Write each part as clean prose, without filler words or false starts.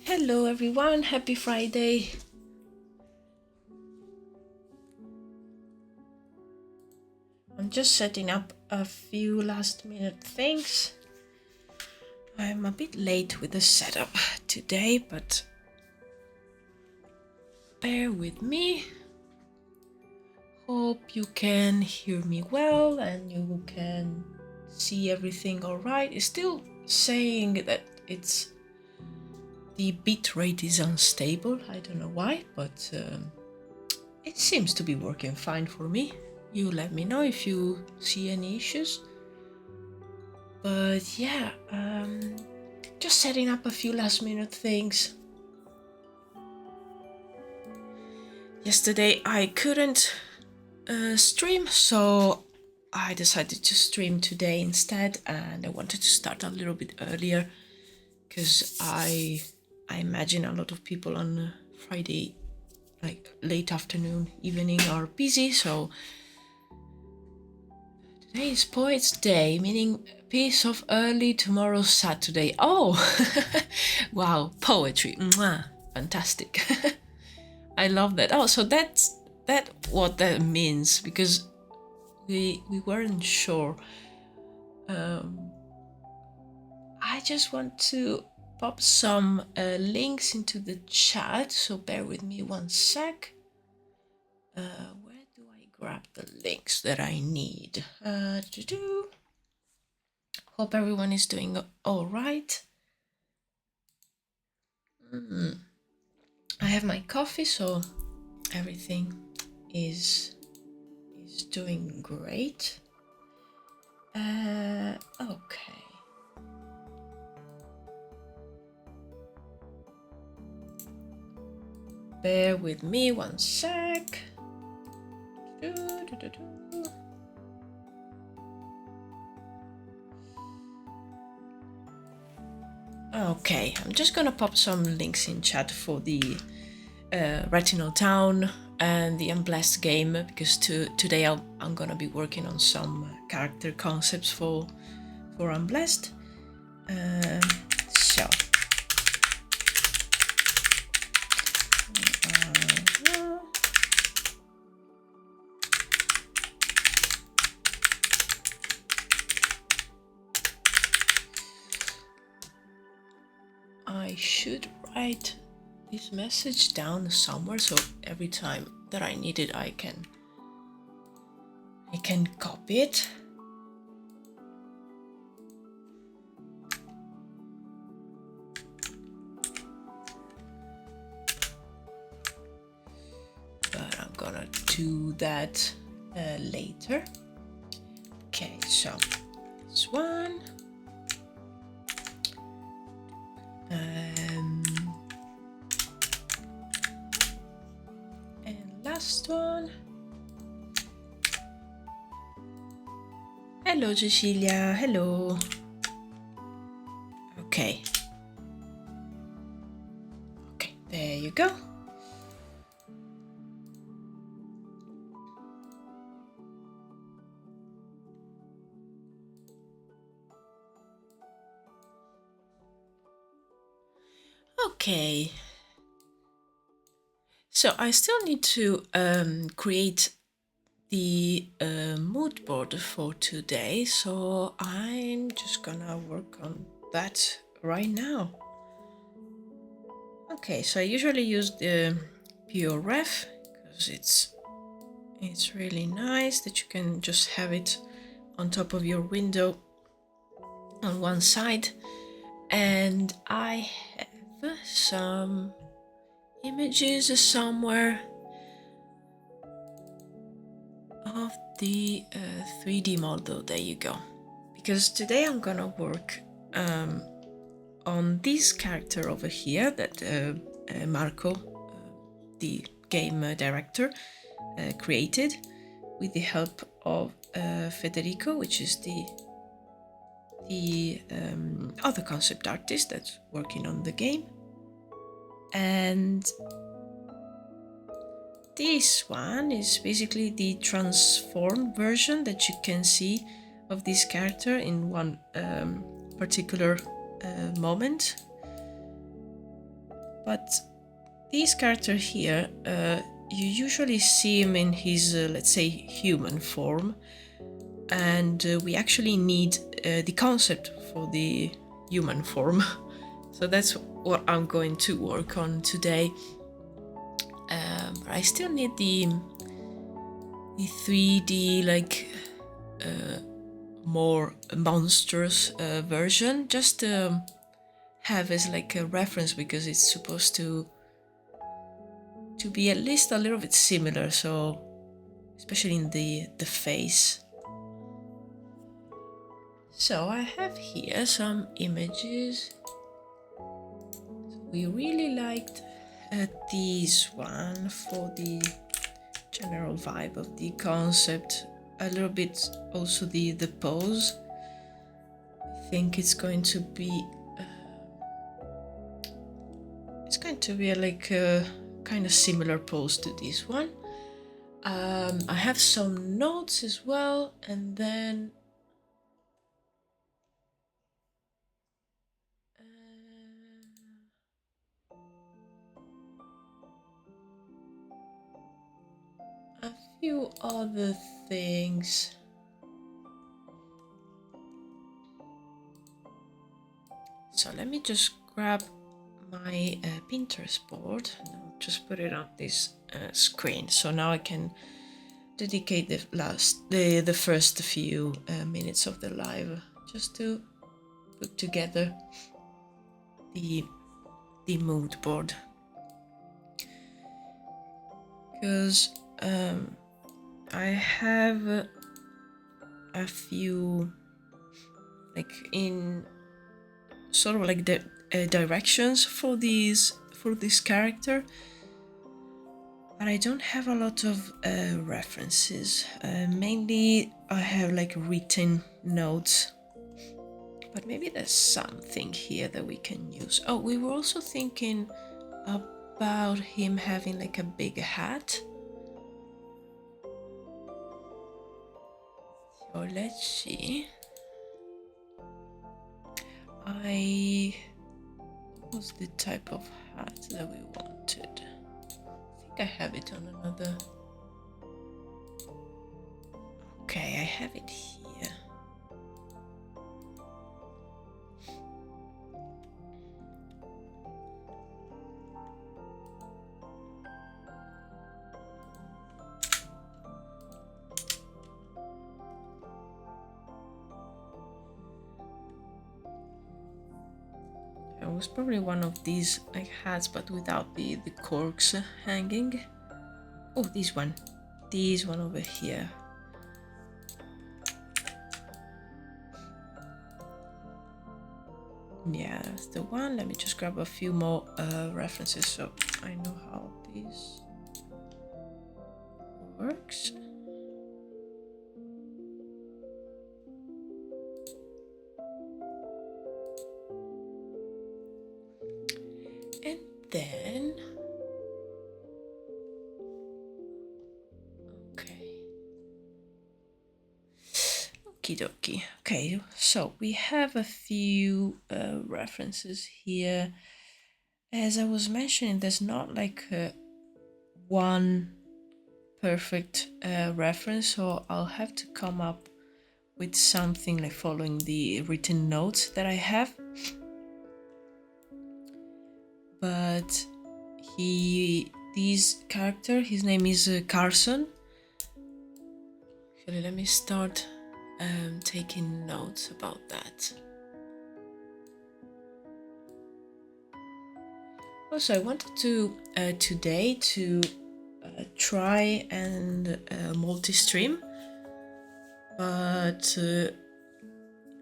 Hello everyone, happy Friday. I'm just setting up a few last minute things. I'm a bit late with the setup today, but bear with me. Hope you can hear me well and you can see everything all right. It's still saying that the bitrate is unstable. I don't know why, but it seems to be working fine for me. You let me know if you see any issues. But yeah, just setting up a few last minute things. Yesterday I couldn't stream, so I decided to stream today instead, and I wanted to start a little bit earlier because I imagine a lot of people on Friday, like late afternoon, evening, are busy. So today is Poets' Day, meaning piece of early tomorrow Saturday. Oh, wow, poetry, mwah, fantastic. I love that. Oh, so that's what that means, because we weren't sure. I just want to pop some links into the chat, so bear with me one sec. Where do I grab the links that I need? Hope everyone is doing all right. I have my coffee, so everything is doing great. Okay. Bear with me one sec. Okay, I'm just gonna pop some links in chat for the Retinal Town and the Unblessed game, because today I'm gonna be working on some character concepts for Unblessed. So I should write this message down somewhere, so every time that I need it I can copy it. But I'm gonna do that later. Okay, so this one. And last one. Hello, Cecilia. Hello. Okay. Okay, there you go. Okay. So I still need to create the mood board for today, so I'm just gonna work on that right now. Okay, so I usually use the pure ref because it's really nice that you can just have it on top of your window on one side. And I have some images somewhere of the 3D model. There you go. Because today I'm gonna work on this character over here that Marco, the game director, created with the help of Federico, which is the other concept artist that's working on the game. And this one is basically the transformed version that you can see of this character in one particular moment. but this character here, you usually see him in his, let's say, human form, and we actually need the concept for the human form. So that's what I'm going to work on today. But I still need the 3D, like, more monstrous version, just to have as like a reference, because it's supposed to be at least a little bit similar, so especially in the face. So I have here some images. We really liked this one for the general vibe of the concept, a little bit also the pose. I think it's going to be like a kind of similar pose to this one. I have some notes as well, and then a few other things. So let me just grab my Pinterest board and I'll just put it on this screen. So now I can dedicate the first few minutes of the live just to put together the mood board, because I have a few, like, in sort of like the directions for this character, but I don't have a lot of references. Mainly I have like written notes, but maybe there's something here that we can use. Oh, we were also thinking about him having like a big hat. So let's see. What was the type of hat that we wanted? I think I have it on another. Okay, I have it here. It was probably one of these like hats, but without the corks hanging. Oh, this one over here. Yeah, that's the one. Let me just grab a few more references so I know how this works. And then, okay. Okie dokie. Okay, so we have a few references here. As I was mentioning, there's not like one perfect reference, so I'll have to come up with something like following the written notes that I have. But this character, his name is Carson. Actually, let me start taking notes about that. Also, I wanted to today to try and multi-stream, but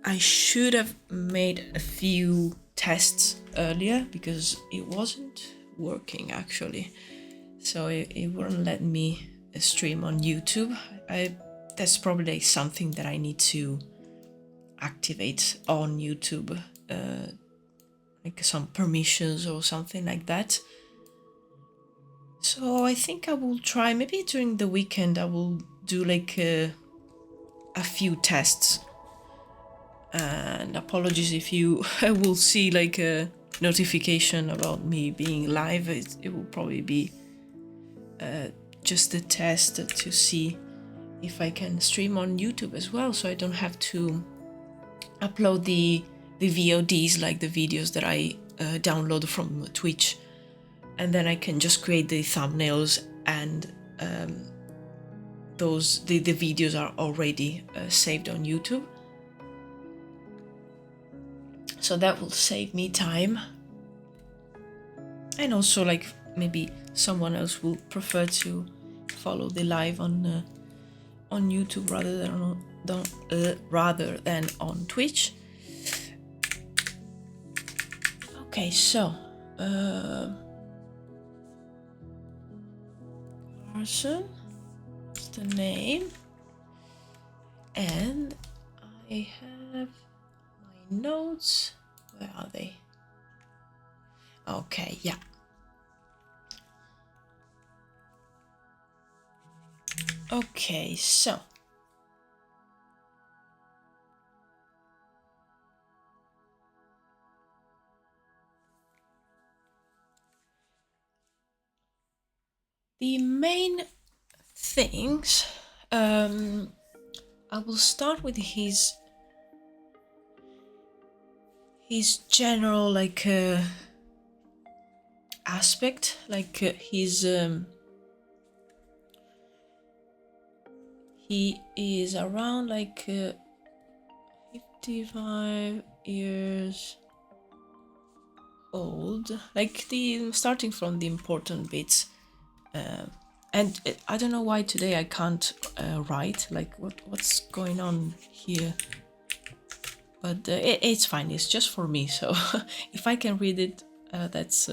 I should have made a few tests earlier because it wasn't working actually, so it wouldn't let me stream on YouTube. That's probably something that I need to activate on YouTube, like some permissions or something like that. So I think I will try, maybe during the weekend I will do like a few tests. And apologies if you will see like notification about me being live. It will probably be just a test to see if I can stream on YouTube as well, so I don't have to upload the VODs, like the videos that I download from Twitch, and then I can just create the thumbnails, and the videos are already saved on YouTube. So that will save me time, and also like maybe someone else will prefer to follow the live on YouTube rather than on Twitch. Okay, so Carson is the name, and I have my notes. Where are they? Okay, yeah. Okay, so the main things, I will start with his general like aspect, like his he is around like 55 years old, like the starting from the important bits, and I don't know why today I can't write, like what's going on here, but it's fine, it's just for me, so if I can read it, that's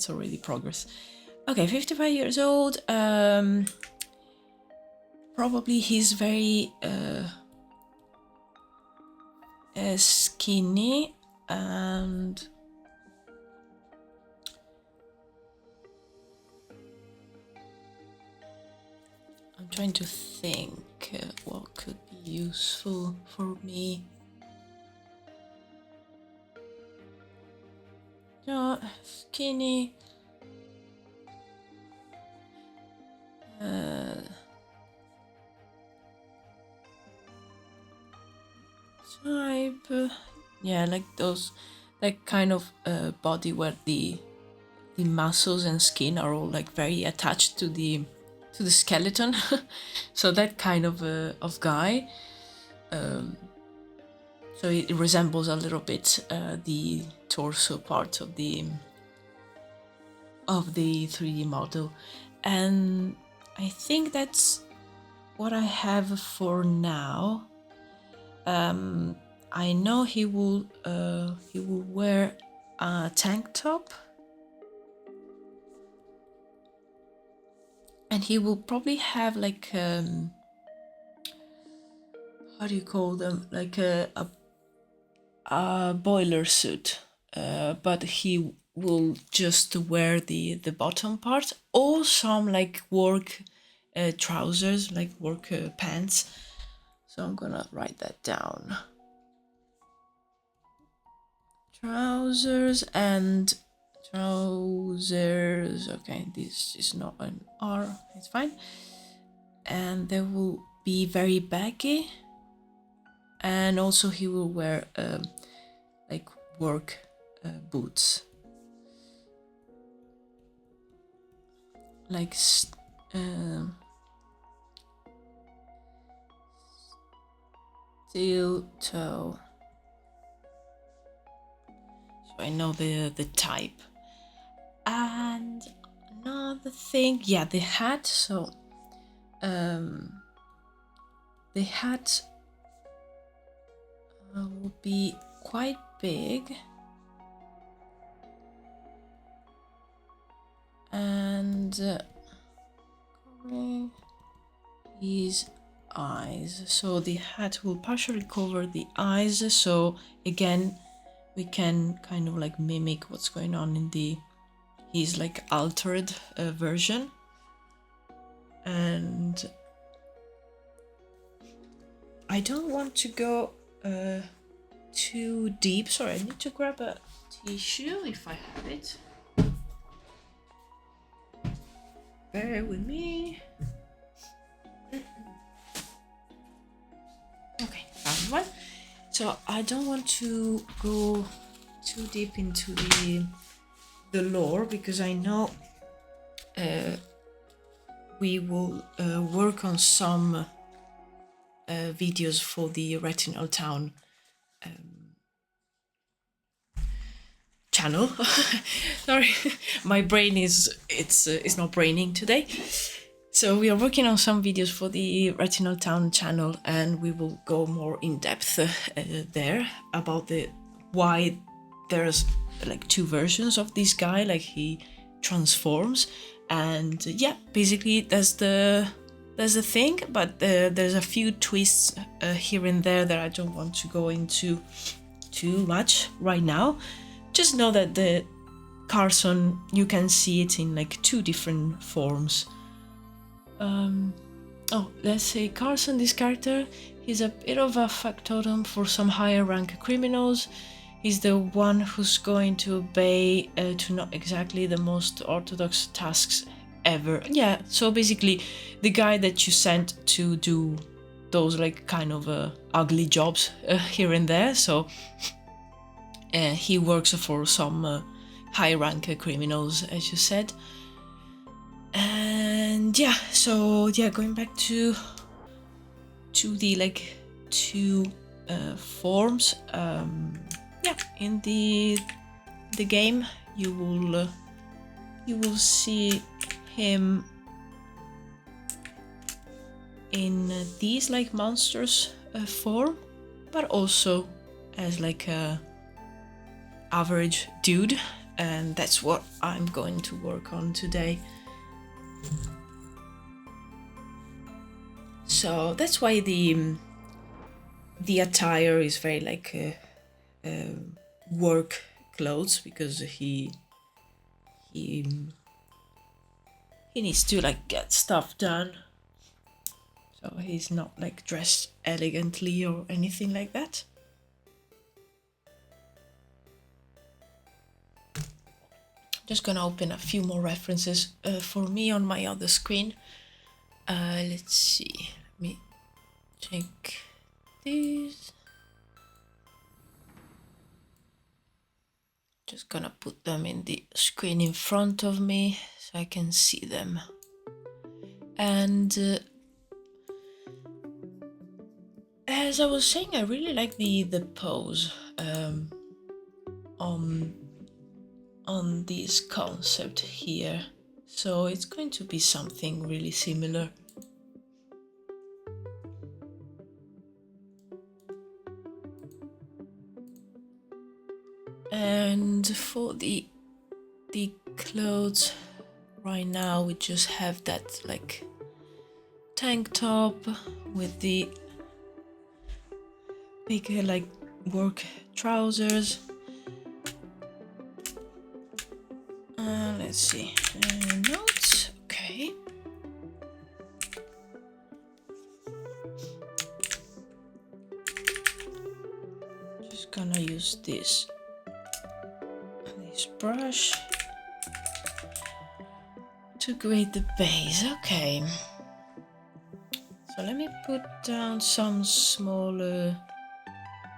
already progress. Okay, 55 years old, probably he's very skinny, and I'm trying to think what could be useful for me. No, skinny. Type. Yeah, like those, like kind of body where the muscles and skin are all like very attached to the skeleton. So that kind of guy. So it resembles a little bit the torso part of the 3D model, and I think that's what I have for now. I know he will wear a tank top, and he will probably have like how do you call them, like a boiler suit, but he will just wear the bottom part, or some like work trousers, like work pants. So I'm gonna write that down. Trousers. Okay, this is not an R, it's fine. And they will be very baggy, and also he will wear like work boots, like steel toe. So I know the type. And another thing, yeah, the hat. So the hat will be quite big, and covering his eyes. So the hat will partially cover the eyes, so again we can kind of like mimic what's going on in his like altered version. And I don't want to go too deep. Sorry, I need to grab a tissue if I have it. Bear with me. Okay, found one. So I don't want to go too deep into the lore because I know we will work on some videos for the Retinal Town channel. Sorry, my brain is it's not braining today. So we are working on some videos for the Retinal Town channel, and we will go more in depth there about why there's like two versions of this guy, like he transforms, and yeah, basically that's the thing. But there's a few twists here and there that I don't want to go into too much right now. Just know that the Carson, you can see it in like two different forms. Let's say Carson, this character, he's a bit of a factotum for some higher rank criminals. He's the one who's going to obey to not exactly the most orthodox tasks ever. Yeah, so basically the guy that you sent to do those like kind of ugly jobs here and there. So he works for some high rank criminals, as you said. And yeah, so yeah, going back to the like two forms. Yeah, in the game you will see him in these like monsters form, but also as like a average dude, and that's what I'm going to work on today. So that's why the attire is very like work clothes, because he needs to like get stuff done. So he's not like dressed elegantly or anything like that. Just gonna open a few more references for me on my other screen. Let's see, let me check these. Just gonna put them in the screen in front of me so I can see them. And as I was saying, I really like the pose on this concept here. So it's going to be something really similar. And for the clothes, right now we just have that like tank top with the big like work trousers. Let's see, notes, okay. Just gonna use this brush to create the base. Okay, so let me put down some smaller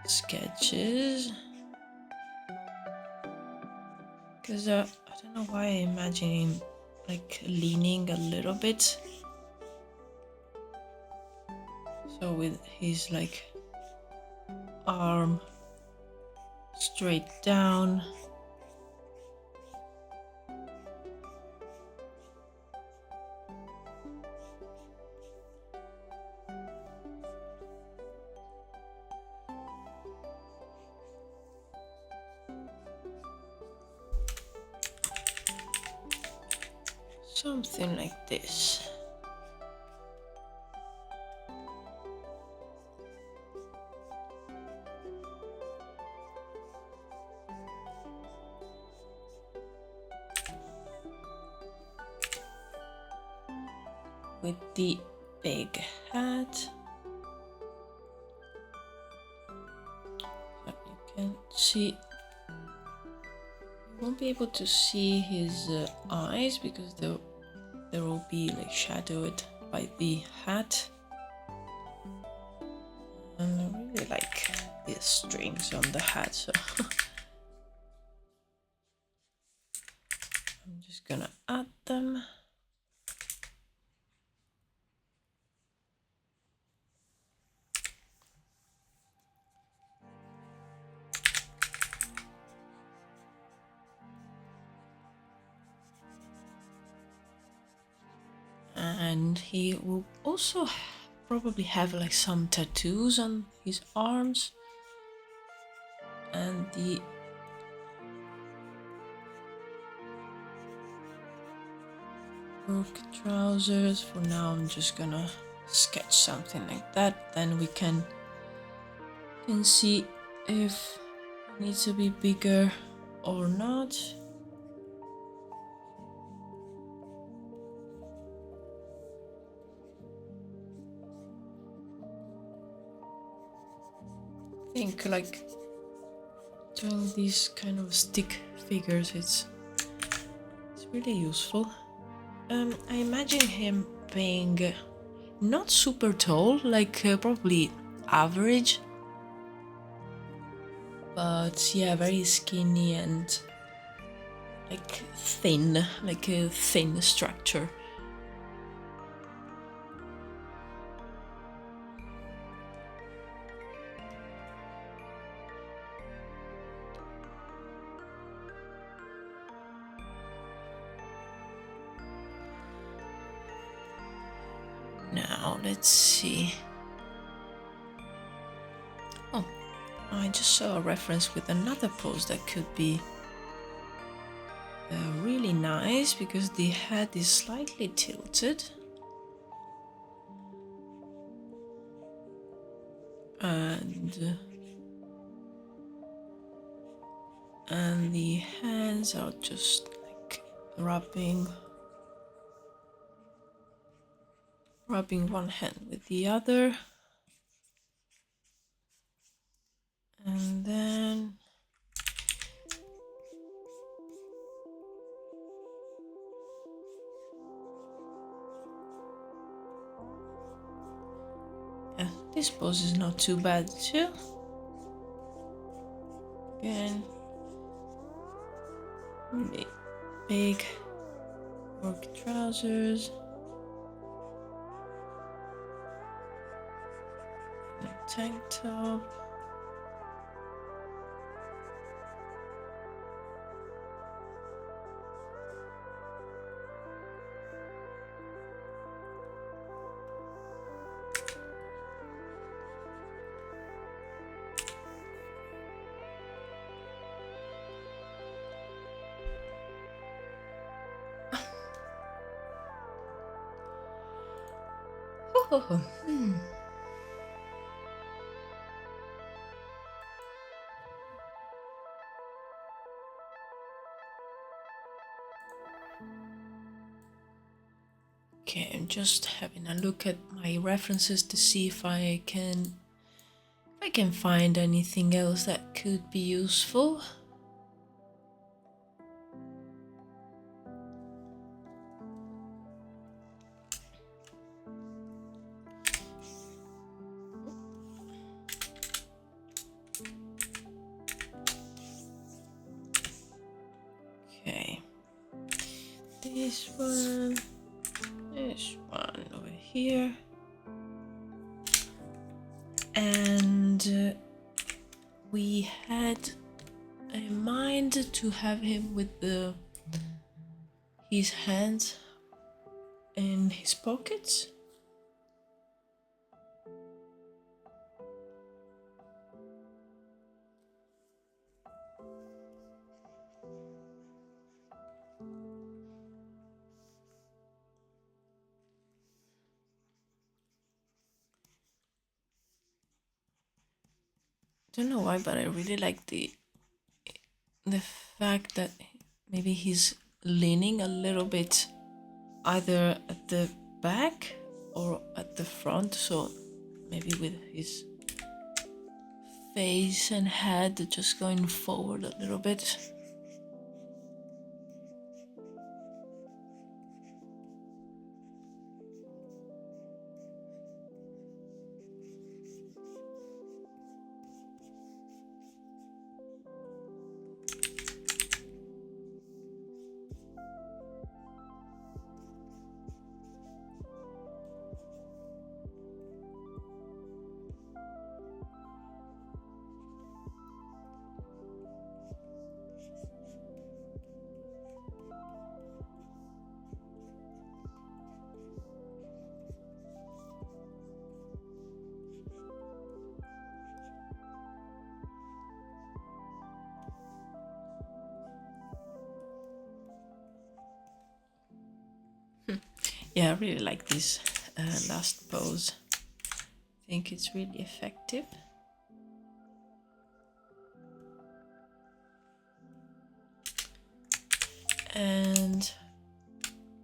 sketches, because I don't know why I imagine him like leaning a little bit, so with his like arm straight down. Something like this. With the big hat. So you can see Won't be able to see his eyes because there will be like shadowed by the hat. And I really like the strings on the hat, so I'm just gonna add them. And he will also probably have like some tattoos on his arms, and the work trousers. For now I'm just gonna sketch something like that, then we can see if it needs to be bigger or not. I think like doing these kind of stick figures, it's really useful. I imagine him being not super tall, like probably average, but yeah, very skinny and like thin, like a thin structure. Now let's see. Oh, I just saw a reference with another pose that could be really nice because the head is slightly tilted. And the hands are just like rubbing one hand with the other, and then yeah, this pose is not too bad too. Again, really big work trousers, and a tank top. Oh. Okay, I'm just having a look at my references to see if I can find anything else that could be useful. Okay, this one over here, and we had in mind to have him with his hands in his pockets. Don't know why, but I really like the fact that maybe he's leaning a little bit either at the back or at the front, so maybe with his face and head just going forward a little bit. Yeah, I really like this last pose. I think it's really effective. And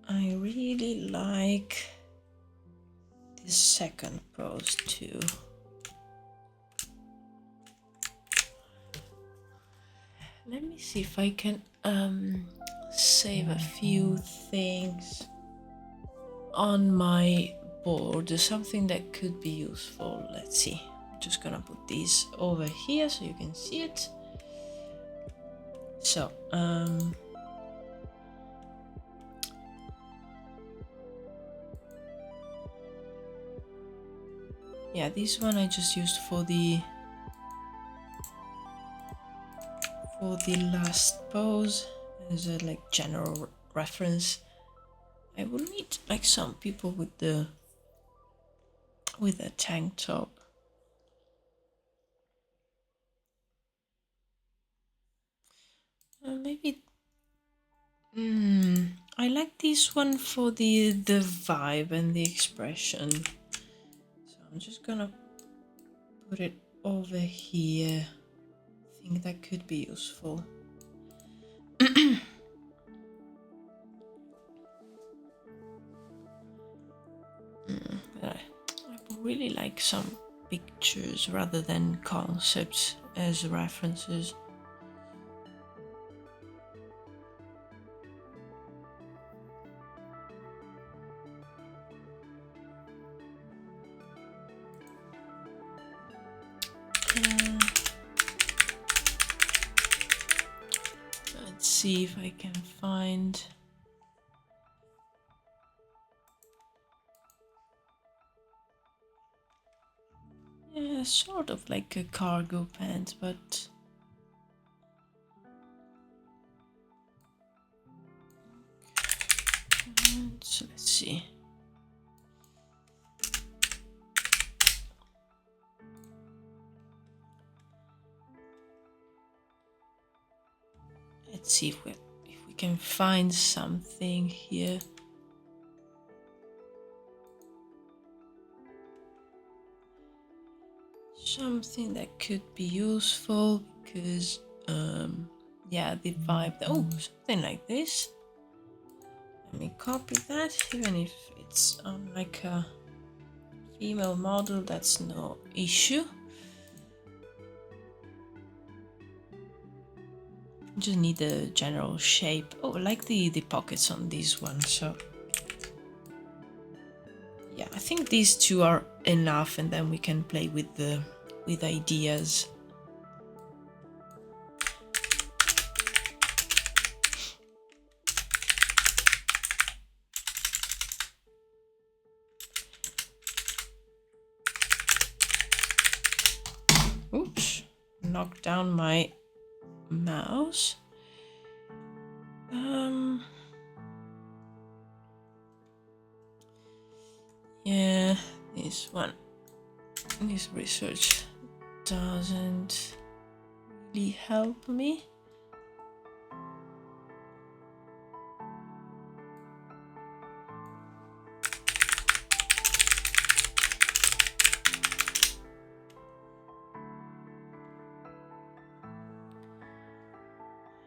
I really like this second pose too. Let me see if I can save a few things on my board. There's something that could be useful. Let's see. I'm just gonna put these over here so you can see it. So yeah, this one I just used for the last pose as a like general reference. I will need like some people with a tank top. Maybe I like this one for the vibe and the expression. So I'm just gonna put it over here. I think that could be useful. I would really like some pictures rather than concepts as references. Let's see if I can find. Yeah, sort of like a cargo pants, but so let's see. Let's see if we can find something here. Something that could be useful because yeah, the vibe. Oh, something like this. Let me copy that, even if it's on like a female model, that's no issue. Just need the general shape. Oh, I like the pockets on this one, so yeah, I think these two are enough, and then we can play with ideas. Oops, knocked down my mouse. Yeah, this research doesn't really help me.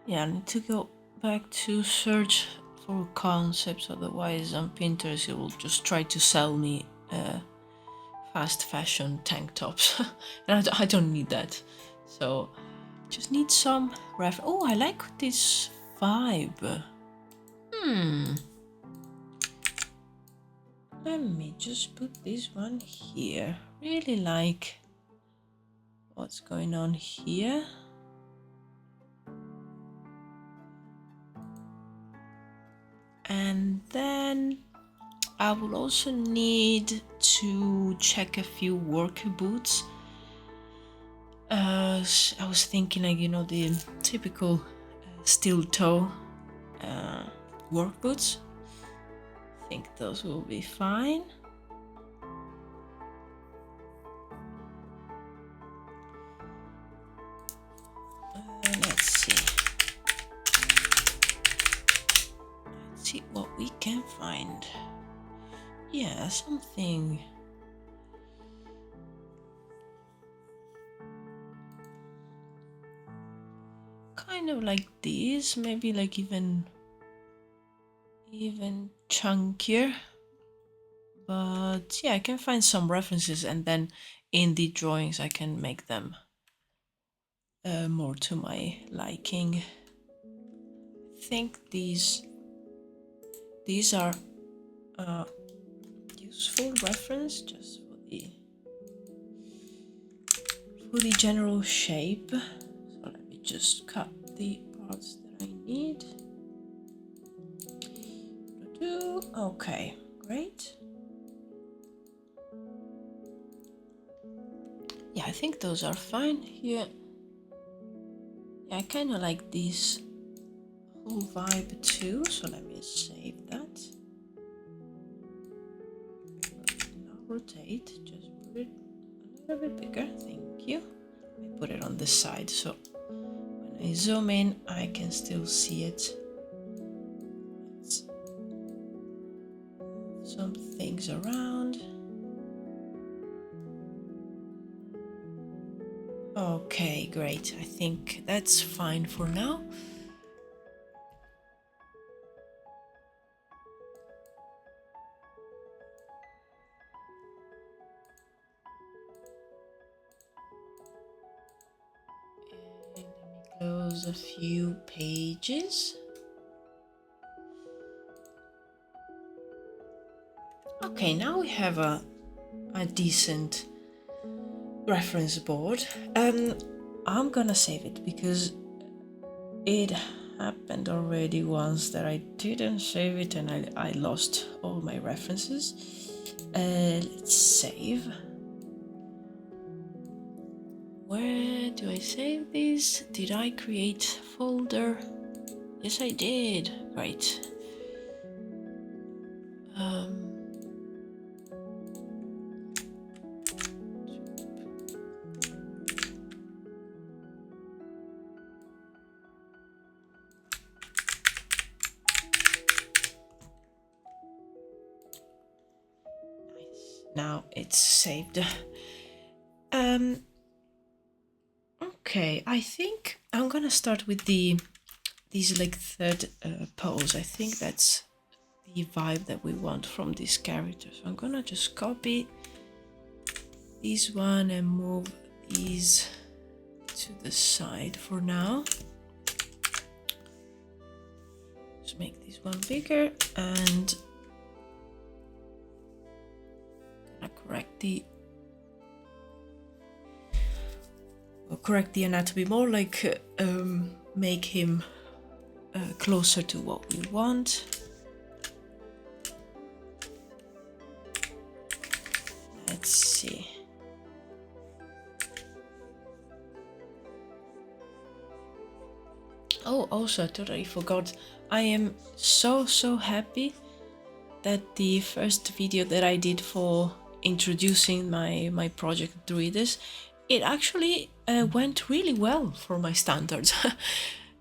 Yeah, I need to go back to search for concepts, otherwise on Pinterest it will just try to sell me fast fashion tank tops. And I don't need that, so just need some oh, I like this vibe. Let me just put this one here. Really like what's going on here. And then I will also need to check a few work boots. I was thinking, like, you know, the typical steel toe work boots. I think those will be fine. Let's see what we can find. yeah, something kind of like this, maybe like even chunkier. But yeah, I can find some references and then in the drawings I can make them more to my liking. I think these are useful reference just for the general shape. So let me just cut the parts that I need. Okay, great. Yeah, I think those are fine here. Yeah, I kind of like this whole vibe too, so let me save that. Now rotate, just put it a little bit bigger, thank you. I put it on the side so when I zoom in I can still see it. Let's move some things around. Okay, great. I think that's fine for now. And let me close a few pages. Okay, now we have a decent reference board. I'm gonna save it because it happened already once that I didn't save it and I lost all my references. Let's save. Where do I save this? Did I create folder? Yes, I did. Great. Now it's saved. Okay, I think I'm gonna start with these like third pose. I think that's the vibe that we want from this character. So I'm gonna just copy this one and move these to the side for now. Just make this one bigger and correct the anatomy more, like make him closer to what we want. Let's see. Oh, also I totally forgot. I am so happy that the first video that I did for introducing my project Druides, it actually went really well for my standards.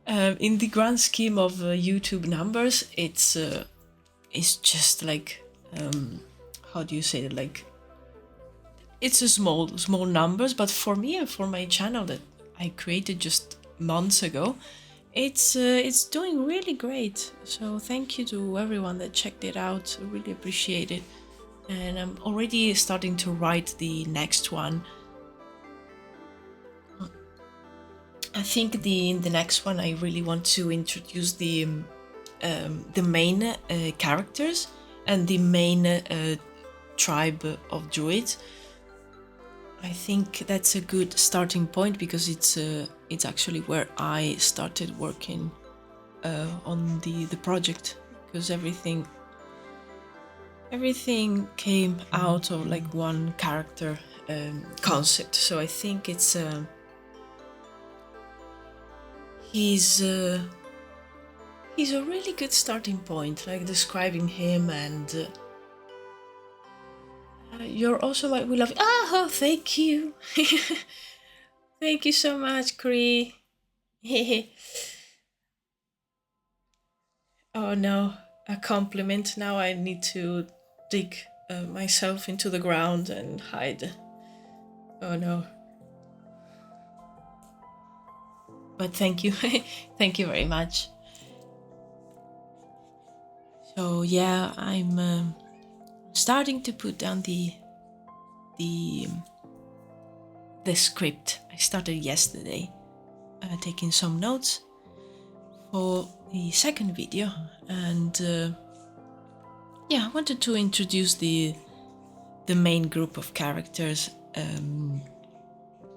In the grand scheme of YouTube numbers, it's just like how do you say it? Like it's a small numbers, but for me and for my channel that I created just months ago, it's doing really great. So thank you to everyone that checked it out. I really appreciate it. And I'm already starting to write the next one. I think the next one I really want to introduce the main characters and the main tribe of druids. I think that's a good starting point because it's actually where I started working on the project, because everything came out of like one character concept. So I think it's he's a really good starting point, like describing him. And you're also like, we love you. Oh, thank you. Thank you so much, Cree. Oh no, a compliment. Now I need to dig myself into the ground and hide. Oh no. But thank you. Thank you very much. So yeah, I'm starting to put down the script. I started yesterday, taking some notes for the second video, and yeah, I wanted to introduce the main group of characters,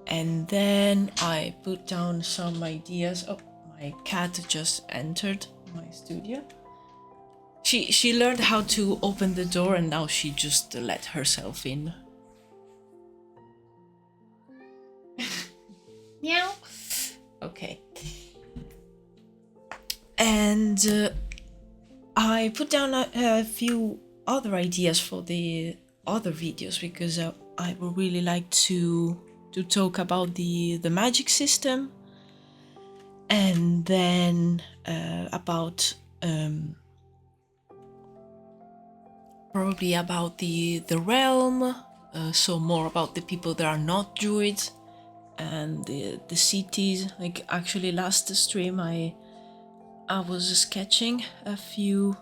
and then I put down some ideas. Oh, my cat just entered my studio. She learned how to open the door, and now she just let herself in. Meow. Okay. And I put down a few other ideas for the other videos, because I would really like to talk about the magic system, and then about probably about the realm, so more about the people that are not druids, and the cities. Like, actually last stream I was sketching a few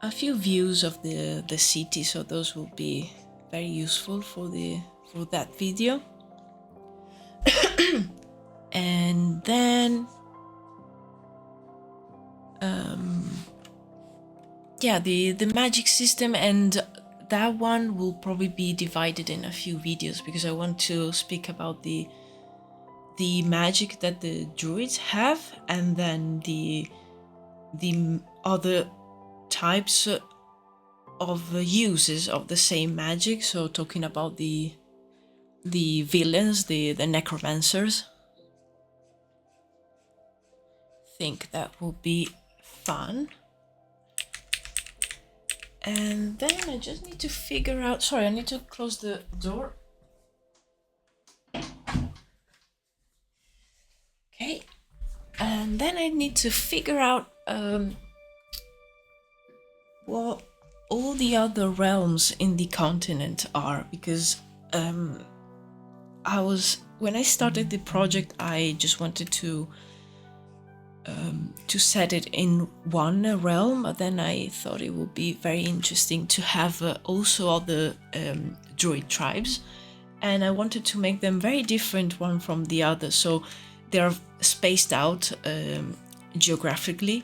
views of the city, so those will be very useful for that video. And then yeah, the magic system, and that one will probably be divided in a few videos, because I want to speak about the magic that the druids have, and then the other types of uses of the same magic. So talking about the villains, the necromancers. I think that will be fun. And then I just need to figure out, sorry, I need to close the door. Okay. And then I need to figure out what all the other realms in the continent are, because when I started the project, I just wanted to set it in one realm, but then I thought it would be very interesting to have also other druid tribes, and I wanted to make them very different one from the other, so they're spaced out geographically,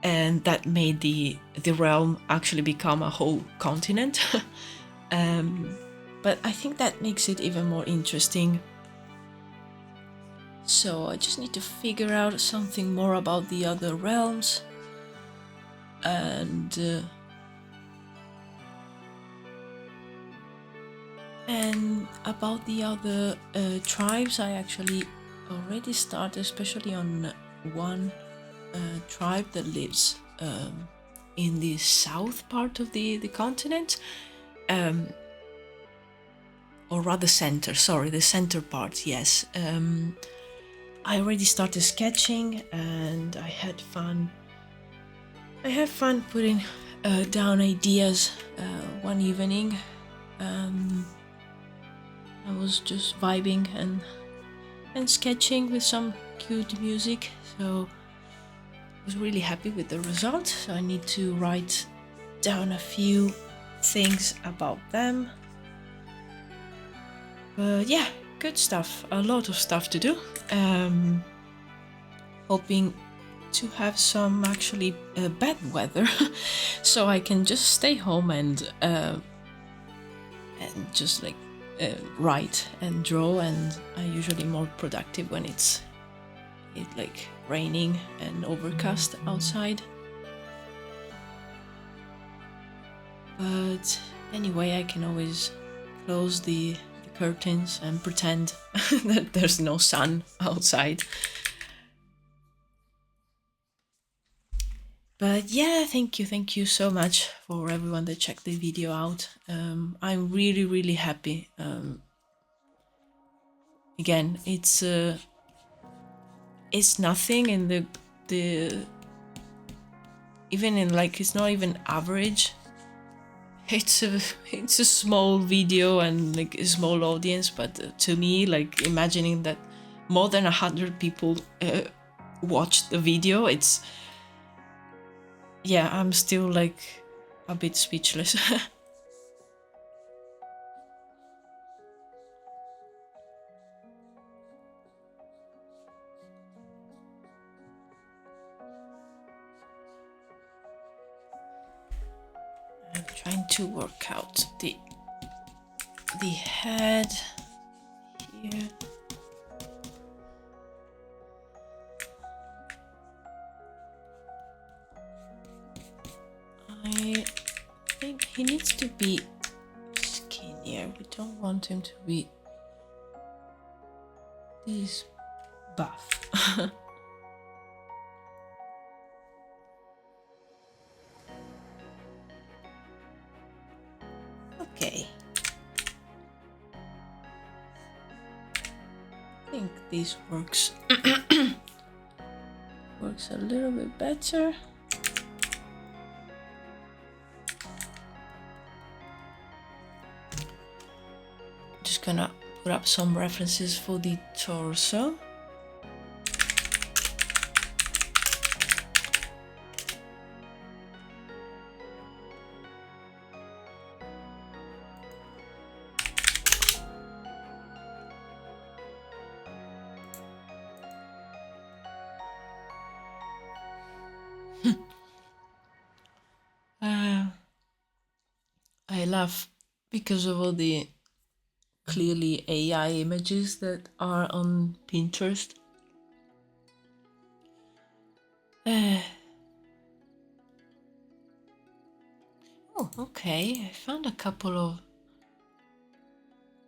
and that made the realm actually become a whole continent. But I think that makes it even more interesting. So I just need to figure out something more about the other realms, and about the other tribes. I actually already started, especially on one tribe that lives in the south part of the continent, or rather center, sorry, the center part, yes. I already started sketching, and I had fun putting down ideas one evening. I was just vibing and sketching with some cute music, so I was really happy with the result. So I need to write down a few things about them. But yeah, good stuff, a lot of stuff to do. Hoping to have some actually bad weather, so I can just stay home and just like write and draw, and I'm usually more productive when it's like raining and overcast outside. But anyway, I can always close the curtains and pretend that there's no sun outside. But yeah, thank you so much for everyone that checked the video out. I'm really happy. Again, it's nothing in the even in, like, it's not even average. it's a small video and like a small audience, but to me, like imagining that more than 100 people watched the video, it's, yeah, I'm still like a bit speechless. I'm trying to work out the head here. I think he needs to be skinnier. We don't want him to be this buff. Okay. I think this works. Works a little bit better. Just gonna put up some references for the torso. I laugh because of all the clearly AI images that are on Pinterest. Oh, okay. I found a couple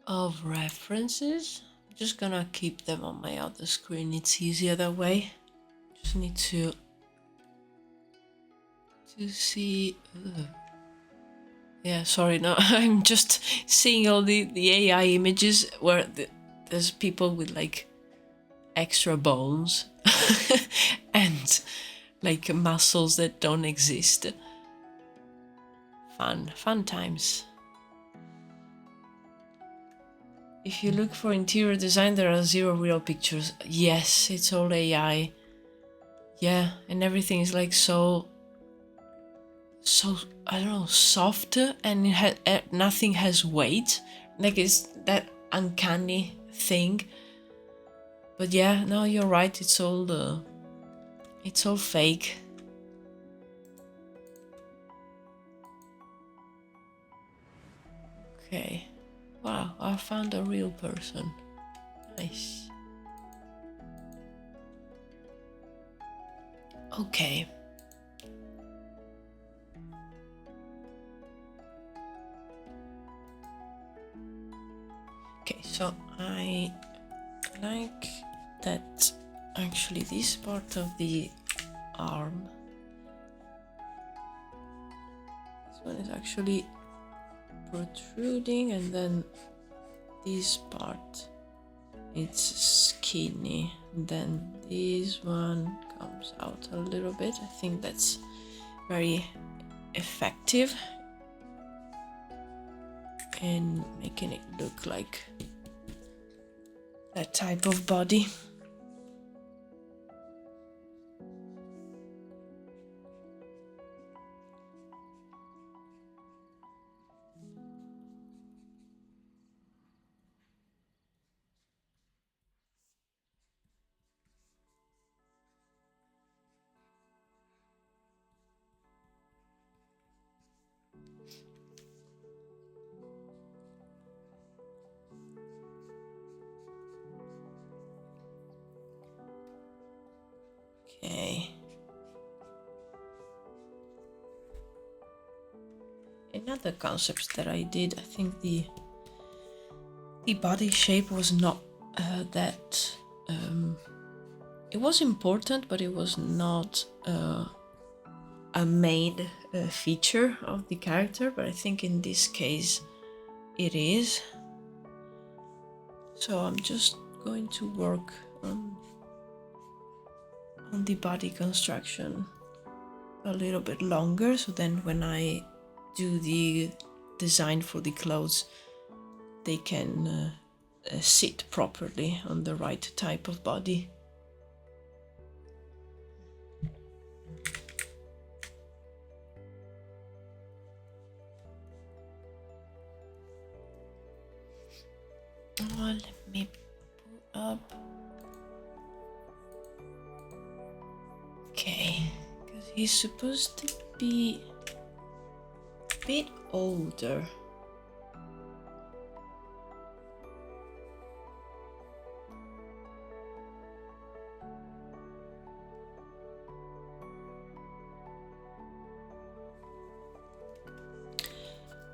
of references. I'm just gonna keep them on my other screen. It's easier that way. Just need to see. Yeah, sorry, no, I'm just seeing all the AI images where there's people with like extra bones and like muscles that don't exist. Fun times. If you look for interior design, there are 0 real pictures. Yes, it's all AI. Yeah, and everything is like so I don't know, softer, and nothing has weight. Like it's that uncanny thing. But yeah, no, you're right. It's all fake. Okay. Wow, I found a real person. Nice. Okay. Okay, so I like that actually this part of the arm, this one is actually protruding, and then this part it's skinny, and then this one comes out a little bit. I think that's very effective in making it look like that type of body. Okay. Another concept that I did, I think the body shape was not that it was important, but it was not a main feature of the character, but I think in this case it is. So I'm just going to work on the body construction a little bit longer, so then when I do the designed for the clothes, they can sit properly on the right type of body. Oh, let me pull up. Okay, because he's supposed to be a bit older.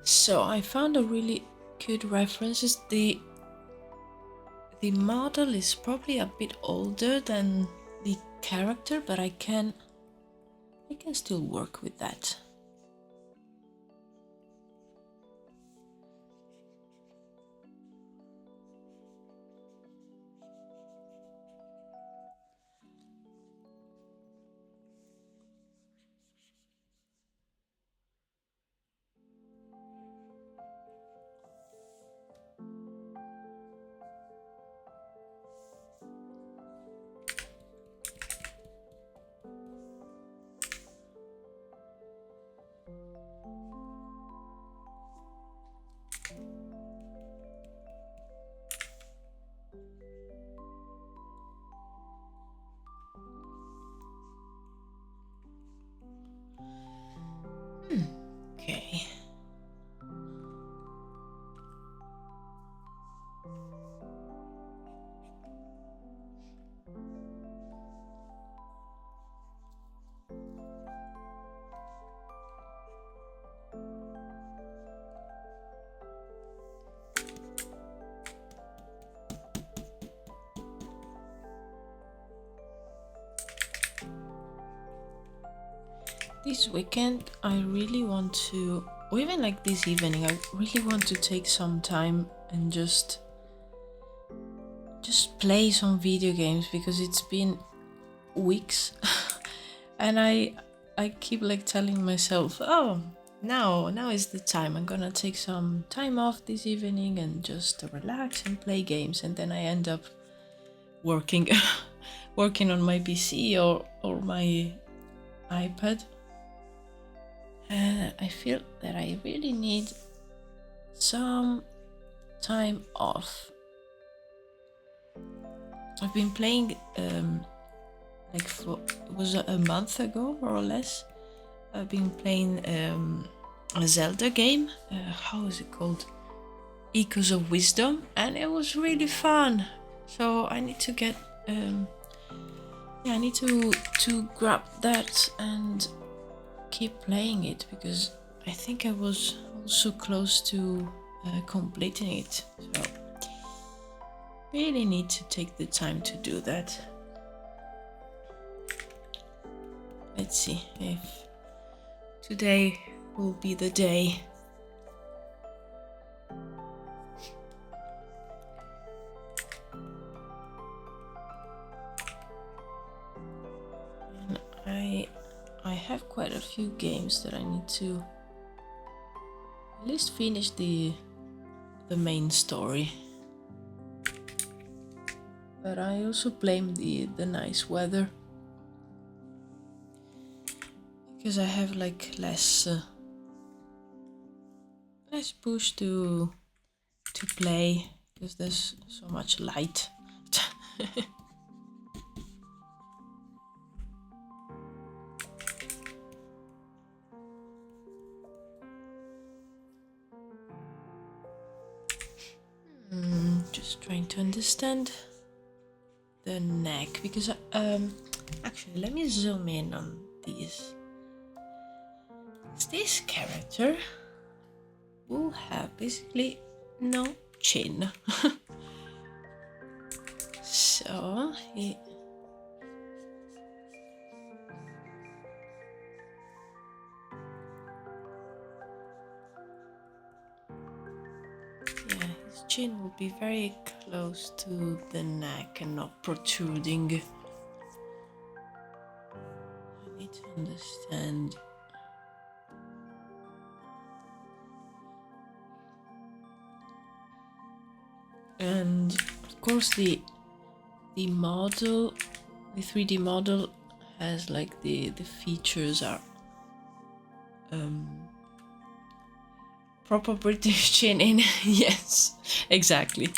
So I found a really good reference. The model is probably a bit older than the character, but I can still work with that. Okay. This weekend, I really want to, or even like this evening, I really want to take some time and just play some video games, because it's been weeks and I keep like telling myself, oh, now is the time. I'm gonna take some time off this evening and just relax and play games, and then I end up working working on my PC or my iPad. And I feel that I really need some time off. I've been playing it was a month ago, more or less. I've been playing a Zelda game. How is it called? Echoes of Wisdom, and it was really fun. So I need to get I need to grab that and keep playing it, because I think I was also close to completing it. So really need to take the time to do that. Let's see if today will be the day. And I have quite a few games that I need to at least finish the main story. But I also blame the nice weather, because I have like less push to play, because there's so much light. Just trying to understand the neck, because actually let me zoom in on these. This character will have basically no chin. So he his chin will be very close to the neck and not protruding. I need to understand And of course the model, the 3D model has like the features are proper British chin in. Yes, exactly.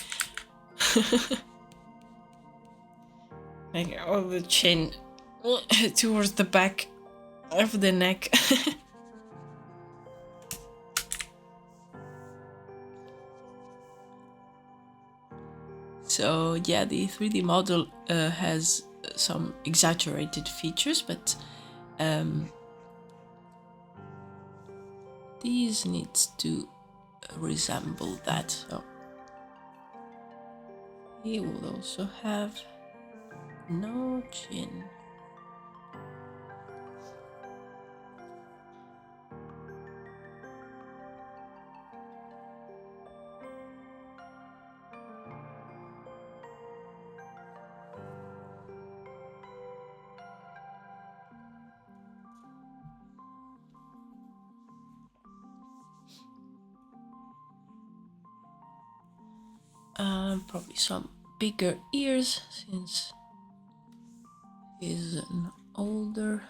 Like all the chin towards the back of the neck. So yeah, the 3D model has some exaggerated features, but these needs to resemble that. So he will also have no chin. Probably some bigger ears since he's an older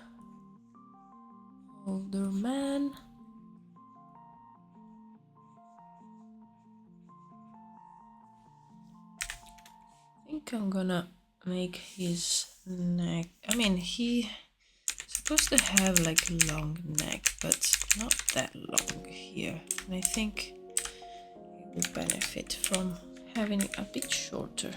man. I think I'm gonna make his neck. I mean, he's supposed to have like a long neck, but not that long here. And I think he will benefit from having it a bit shorter.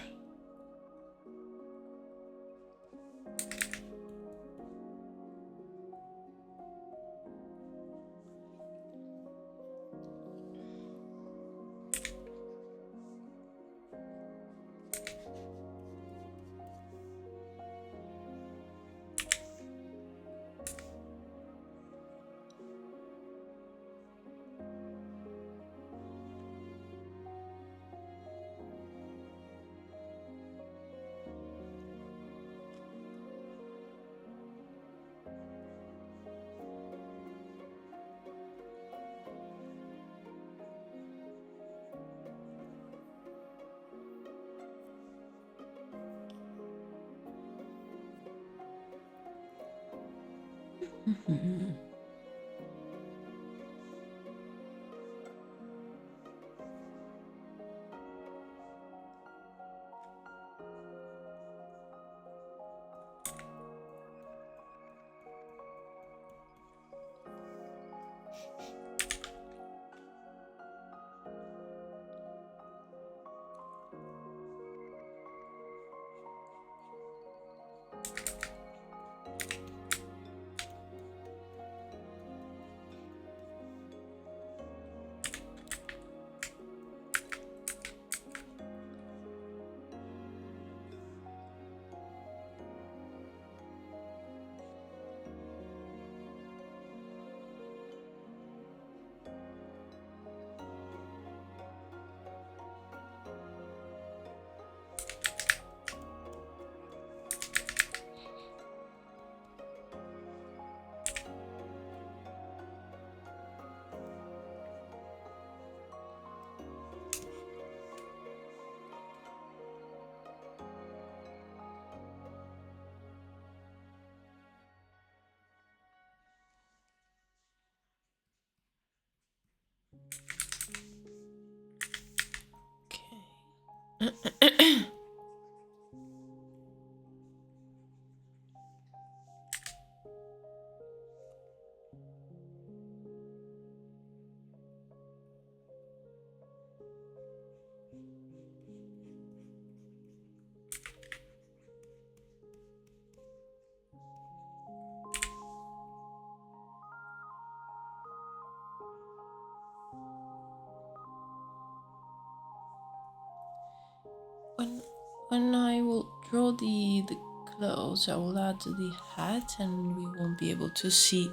When I will draw the clothes, I will add the hat and we won't be able to see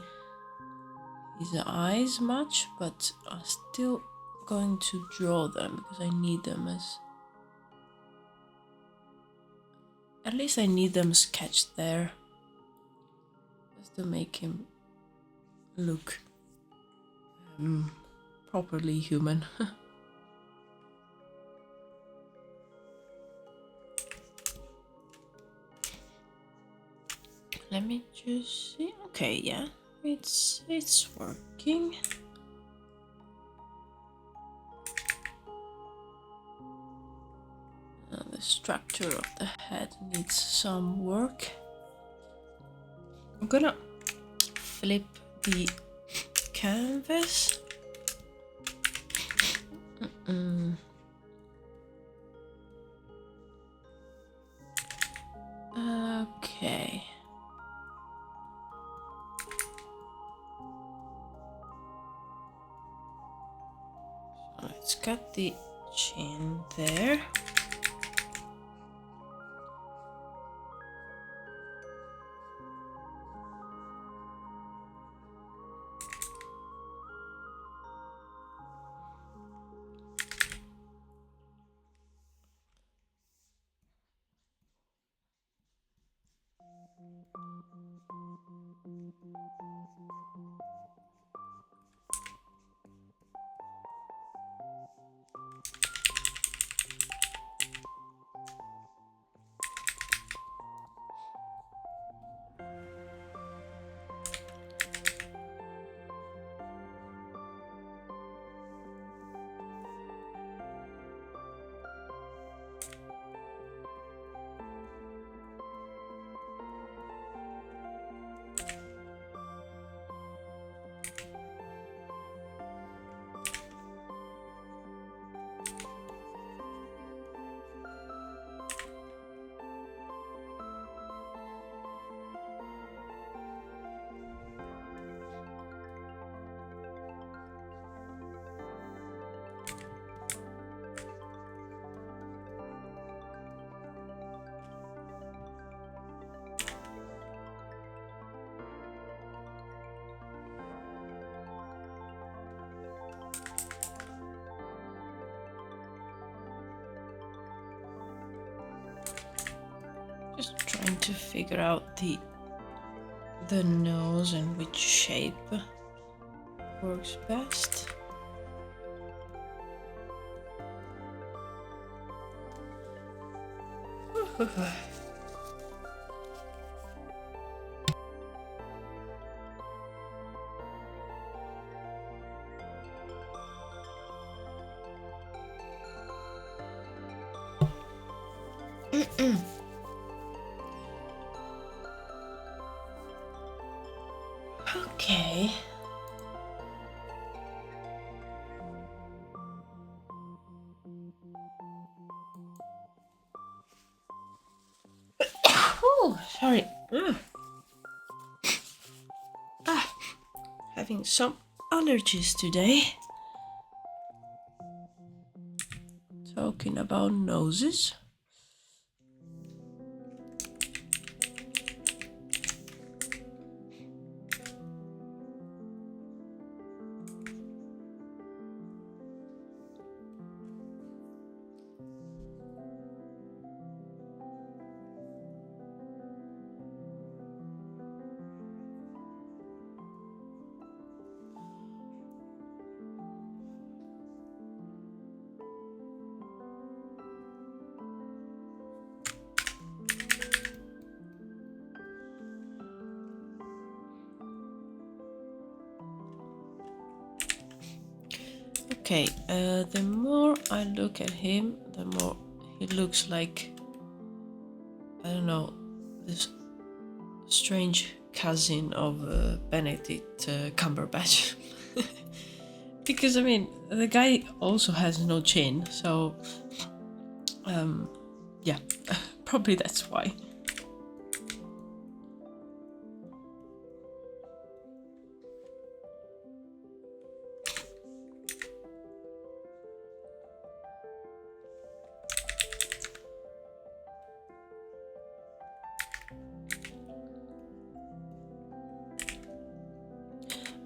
his eyes much, but I'm still going to draw them because I need them as... At least I need them sketched there, just to make him look properly human. let me just see. Okay, yeah, it's working. The structure of the head needs some work. I'm gonna flip the canvas. Okay. So it's got the chin there. Just trying to figure out the nose and which shape works best. Okay. Oh, sorry. Having some allergies today. Talking about noses. Okay, the more I look at him, the more he looks like, I don't know, this strange cousin of Benedict Cumberbatch. Because, I mean, the guy also has no chin, so, yeah, probably that's why.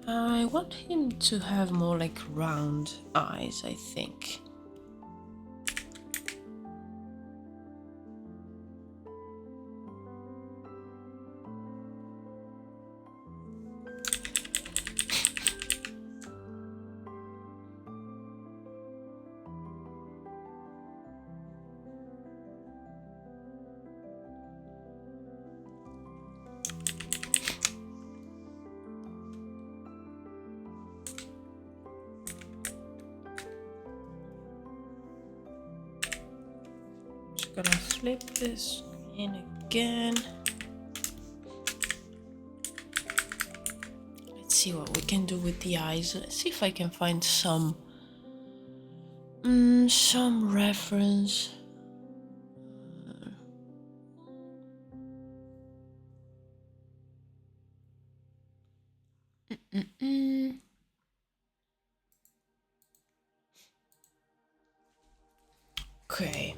I want him to have more like round eyes, I think. gonna flip this screen again. Let's see what we can do with the eyes. Let's see if I can find some reference. Okay.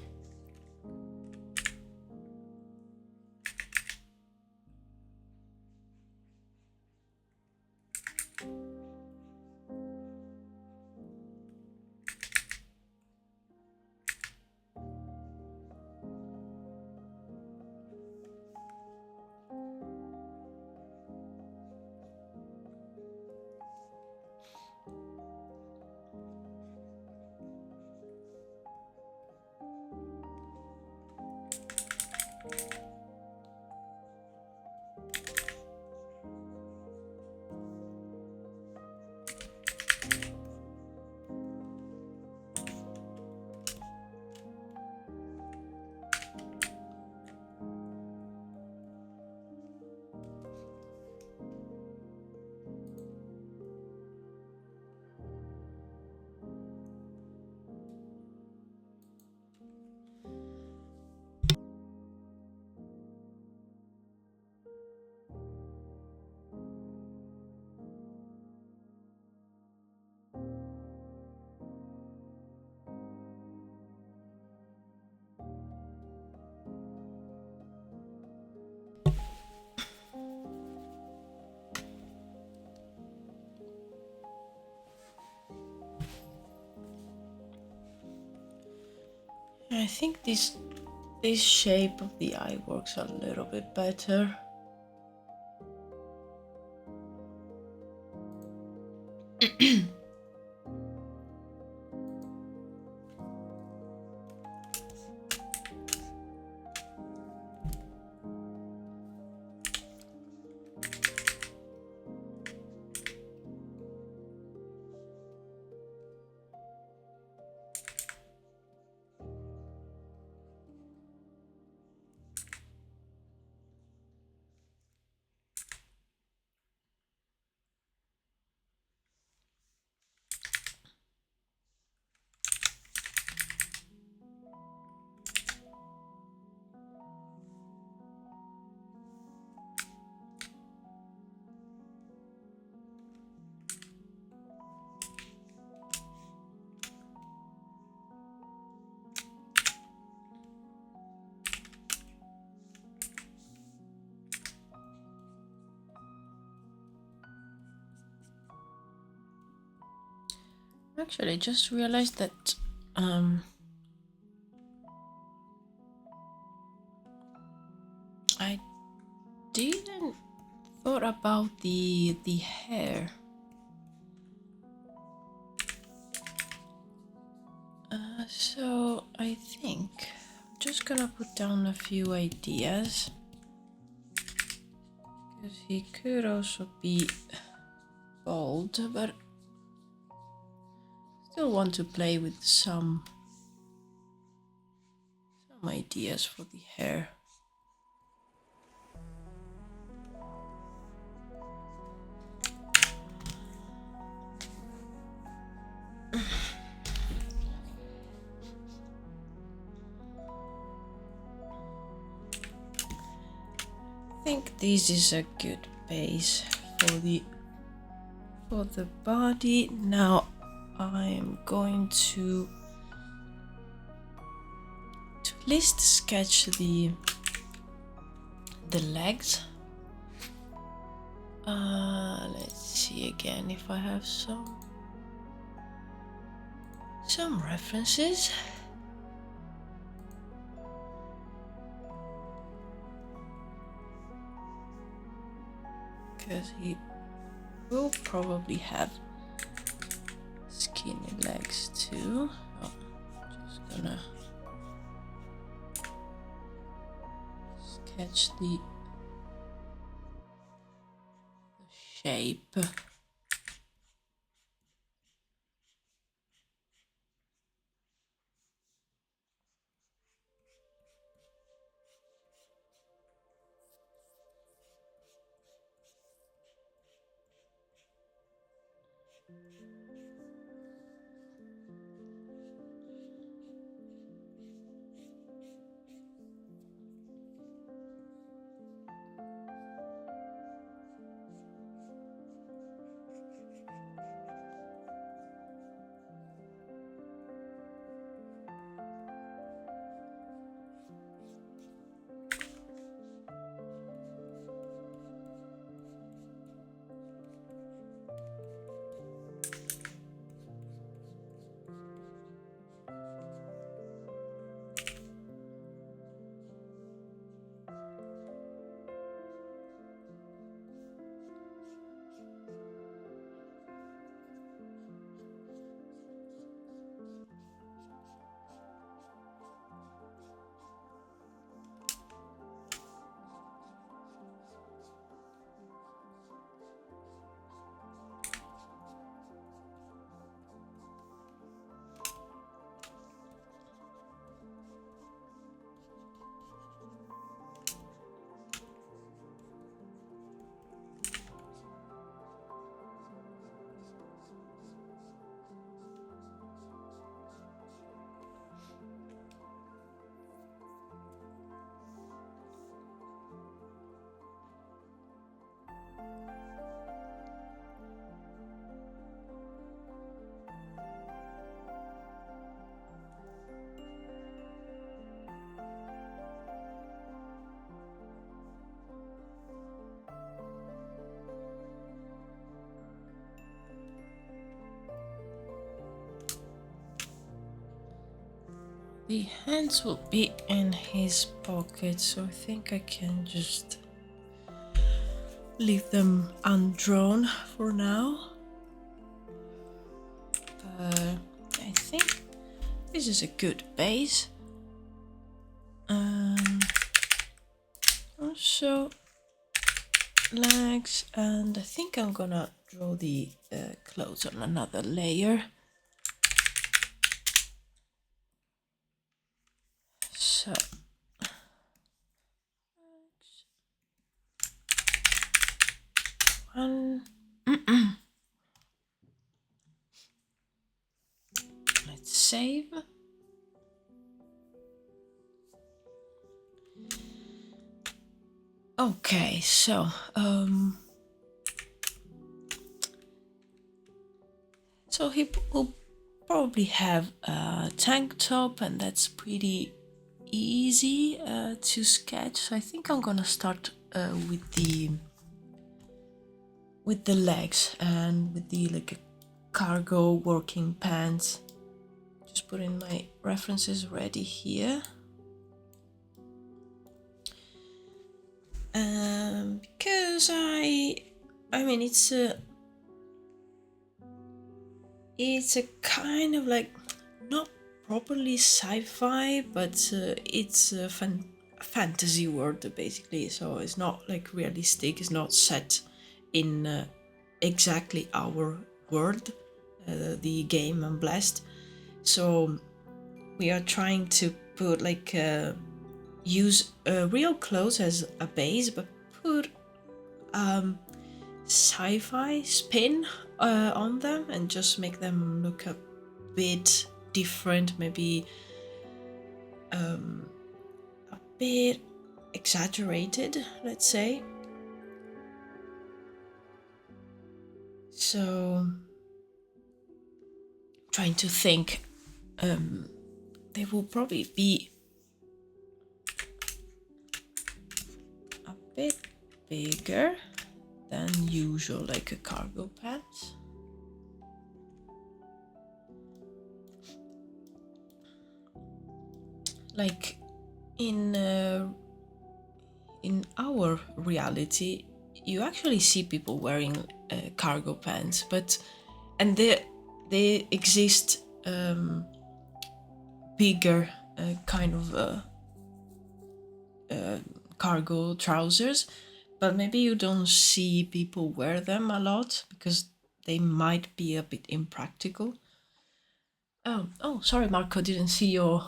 I think this shape of the eye works a little bit better. Actually, I just realized that I didn't thought about the hair. So I think I'm just gonna put down a few ideas, because he could also be bald, but still want to play with some ideas for the hair. I think this is a good base for the body. Now I'm going to at least sketch the legs. Let's see again if I have some references. Because he will probably have skinny legs too. Oh, just gonna sketch the shape. The hands will be in his pocket, so I think I can just leave them undrawn for now. I think this is a good base. Also legs, and I think I'm gonna draw the clothes on another layer. So one. Let's save. Okay, so he will probably have a tank top, and that's pretty easy to sketch. So I think I'm gonna start with the legs and with the like cargo working pants. Just putting my references ready here. Because I mean it's a kind of like not properly sci-fi, but it's a fantasy world basically. So it's not like realistic. It's not set in exactly our world, the game Unblessed. So we are trying to put like use real clothes as a base, but put sci-fi spin on them and just make them look a bit different, maybe a bit exaggerated, let's say. So trying to think, they will probably be a bit bigger than usual, like a cargo pants. Like in our reality, you actually see people wearing cargo pants, and they exist bigger kind of cargo trousers, but maybe you don't see people wear them a lot because they might be a bit impractical. Oh, sorry, Marco, didn't see your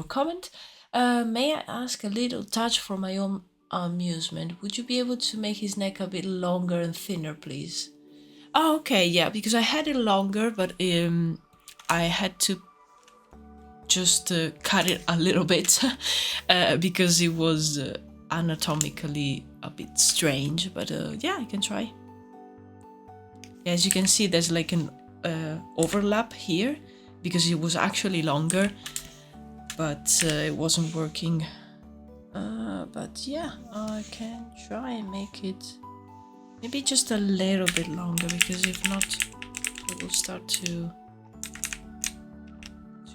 comment. May I ask a little touch for my own amusement? Would you be able to make his neck a bit longer and thinner, please? Oh, okay, yeah, because I had it longer, but I had to just cut it a little bit because it was anatomically a bit strange. But yeah, I can try. Yeah, as you can see, there's like an overlap here because it was actually longer, but it wasn't working. But yeah, I can try and make it maybe just a little bit longer, because if not, it will start to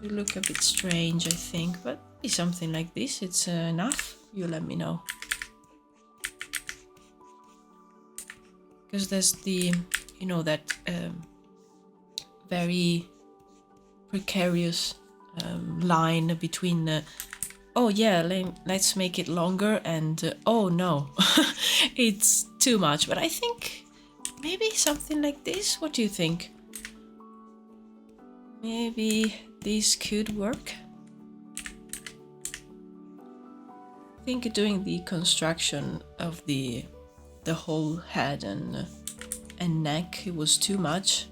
look a bit strange, I think. But maybe something like this, it's enough. You let me know. Because there's the, you know, that very precarious line between oh yeah, let's make it longer, and oh no, it's too much. But I think maybe something like this. What do you think? Maybe this could work. I think doing the construction of the whole head and neck, it was too much,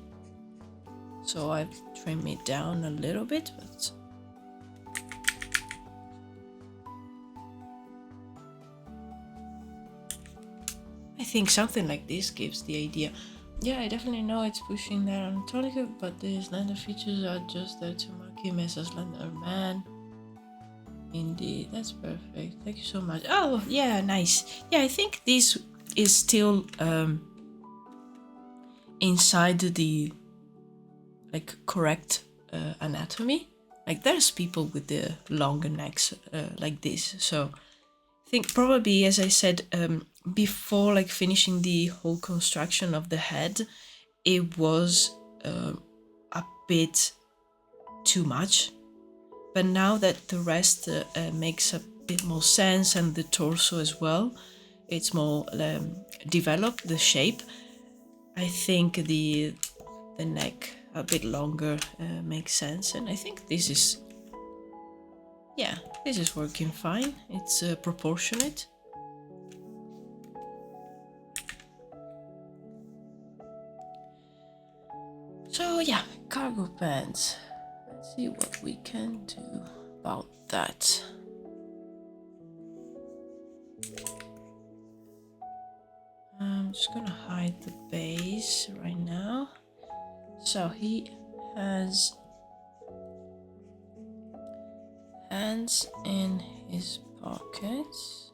so I've trimmed it down a little bit. But I think something like this gives the idea. Yeah, I definitely know it's pushing there on Tonica, but the slender features are just there to mark him as a slender man. Indeed, that's perfect. Thank you so much. Oh, yeah, nice. Yeah, I think this is still inside the like correct anatomy. Like there's people with the longer necks like this, so I think probably, as I said before, like finishing the whole construction of the head, it was a bit too much. But now that the rest makes a bit more sense, and the torso as well, it's more developed, the shape, I think the neck a bit longer makes sense. And I think this is, yeah, this is working fine. It's proportionate. So yeah, cargo pants. Let's see what we can do about that. I'm just gonna hide the base right now. So he has hands in his pockets.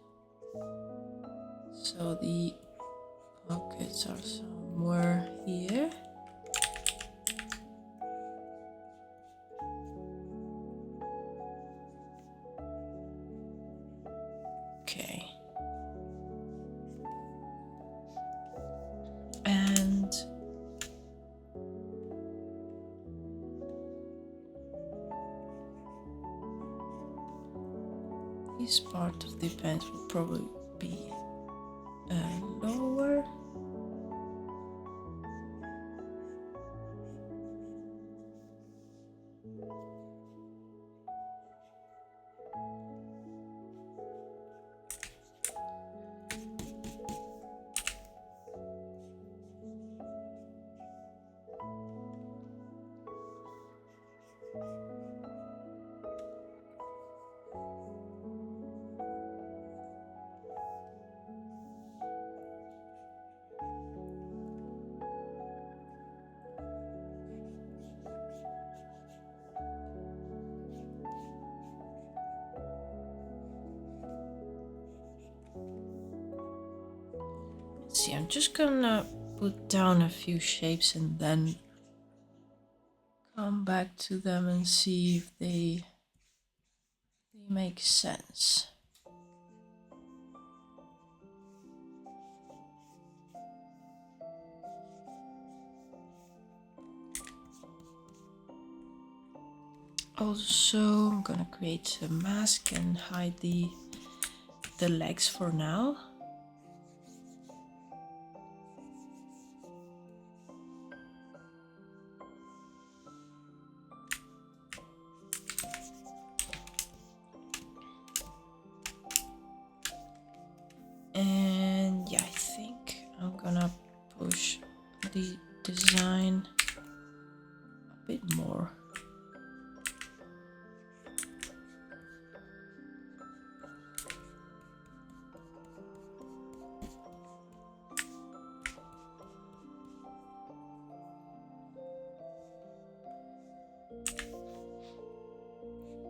So the pockets are somewhere here. Okay. And this part of the pants will probably be lower. See, I'm just gonna put down a few shapes and then come back to them and see if they make sense. Also, I'm gonna create a mask and hide the legs for now. And yeah, I think I'm gonna push the design a bit more.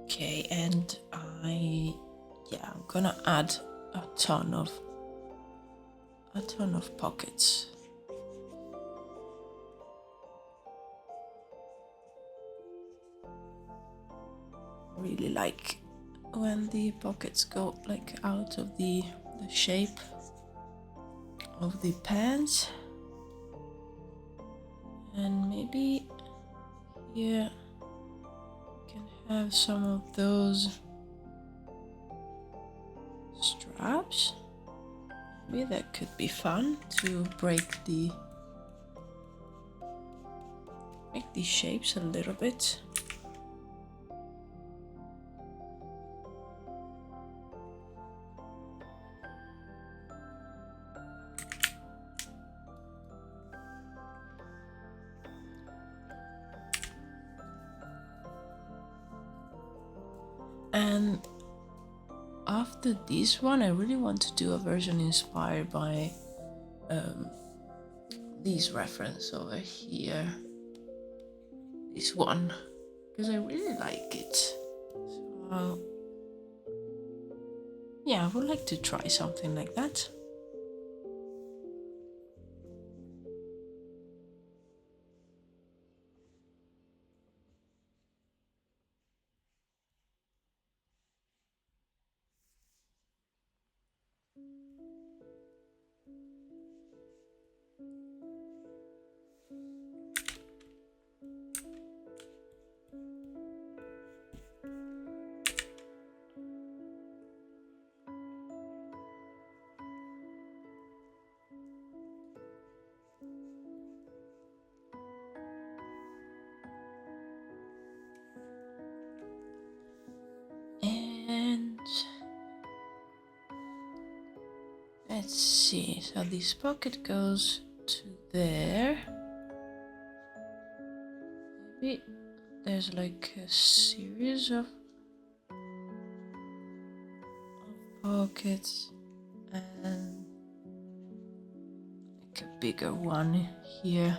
Okay, and I'm gonna add a ton of pockets. I really like when the pockets go like out of the shape of the pants. And maybe here we can have some of those straps. Maybe that could be fun to break the shapes a little bit. And after this one, I really want to do a version inspired by this reference over here. This one, because I really like it. So, yeah, I would like to try something like that. Let's see, so this pocket goes to there. Maybe there's like a series of pockets and like a bigger one here.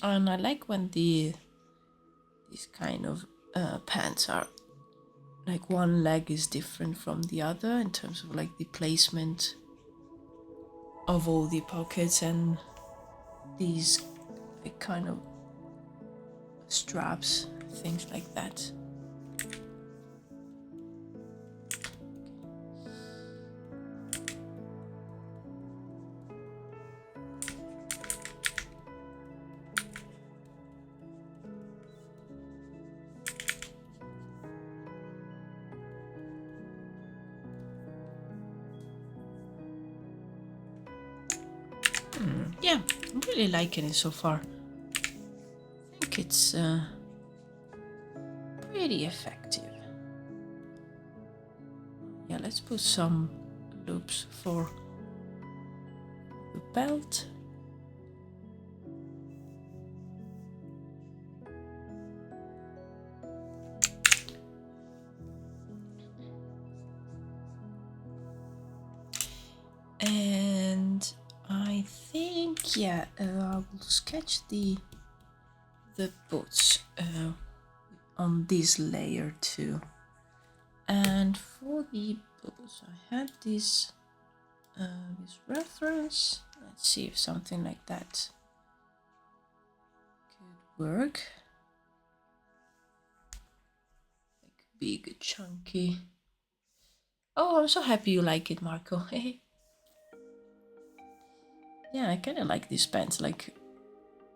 And I like when these kind of pants are like one leg is different from the other in terms of like the placement of all the pockets and these like kind of straps, things like that. Yeah, I'm really liking it so far. I think it's pretty effective. Yeah, let's put some loops for the belt. And I think, yeah, I will sketch the boots on this layer too. And for the boots, I had this reference. Let's see if something like that could work. Like big, chunky. Oh, I'm so happy you like it, Marco. Yeah, I kind of like these pants. Like,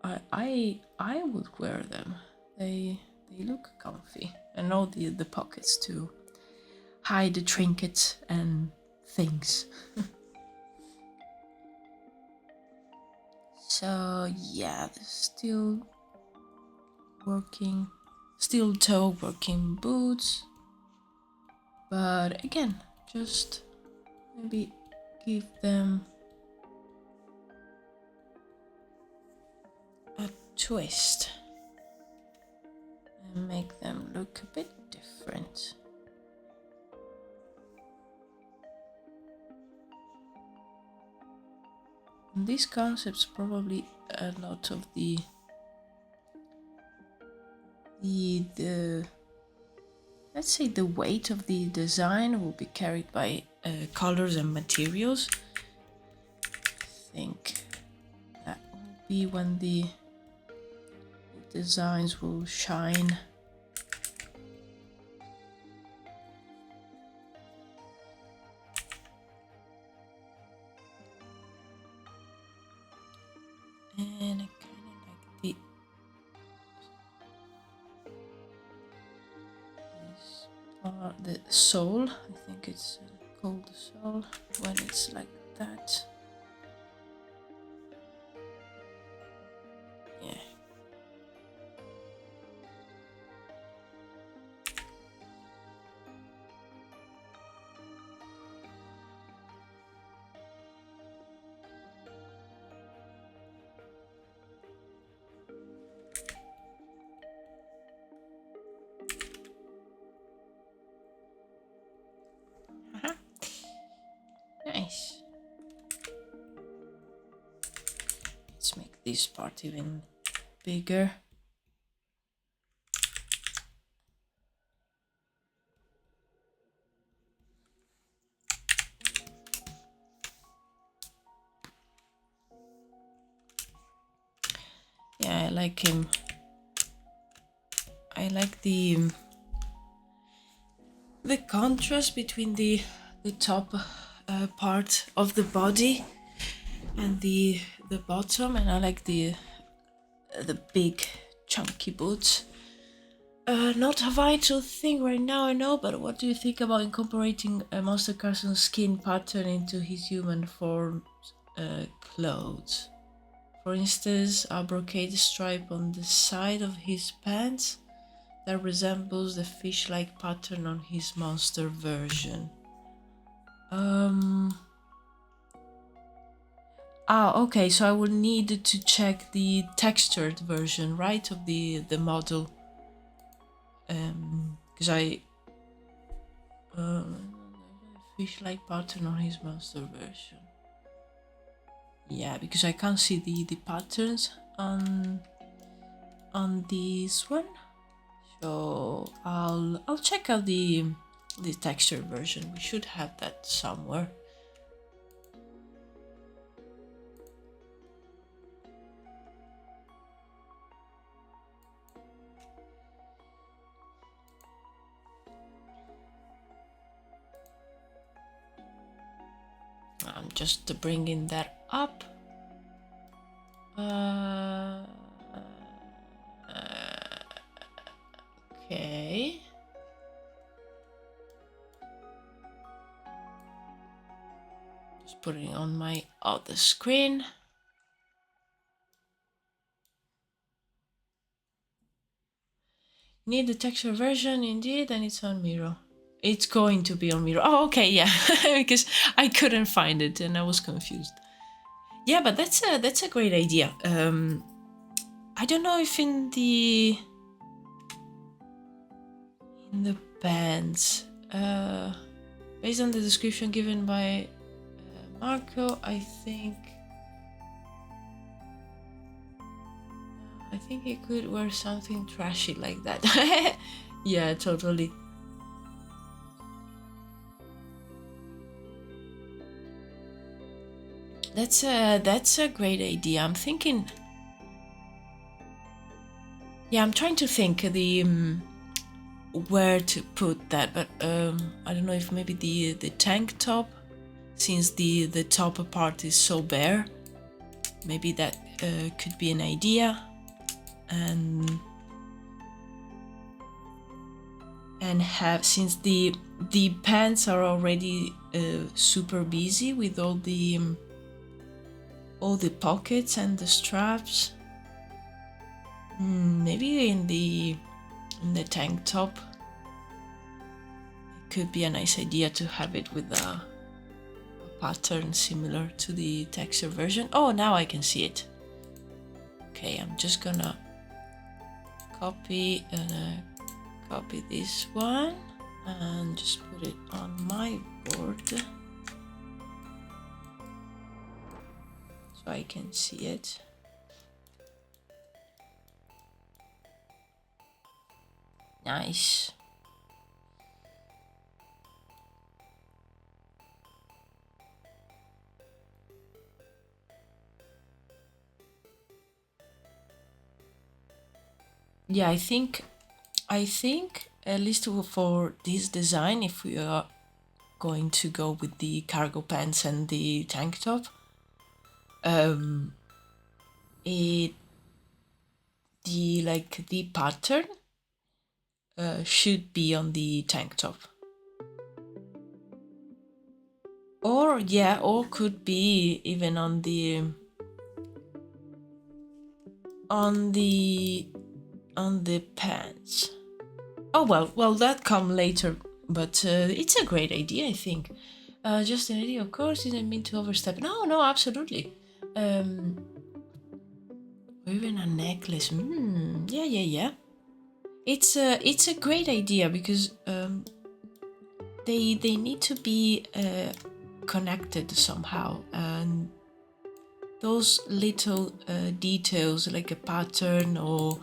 I would wear them. They look comfy, and all the pockets to hide the trinkets and things. So yeah, still working, steel toe working boots, but again, just maybe give them a twist and make them look a bit different. These concepts probably a lot of the let's say the weight of the design will be carried by colors and materials. I think that will be when the designs will shine. And I kind of like the soul. I think it's called the soul when it's like that. Yeah. Nice. Let's make this part even bigger. Yeah, I like him. I like the contrast between the top part of the body and the bottom, and I like the big chunky boots. Not a vital thing right now, I know, but what do you think about incorporating Monster Carson's skin pattern into his human form clothes? For instance, a brocade stripe on the side of his pants that resembles the fish-like pattern on his monster version. Okay, so I will need to check the textured version, right, of the model. Because fish-like pattern on his monster version. Yeah, because I can't see the patterns on this one. So I'll check out the texture version. We should have that somewhere. I'm just bringing that up. Okay. Just putting it on my other screen. Need the texture version indeed, and it's on Miro. It's going to be on Miro. Oh, okay, yeah, because I couldn't find it and I was confused. Yeah, but that's a great idea. I don't know if in the pants, based on the description given by Marco, I think he could wear something trashy like that. Yeah, totally. That's a great idea. I'm thinking. Yeah, I'm trying to think where to put that, but I don't know if maybe the tank top, since the top part is so bare, maybe that could be an idea, and have, since the pants are already super busy with all the pockets and the straps. Maybe in the tank top, it could be a nice idea to have it with a pattern similar to the texture version. Oh, now I can see it. Okay, I'm just gonna copy this one and just put it on my board so I can see it. Nice. Yeah, I think at least for this design, if we are going to go with the cargo pants and the tank top, the pattern should be on the tank top, or could be even on the pants. Oh well, that come later, but it's a great idea, I think. Just an idea, of course. Didn't mean to overstep. No, absolutely. Or even a necklace. Yeah. It's a great idea because they need to be connected somehow, and those little details like a pattern or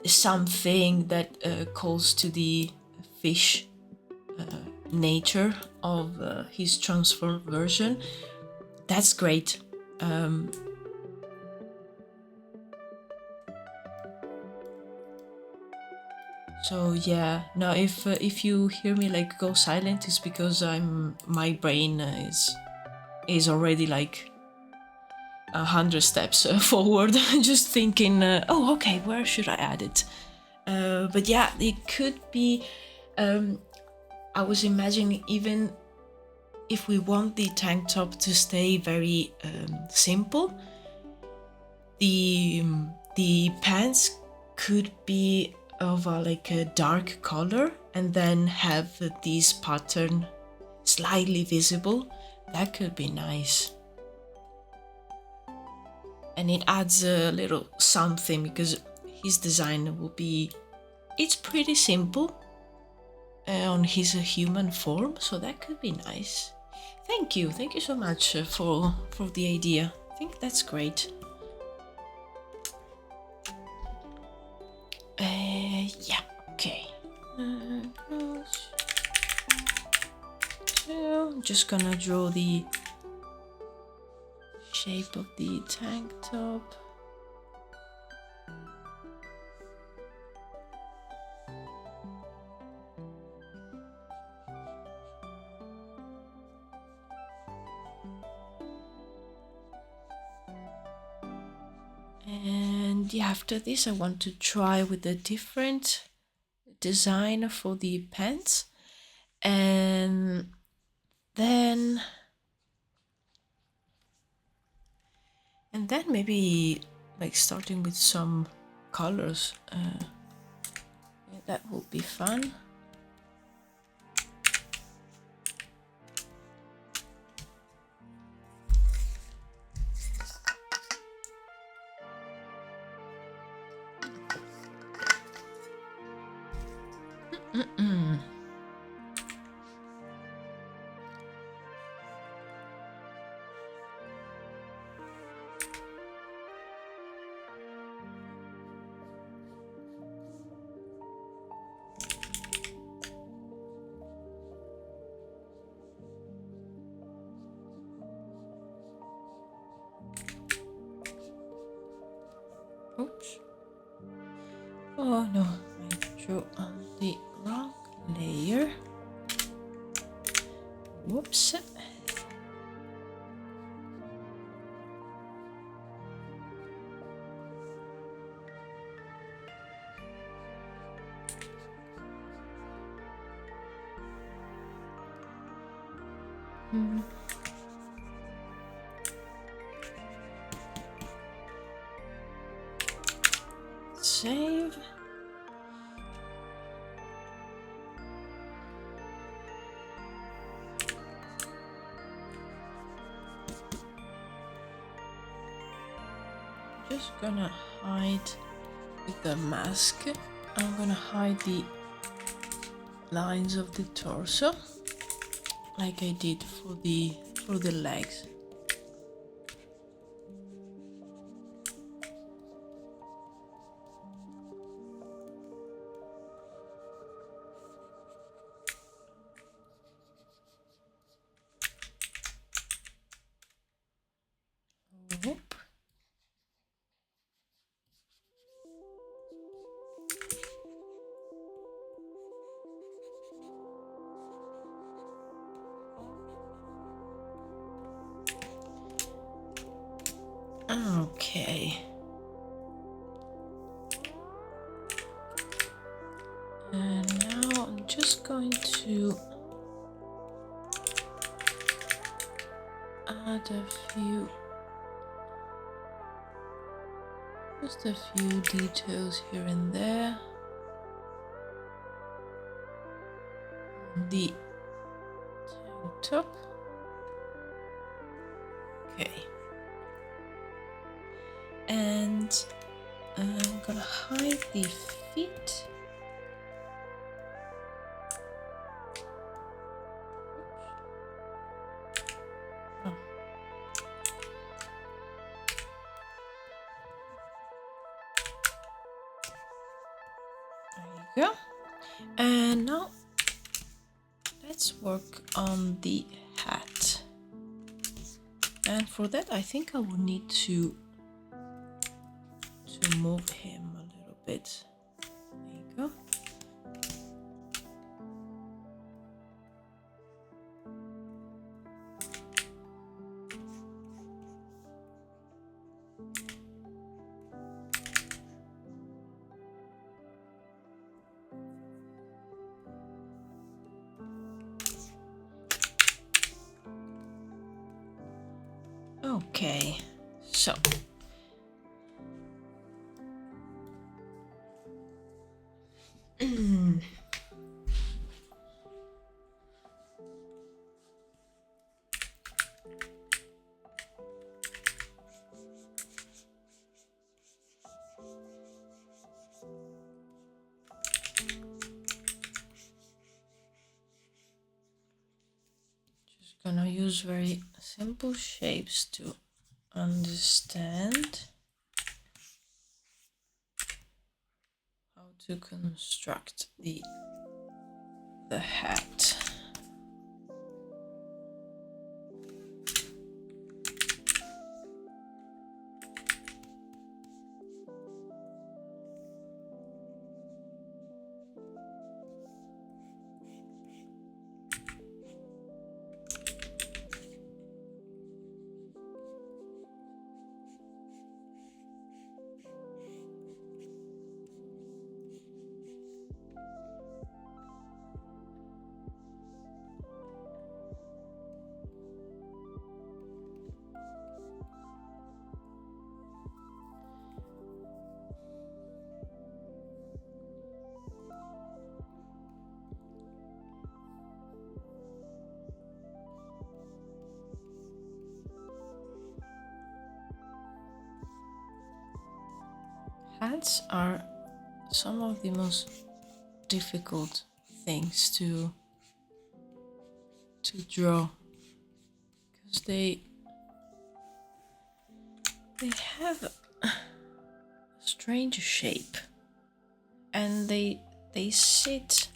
something that calls to the fish nature of his transformed version. That's great. So yeah, now if you hear me like go silent, it's because my brain is already like 100 steps forward, just thinking, oh okay, where should I add it? But yeah, it could be. I was imagining, even if we want the tank top to stay very simple, the pants could be of a dark color and then have this pattern slightly visible. That could be nice. And it adds a little something because his design will be, it's pretty simple on his human form, so that could be nice. Thank you so much for the idea. I think that's great. Yeah, okay. So I'm just gonna draw the shape of the tank top. And yeah, after this I want to try with a different design for the pants, and then maybe like starting with some colors. That would be fun. Oops. Oh no, I drew on the wrong layer. Whoops. Save. just gonna hide with the mask. I'm gonna hide the lines of the torso like I did for the legs. Whoop. Okay. And now I'm just going to add just a few details here and there. The tank top. Okay. And I'm gonna hide the feet. Oh. There you go. And now let's work on the hat. And for that, I think I will need to move him a little bit. There you go. Okay, so just gonna use very simple shapes to understand how to construct the hat. Hats are some of the most difficult things to draw because they have a strange shape and they sit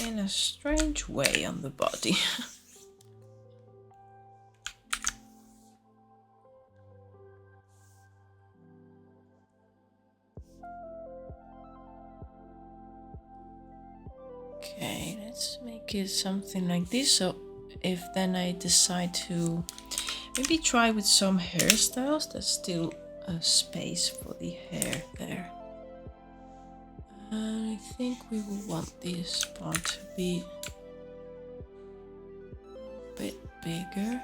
in a strange way on the body. Okay, let's make it something like this. So if then I decide to maybe try with some hairstyles, there's still a space for the hair there. And I think we will want this part to be a bit bigger.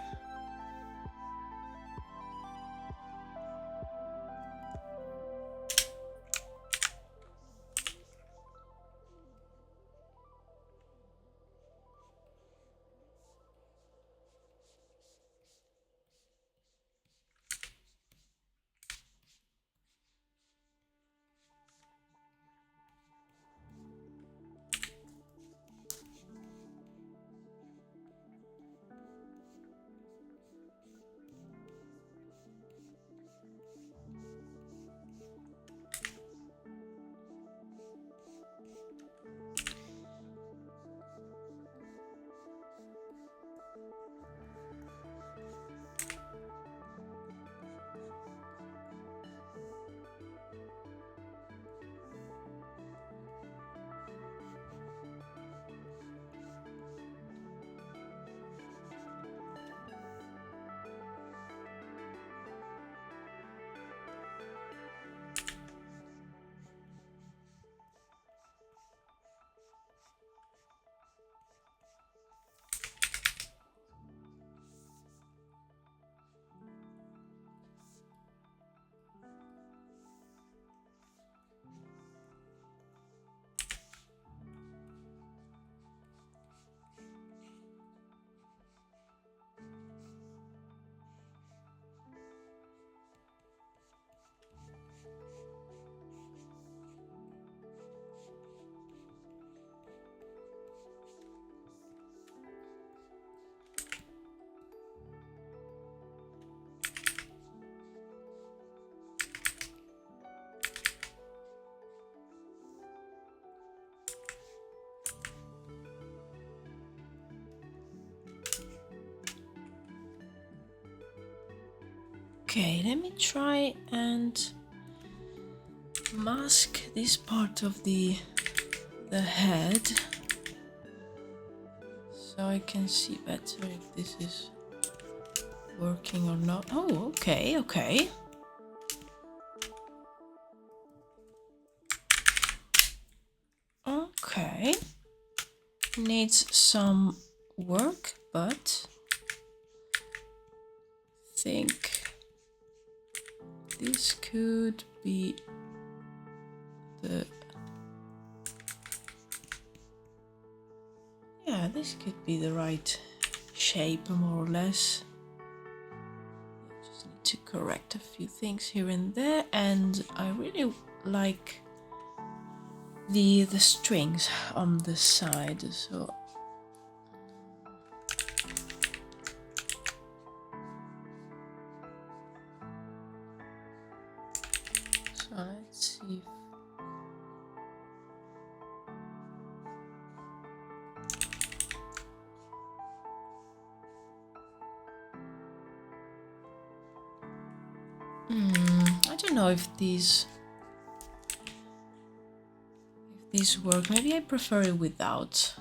Okay, let me try and mask this part of the head so I can see better if this is working or not. Oh, okay, okay. Okay. Needs some work, but I think this could be the... Yeah, this could be the right shape, more or less. Just need to correct a few things here and there, and I really like the strings on the side, so let's see. I don't know if these work. Maybe I prefer it without.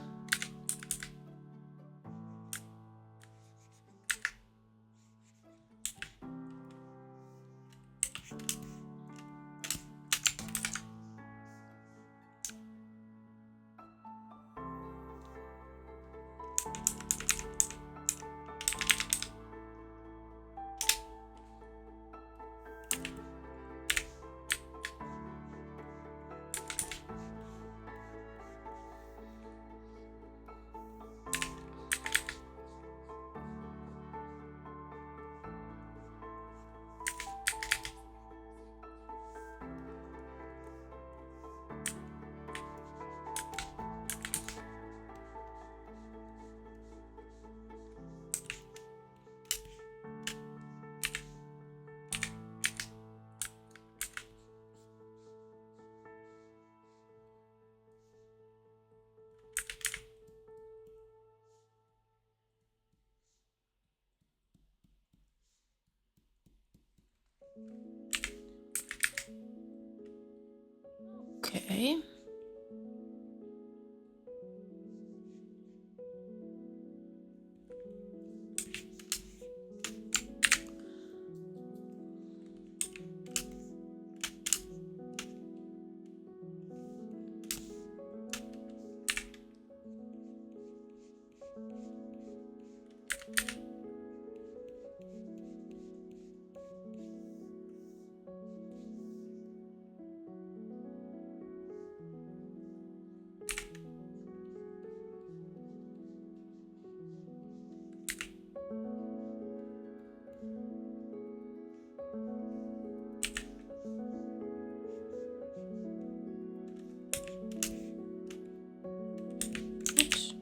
Okay. Oops.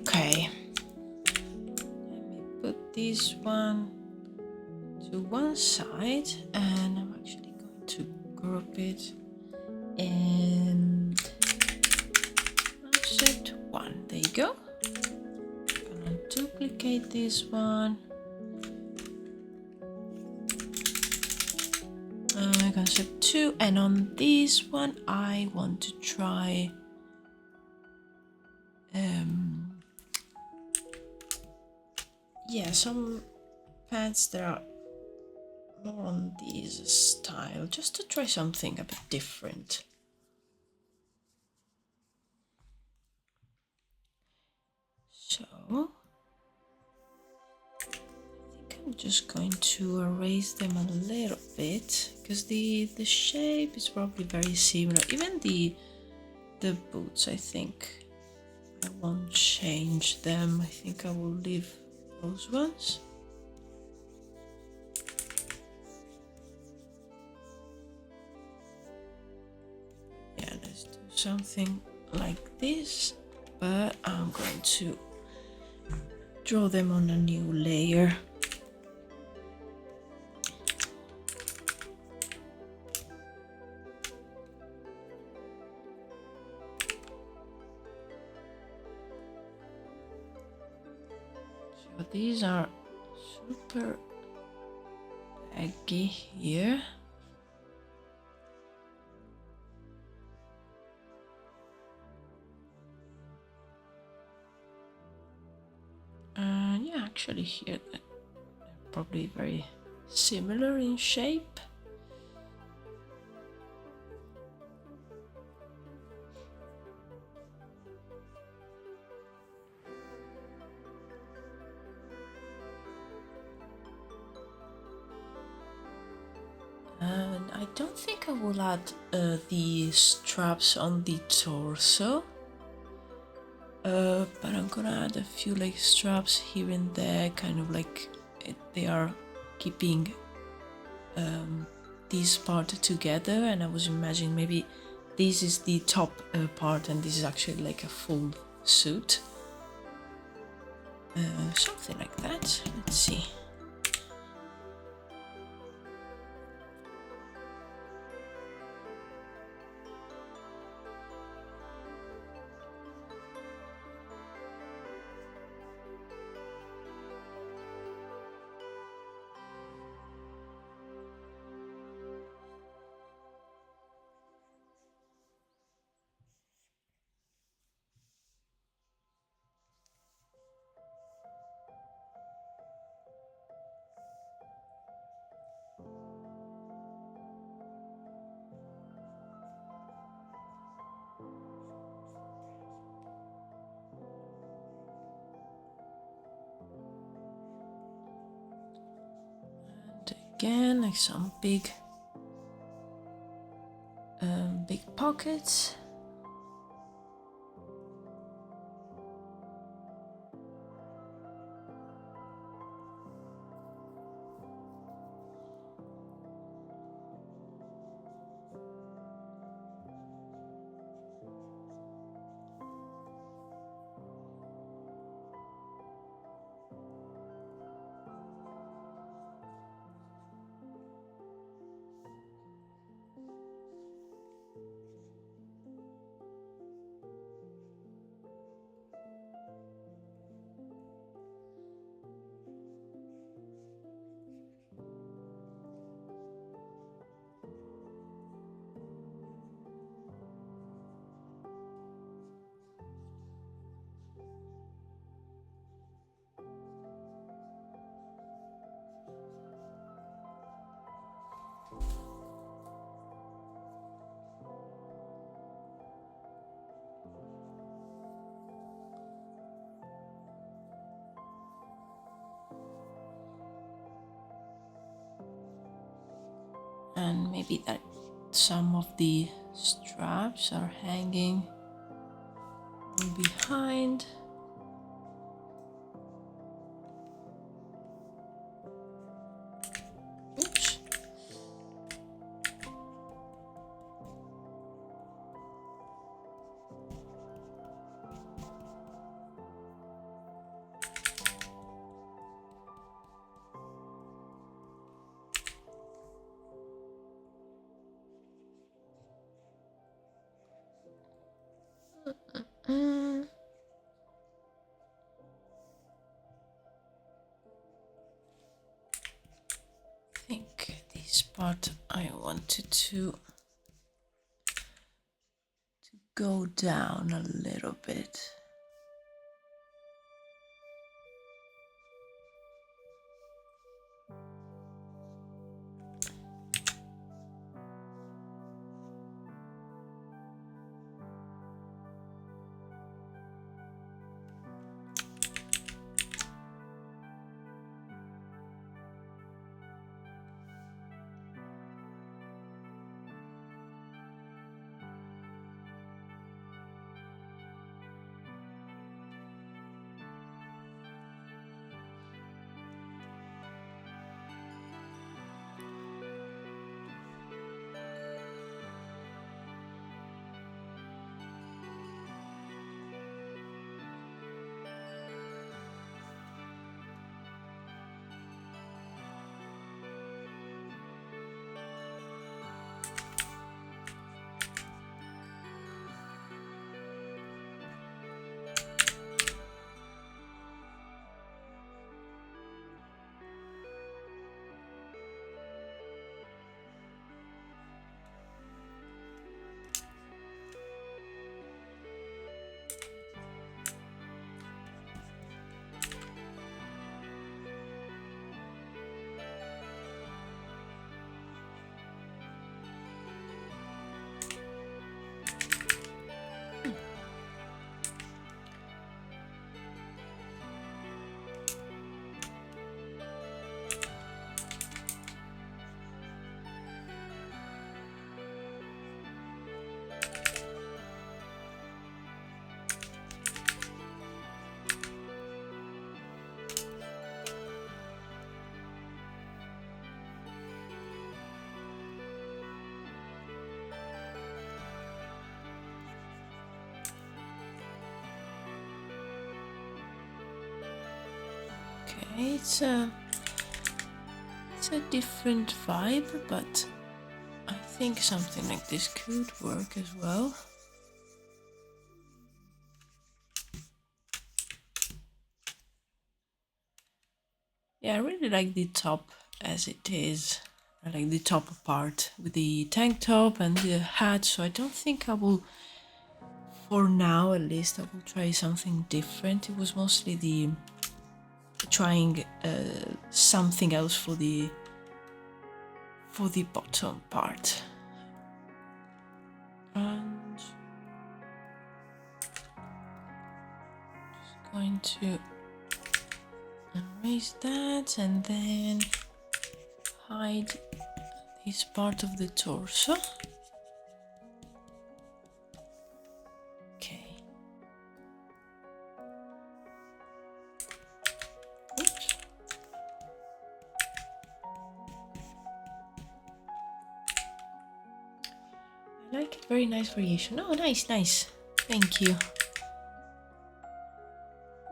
Okay. Let me put this one to one side, and I'm actually going to group it and offset one. There you go. I'm gonna duplicate this one. Concept 2, and on this one I want to try yeah, some pads that are more on this style, just to try something a bit different. So I think I'm just going to erase them a little bit, because the shape is probably very similar. Even the the boots, I think I won't change them. I think I will leave those ones. Yeah, let's do something like this, but I'm going to draw them on a new layer. So these are super baggy here. Yeah, actually here they're probably very similar in shape. And I don't think I will add the straps on the torso, but I'm gonna add a few like straps here and there, kind of like they are keeping this part together. And I was imagining maybe this is the top part and this is actually like a full suit, something like that. Let's see. Again, like some big pockets. And maybe that some of the straps are hanging behind. Oops. I think this part I wanted to go down a little bit. Okay, it's a different vibe, but I think something like this could work as well. Yeah, I really like the top as it is. I like the top part with the tank top and the hat, so I don't think I will, for now at least, I will try something different. It was mostly the trying something else for the bottom part. And just going to erase that and then hide this part of the torso. Okay. Oops. I like it. Very nice variation. Oh, nice, nice. Thank you.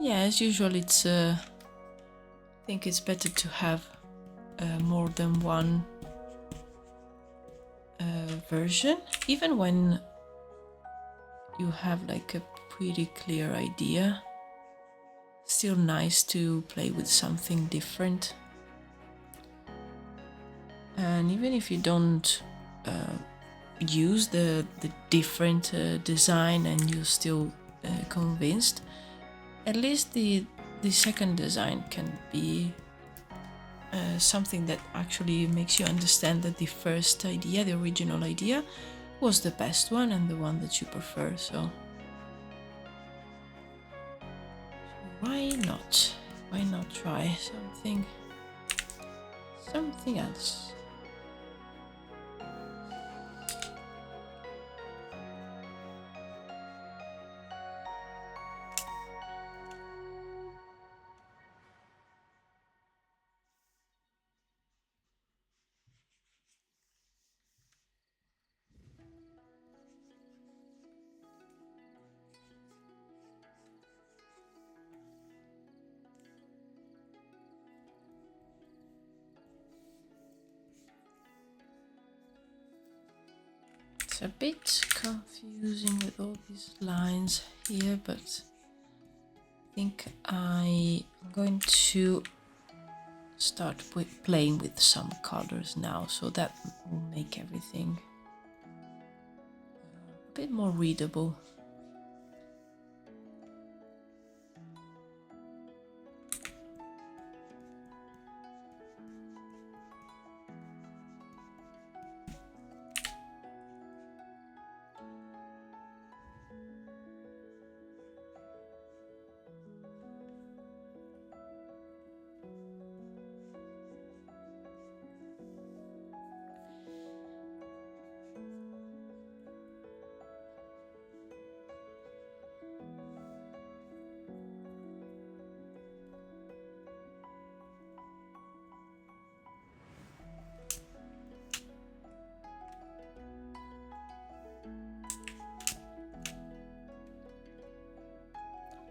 Yeah, as usual, it's I think it's better to have more than one version, even when you have like a pretty clear idea. Still nice to play with something different. And even if you don't use the different design and you're still convinced, at least the second design can be something that actually makes you understand that the first idea, the original idea, was the best one and the one that you prefer. So why not? Why not try something else? It's a bit confusing with all these lines here, but I think I'm going to start playing with some colors now, so that will make everything a bit more readable.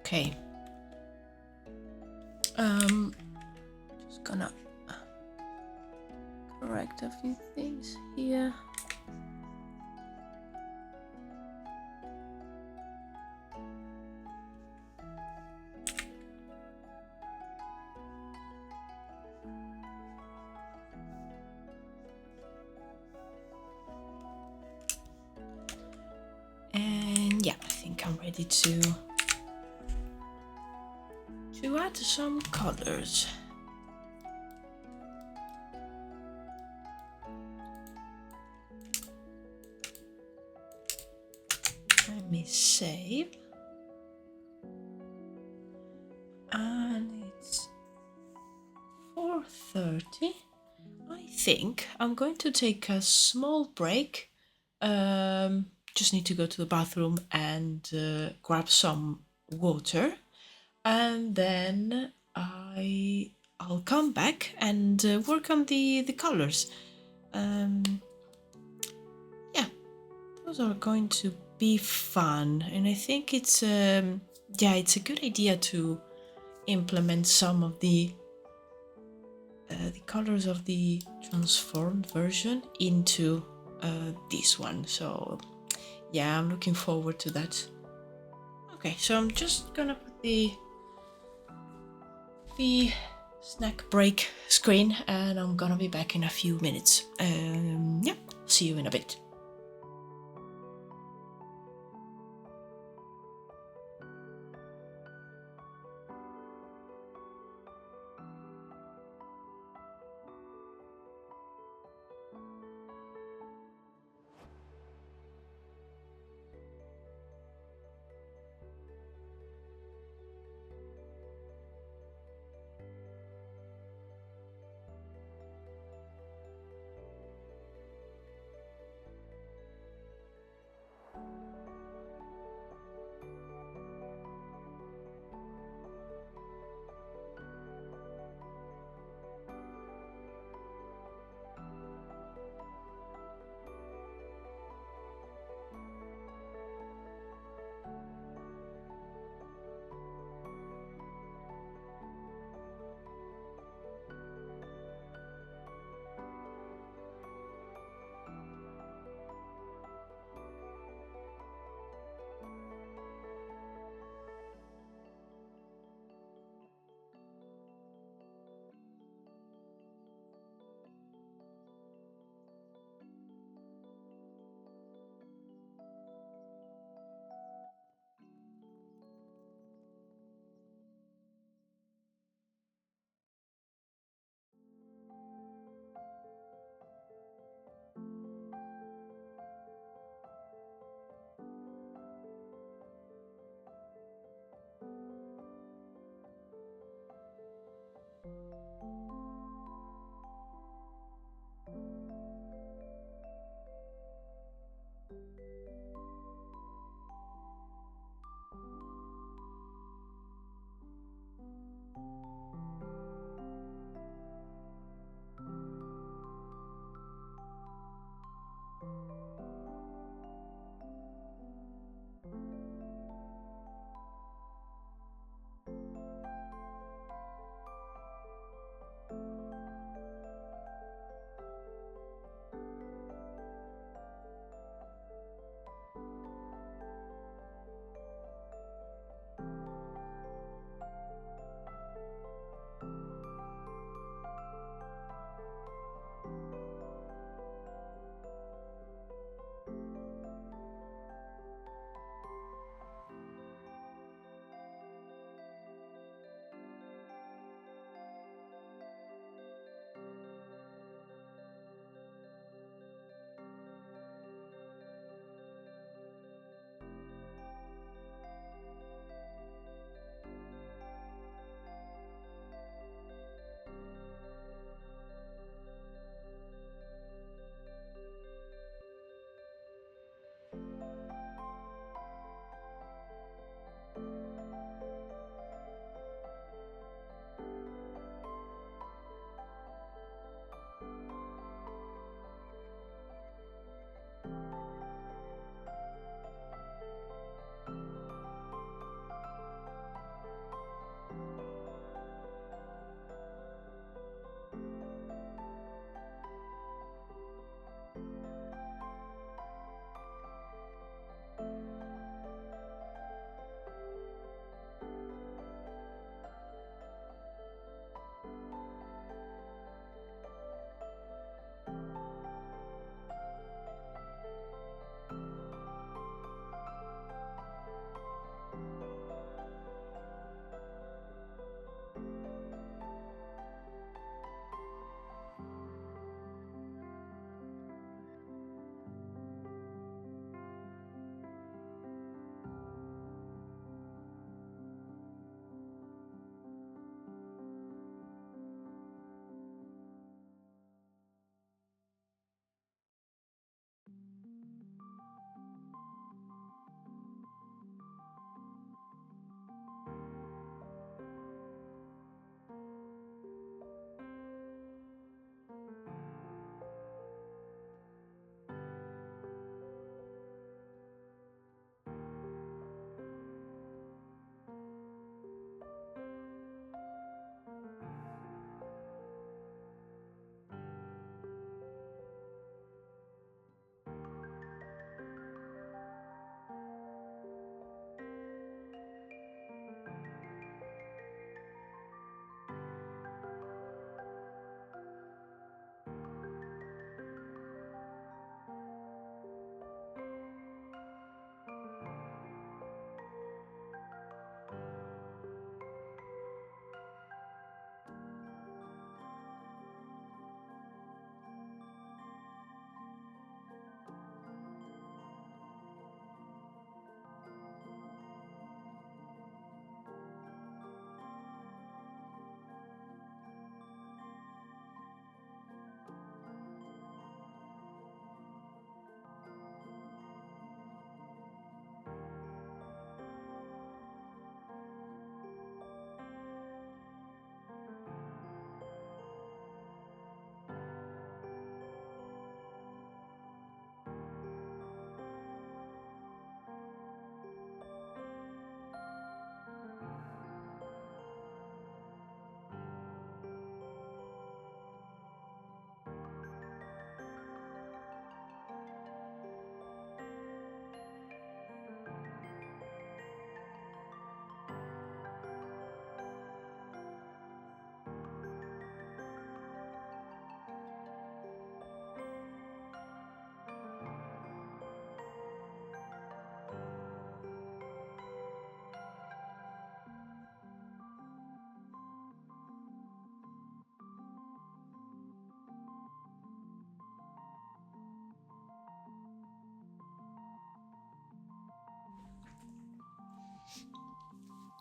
Okay. Just gonna correct a few things here. And yeah, I think I'm ready to add some colors. Let me save. And it's 4:30. I think I'm going to take a small break. Just need to go to the bathroom and grab some water. And then I'll come back and work on the colors. Yeah, those are going to be fun, and I think it's it's a good idea to implement some of the the colors of the transformed version into this one. So yeah, I'm looking forward to that. Okay, so I'm just gonna put the snack break screen, and I'm gonna be back in a few minutes. Yeah, see you in a bit.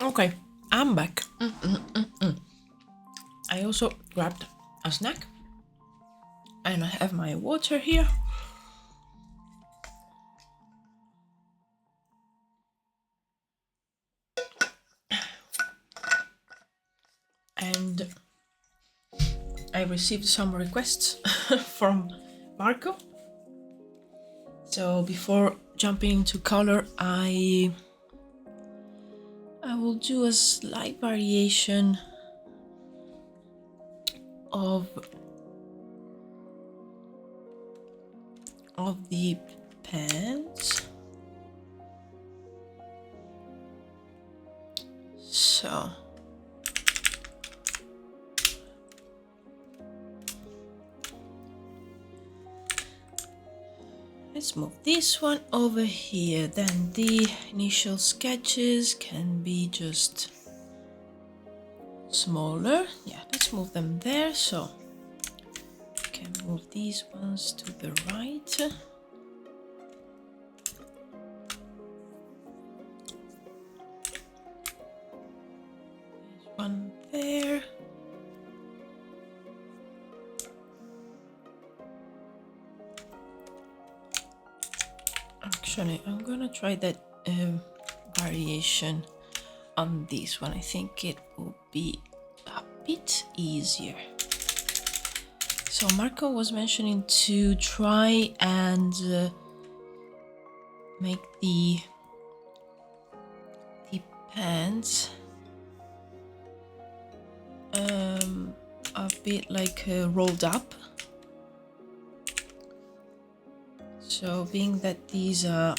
Okay, I'm back. I also grabbed a snack and I have my water here. And I received some requests from Marco. So before jumping into color, I will do a slight variation of the pants. So let's move this one over here. Then the initial sketches can be just smaller. Yeah, let's move them there. So we can move these ones to the right. There's one there. Actually, I'm gonna try that variation on this one. I think it will be a bit easier. So Marco was mentioning to try and make the pants a bit like rolled up. So being that these are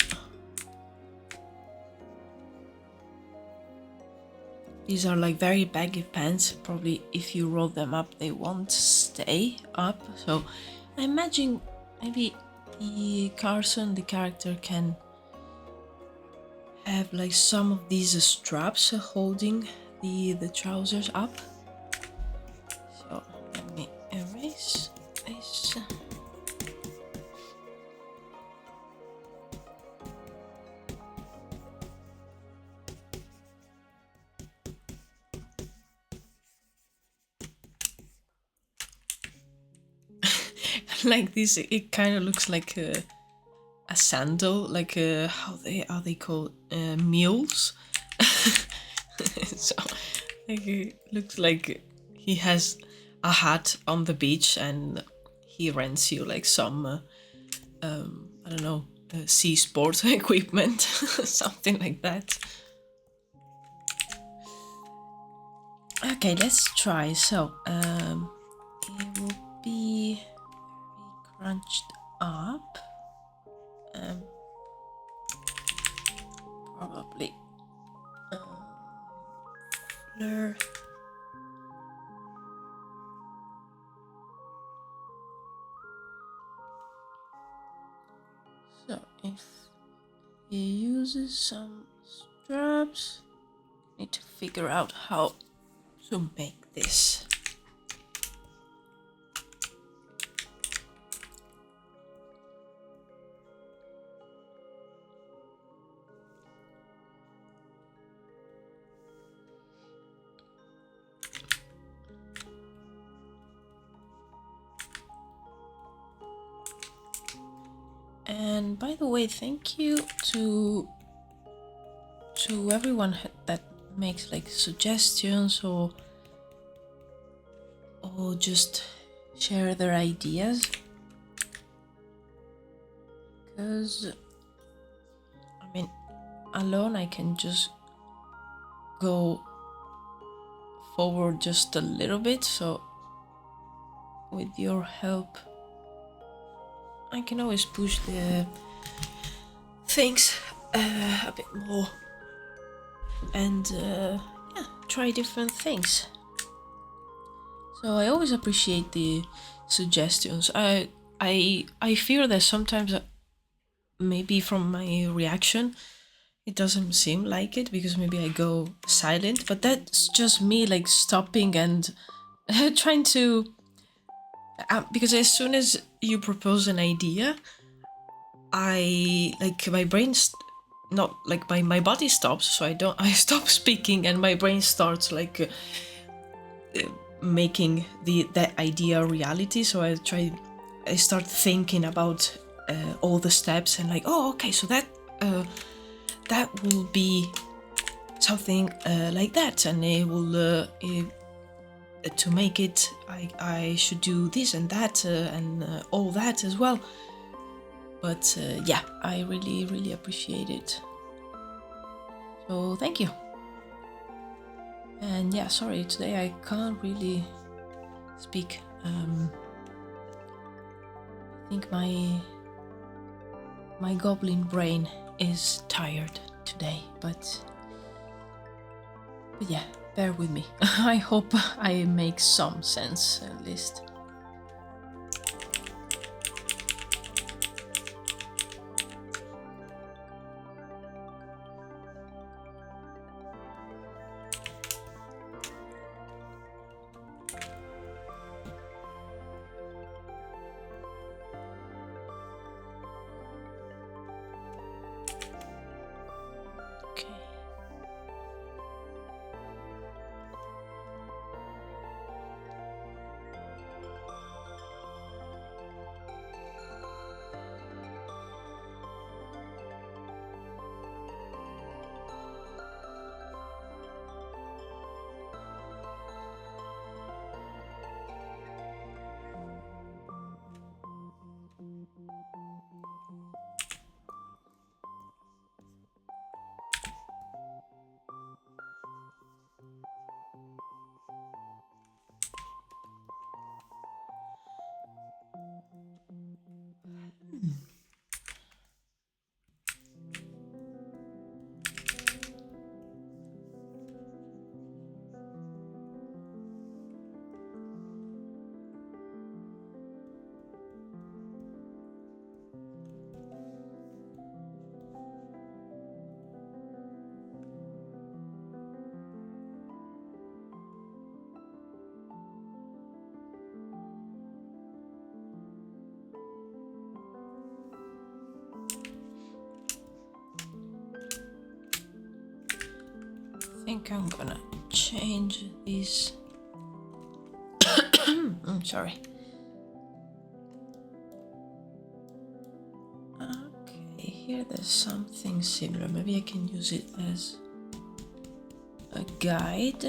like very baggy pants, probably if you roll them up they won't stay up. So I imagine maybe the Carson, the character, can have like some of these straps holding the trousers up. So let me erase this. Like this, it kind of looks like a sandal, like how are they called, mules. So like, it looks like he has a hat on the beach and he rents you like some I don't know, sea sport equipment, something like that. Okay, let's try. So it will be crunched up, probably blur. So if he uses some straps, need to figure out how to make this. And by the way, thank you to everyone that makes like suggestions or just share their ideas, because I mean, alone I can just go forward just a little bit, so with your help I can always push the things a bit more and yeah, try different things. So I always appreciate the suggestions. I fear that sometimes maybe from my reaction it doesn't seem like it, because maybe I go silent, but that's just me like stopping and trying to because as soon as you propose an idea, I like my brain not like my body stops, so I stop speaking and my brain starts like making that idea reality. So I start thinking about all the steps and like, oh, okay, so that will be something like that, and it will to make it I should do this and that and all that as well. But yeah, I really appreciate it, so thank you. And yeah, sorry, today I can't really speak. I think my goblin brain is tired today, but yeah, bear with me. I hope I make some sense at least. I think I'm gonna change this. I'm sorry. Okay, here there's something similar. Maybe I can use it as a guide.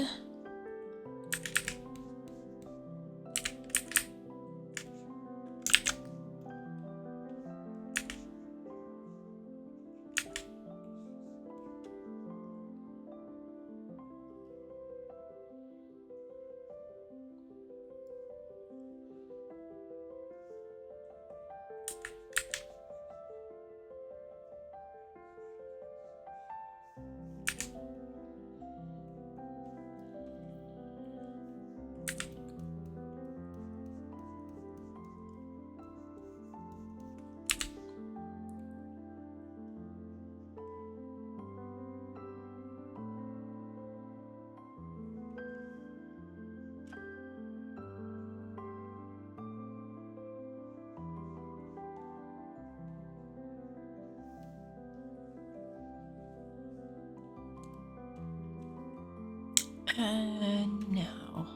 And now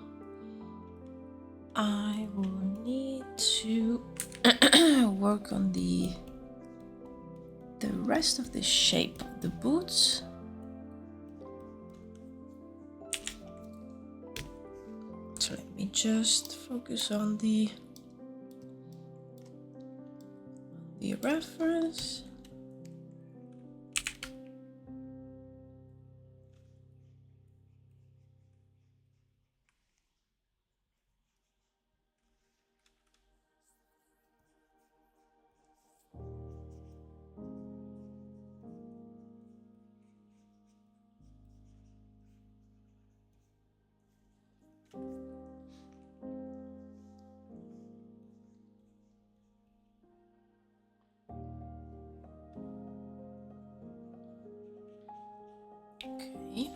I will need to work on the rest of the shape of the boots. So let me just focus on the reference. Okay.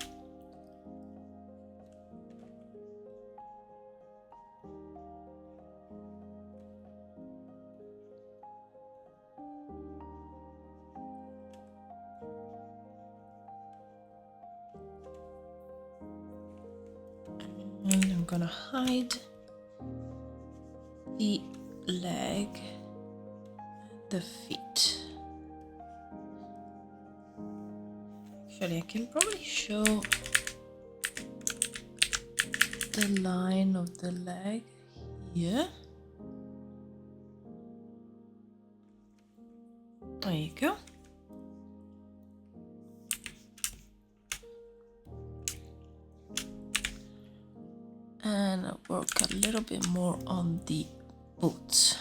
gonna hide the leg, the feet. Actually, I can probably show the line of the leg here. There you go. And I'll work a little bit more on the boots.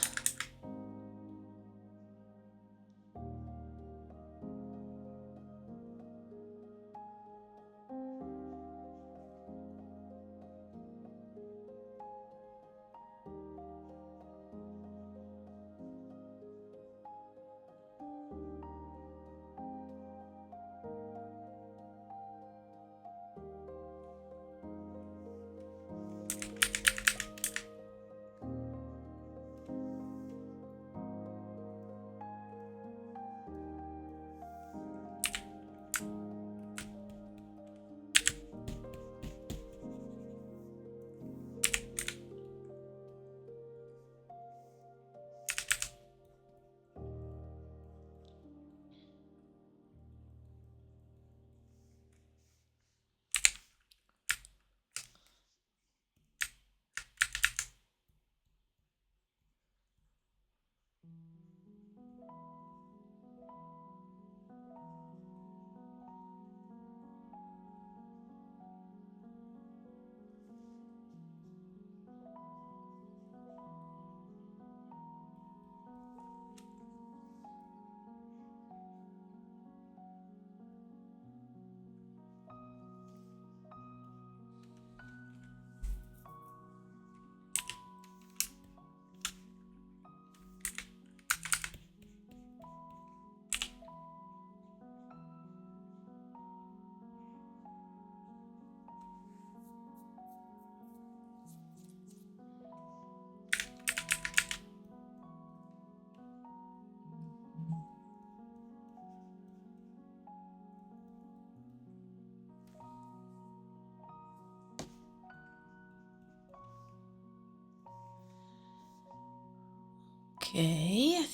Okay, I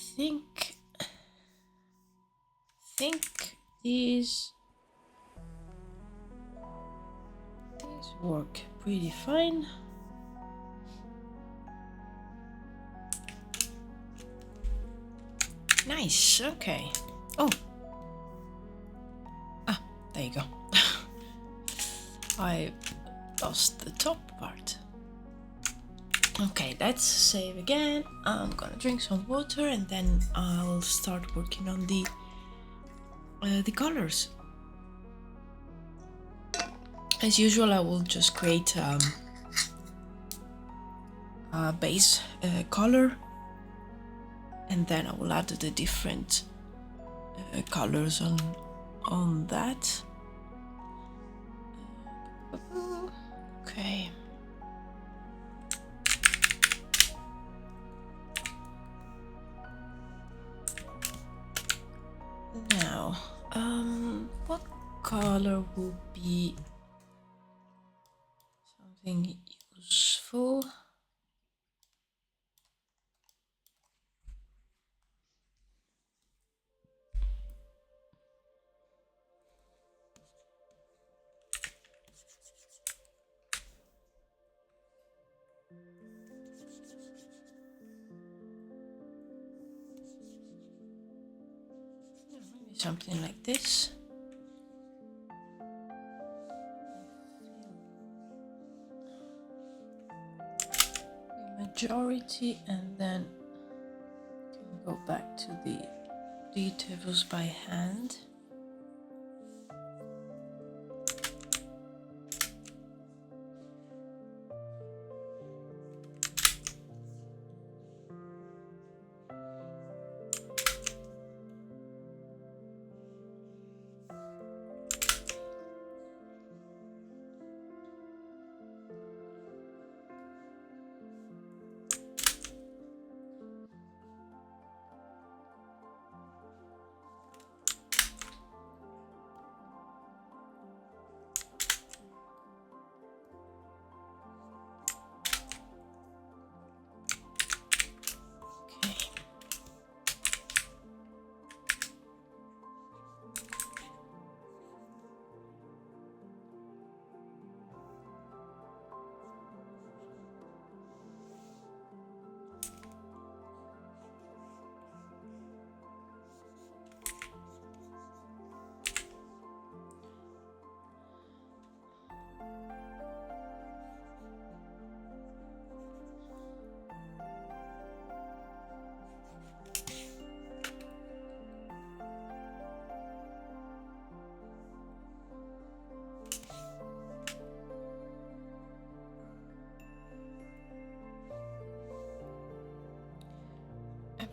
think these work pretty fine. Nice, okay. Oh. Ah, there you go. I lost the top part. Okay, let's save again. I'm gonna drink some water and then I'll start working on the colors. As usual, I will just create a base color, and then I will add the different colors on that. Okay. Now, what color would be something useful? Maybe something like this. Majority, and then can go back to the details by hand.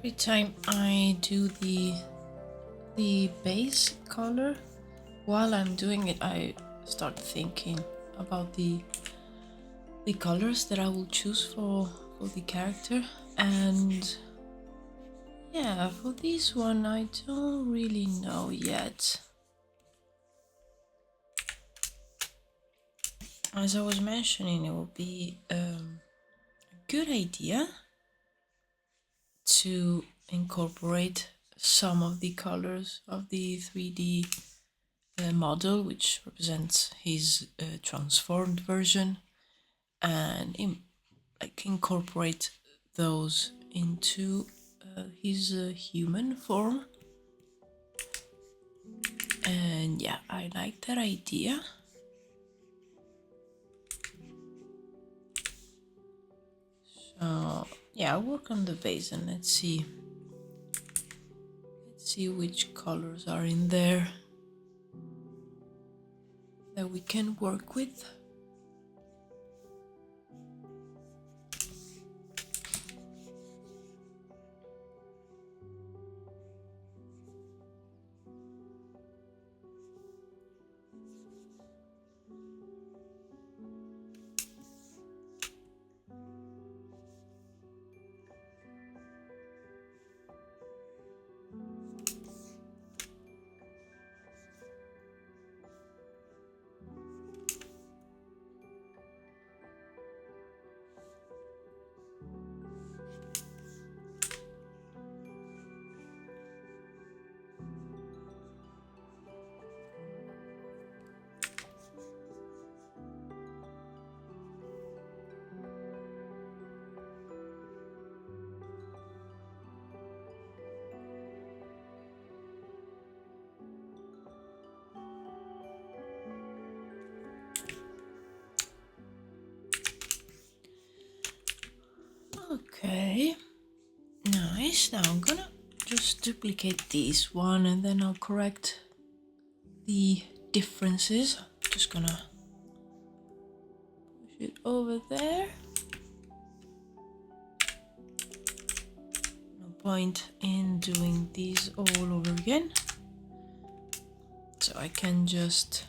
Every time I do the base color, while I'm doing it, I start thinking about the colors that I will choose for the character. And yeah, for this one I don't really know yet. As I was mentioning, it would be a good idea to incorporate some of the colors of the 3D model, which represents his transformed version, and incorporate those into his human form. And yeah, I like that idea. So yeah, I'll work on the base and let's see which colors are in there that we can work with. Okay, nice. Now I'm gonna just duplicate this one and then I'll correct the differences. Just gonna push it over there. No point in doing these all over again. So I can just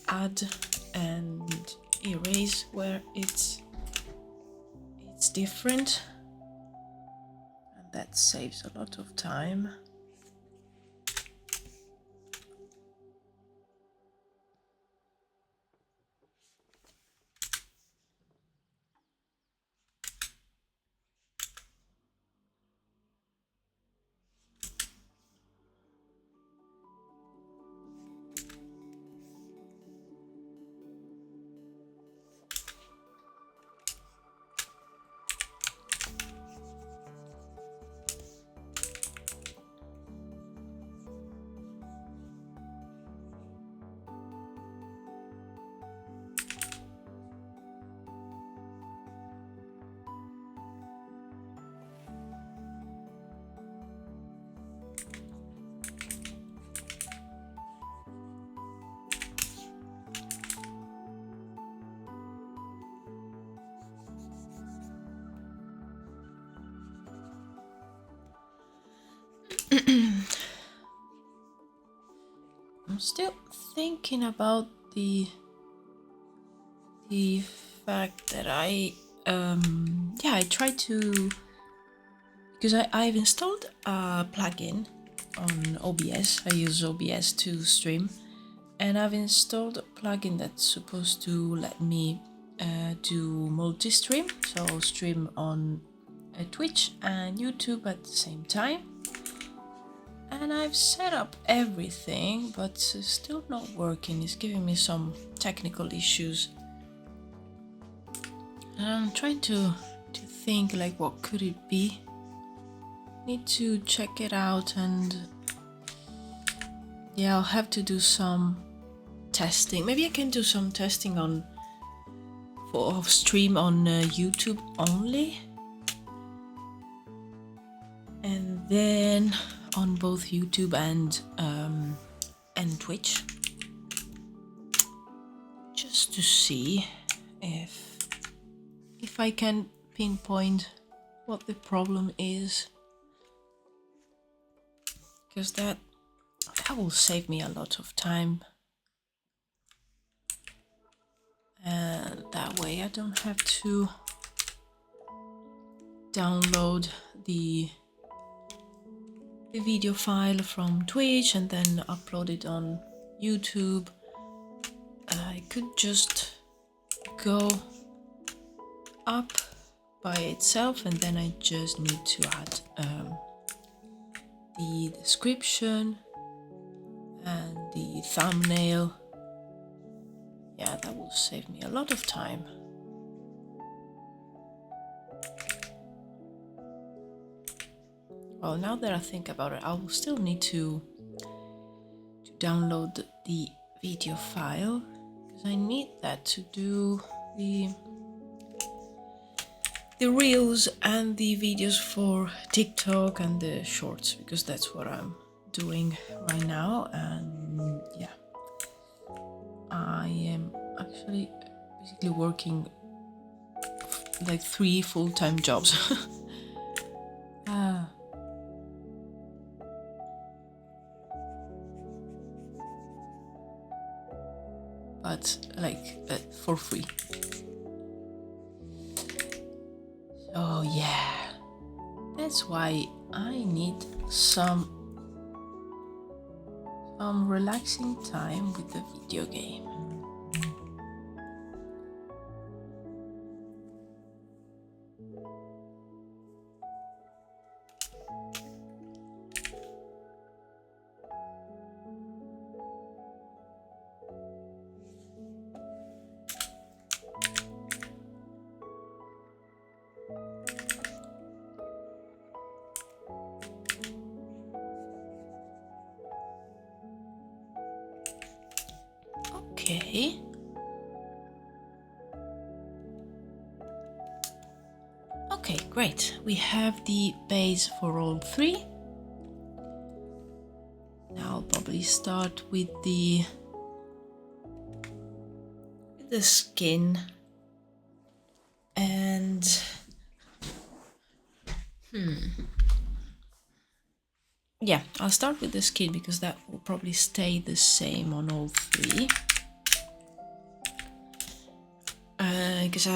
add and erase where it's different, and that saves a lot of time. I'm still thinking about the fact that I tried to, because I've installed a plugin on OBS. I use OBS to stream, and I've installed a plugin that's supposed to let me do multi-stream, so stream on Twitch and YouTube at the same time. And I've set up everything, but it's still not working. It's giving me some technical issues. And I'm trying to think, like, what could it be? Need to check it out, and yeah, I'll have to do some testing. Maybe I can do some testing for stream on YouTube only, and then on both YouTube and Twitch, just to see if I can pinpoint what the problem is, because that will save me a lot of time, and that way I don't have to download the video file from Twitch and then upload it on YouTube. I could just go up by itself, and then I just need to add the description and the thumbnail. Yeah, that will save me a lot of time. Well, now that I think about it, I will still need to download the video file, because I need that to do the reels and the videos for TikTok and the shorts, because that's what I'm doing right now. And yeah, I am actually basically working like 3 full-time jobs. But like for free. So yeah, that's why I need some relaxing time with the video game. Okay. Okay, great. We have the base for all 3. Now I'll probably start with the skin, and yeah, I'll start with the skin because that will probably stay the same on all 3. Because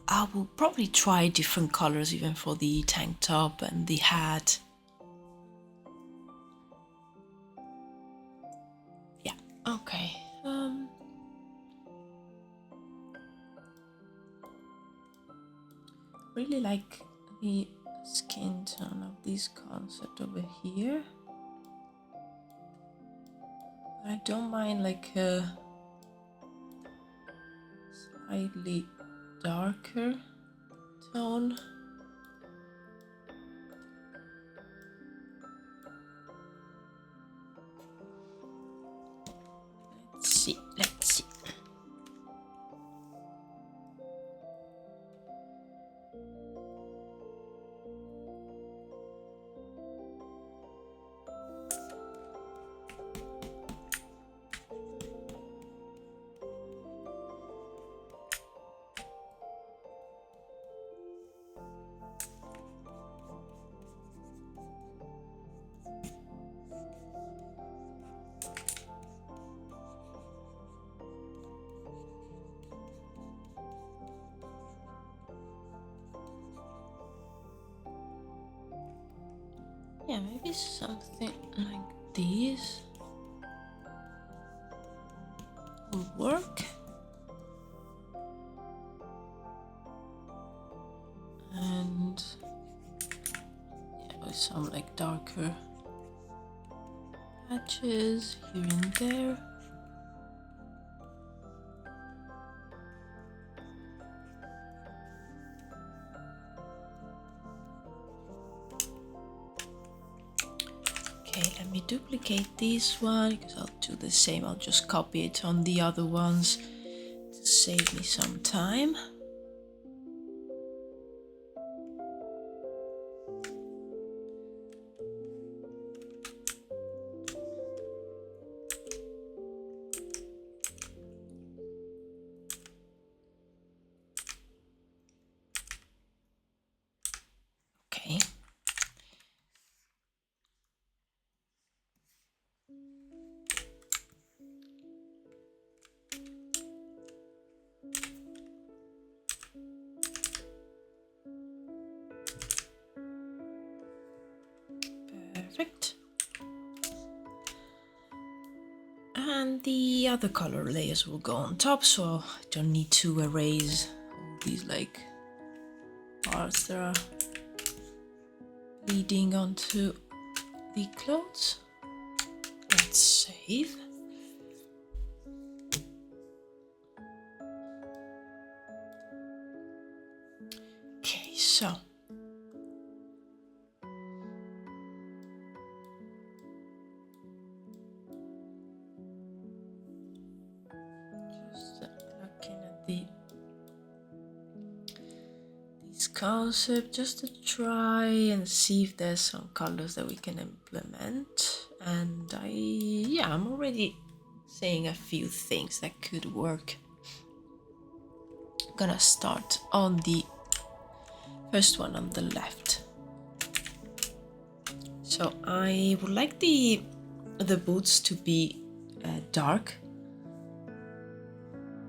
I will probably try different colors even for the tank top and the hat. Yeah, okay. Really like the skin tone of this concept over here. I don't mind like a slightly darker tone. Let's see. Yeah, maybe something like this will work. And yeah, with some like darker patches here and there. Okay, let me duplicate this one because I'll do the same. I'll just copy it on the other ones to save me some time. Perfect. And the other color layers will go on top, so I don't need to erase all these like parts that are leading onto the clothes. Let's save. Okay, so just looking at this concept just to try and see if there's some colors that we can implement. And I'm already seeing a few things that could work. I'm gonna start on the first one on the left. So I would like the boots to be dark,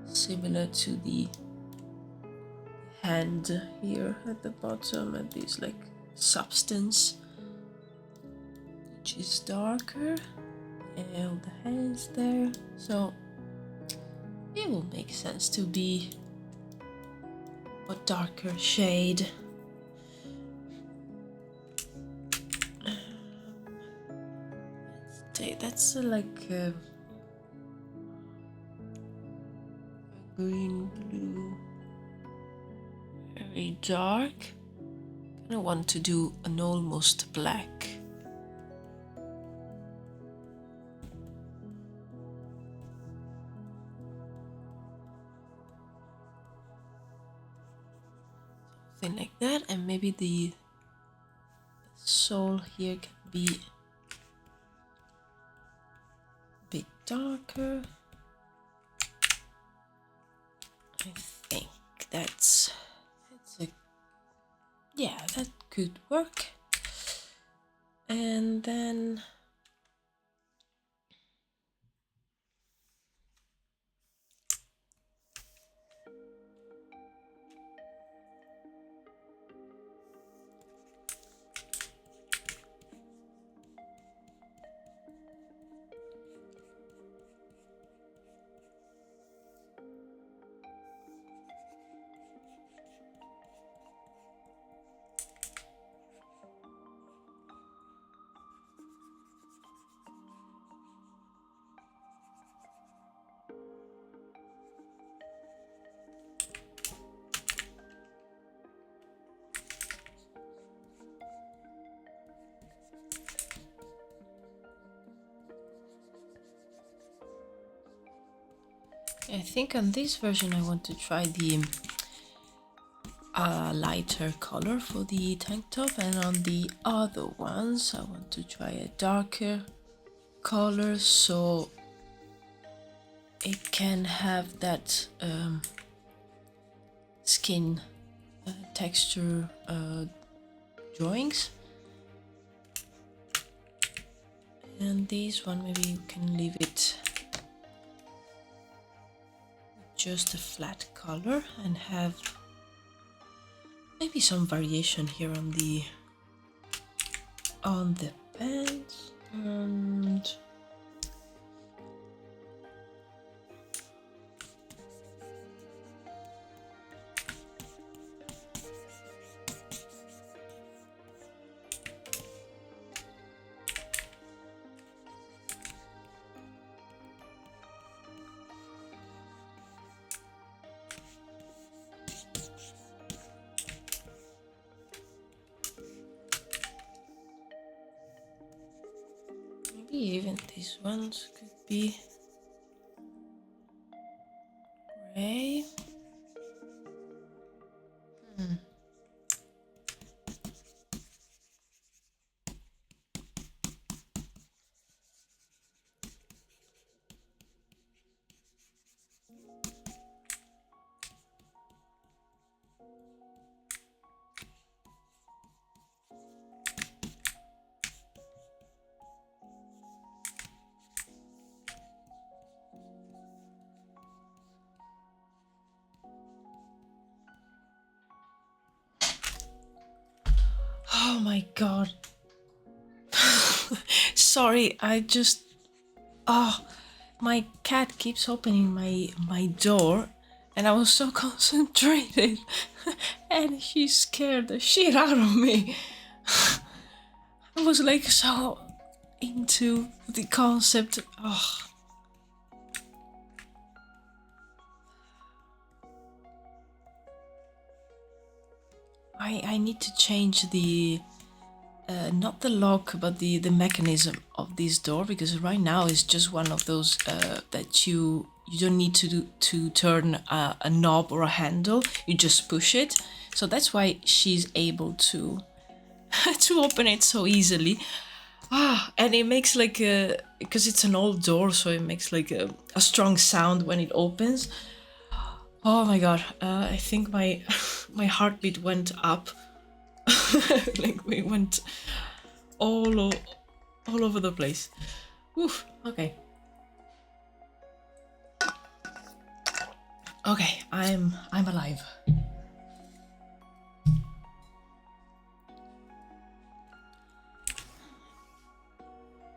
similar to the hand here at the bottom, and this like substance which is darker, and the hands there, so it will make sense to be a darker shade. That's like a green blue, very dark. I want to do an almost black. Something like that, and maybe the sole here can be a bit darker. I think that's a, yeah, that could work. And then I think on this version I want to try the lighter color for the tank top, and on the other ones I want to try a darker color so it can have that skin texture drawings. And this one maybe you can leave it just a flat color and have maybe some variation here on the pants. And even these ones could be gray. Oh my god. Sorry, I just... Oh, my cat keeps opening my door and I was so concentrated and she scared the shit out of me. I was like so into the concept. Oh. I need to change the not the lock but the mechanism of this door, because right now it's just one of those that you don't need to turn a knob or a handle, you just push it. So that's why she's able to to open it so easily. And it makes like a, because it's an old door, so it makes like a strong sound when it opens. Oh my god, I think my my heartbeat went up. Like we went all over the place. Oof, okay. Okay, I'm alive.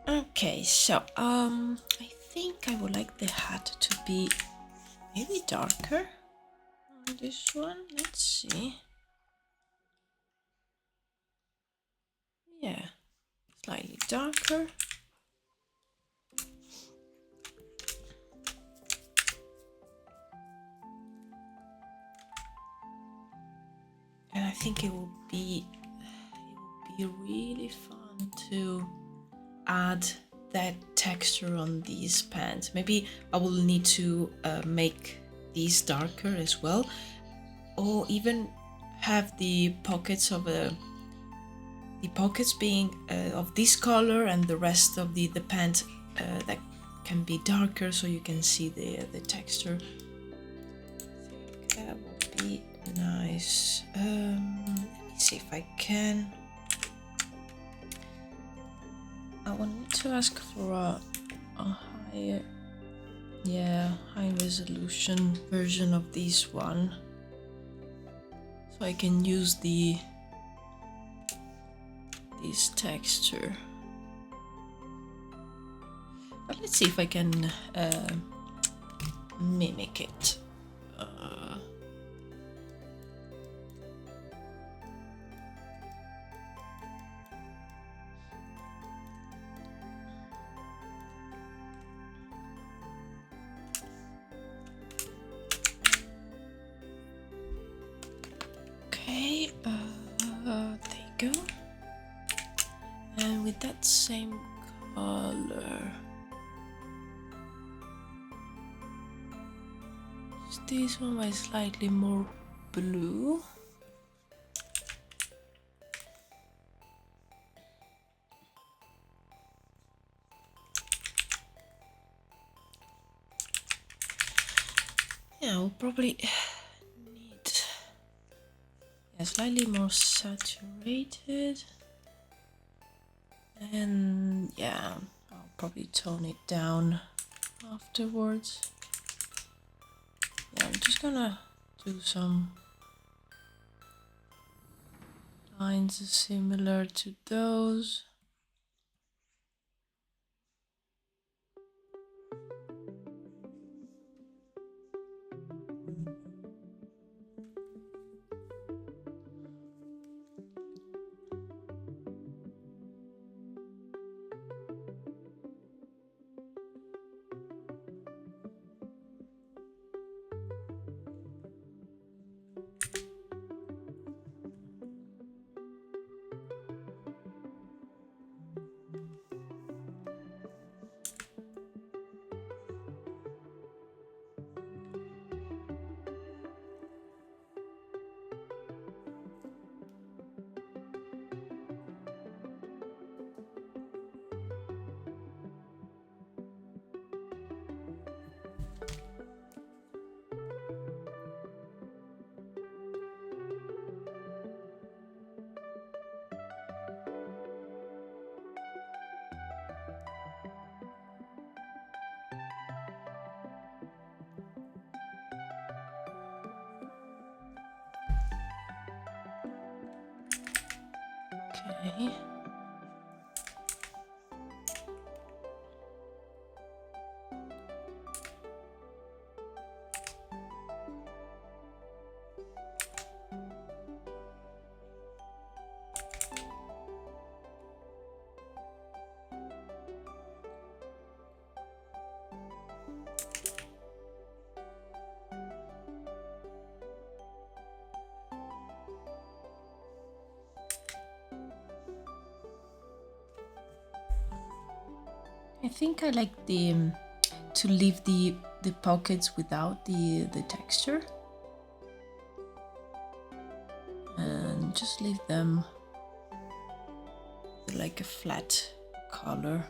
Okay, so I think I would like the hat to be maybe darker on this one. Let's see. Yeah, slightly darker. And I think it will be really fun to add that texture on these pants. Maybe I will need to make these darker as well, or even have the pockets of the pockets being of this color and the rest of the pant that can be darker, so you can see the texture. I think that will be nice. Let me see if I can. I want to ask for a higher, high resolution version of this one, so I can use this texture. But let's see if I can mimic it. Okay, there you go. And with that same color, just this one was slightly more blue. Yeah, we'll probably need slightly more saturated. And yeah, I'll probably tone it down afterwards. Yeah, I'm just gonna do some lines similar to those. Okay. I think I like the to leave the pockets without the texture, and just leave them like a flat color.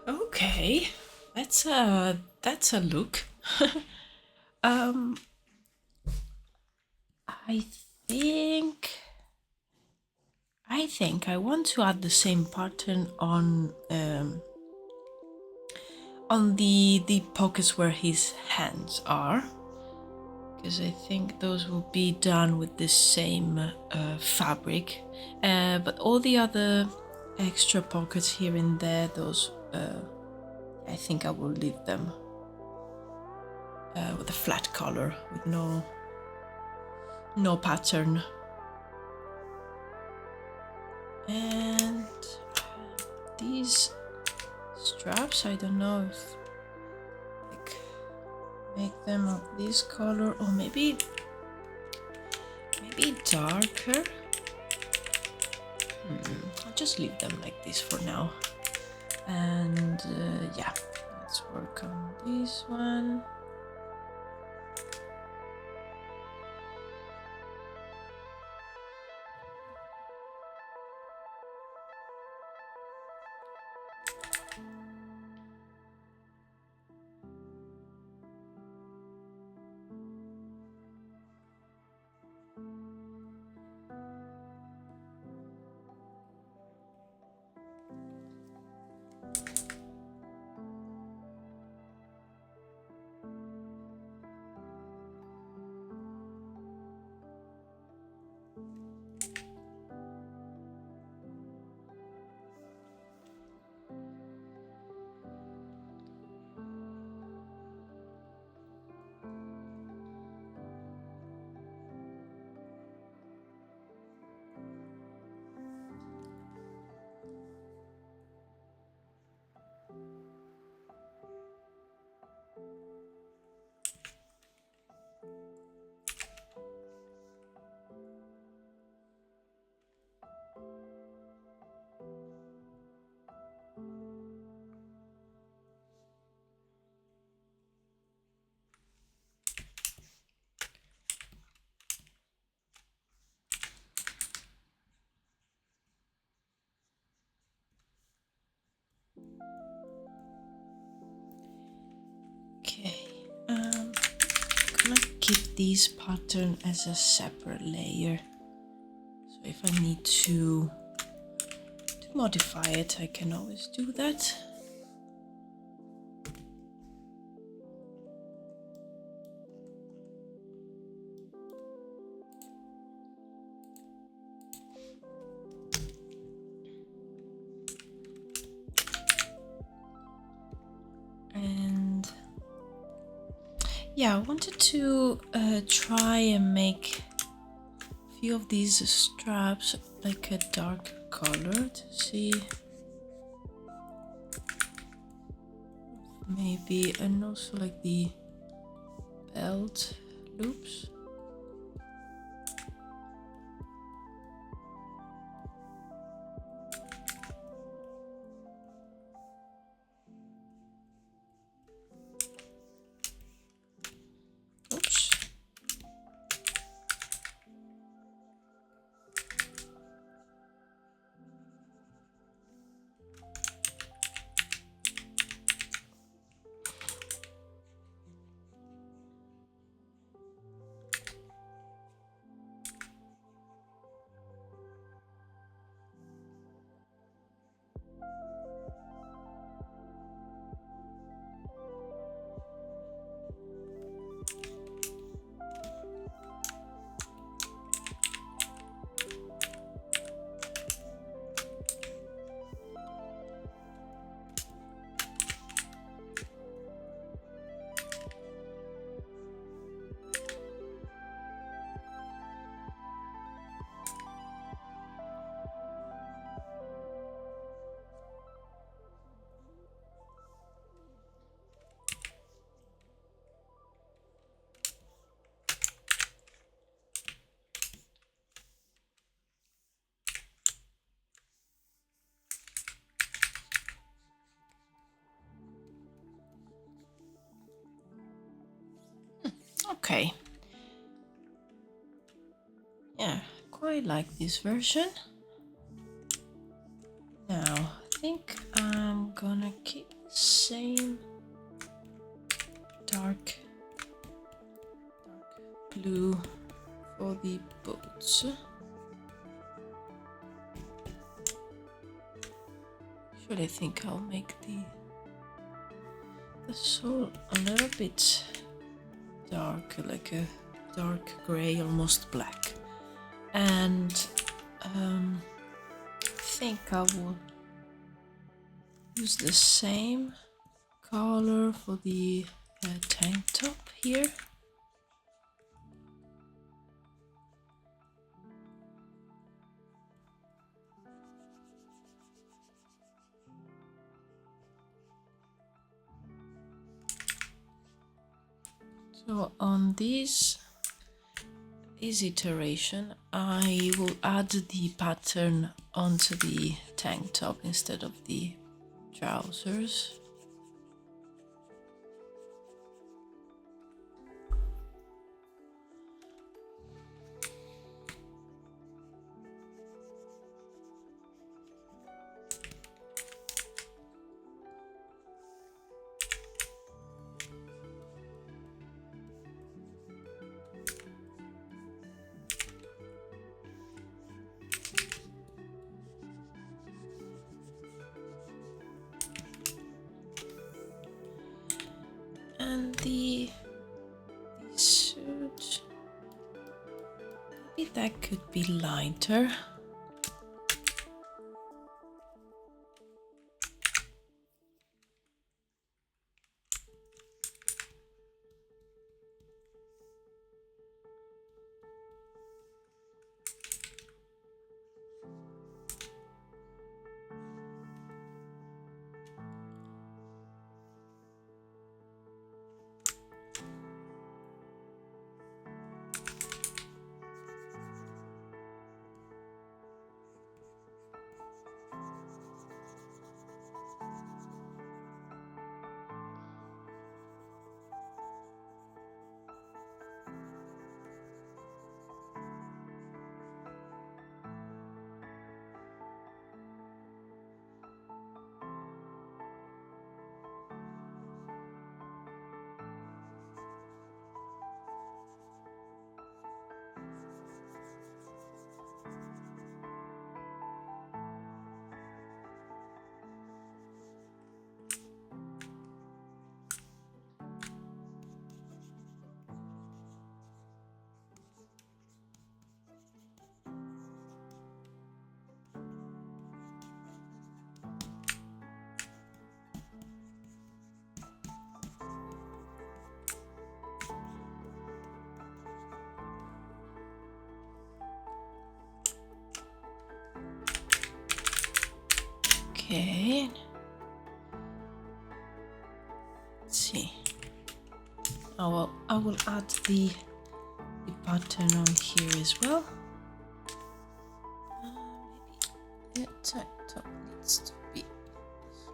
Okay, that's a look. um, I think I want to add the same pattern on the pockets where his hands are, because I think those will be done with the same fabric. But all the other extra pockets here and there, those I think I will leave them with a flat color with no pattern. And these straps, I don't know if like make them of this color or maybe darker. I'll just leave them like this for now. And yeah, let's work on this one. keep this pattern as a separate layer. So if I need to modify it, I can always do that. And yeah, I wanted to try and make a few of these straps like a dark color to see. Maybe, and also like the belt loops. Oops. Okay. Yeah, quite like this version. Now, I think I'm gonna keep the same dark blue for the boots. Actually, I think I'll make the sole a little bit dark, like a dark gray, almost black. And I think I will use the same color for the tank top here. So on this iteration, I will add the pattern onto the tank top instead of the trousers. And the suit, maybe that could be lighter. Okay. Let's see. I will add the button on here as well. Maybe the top needs to be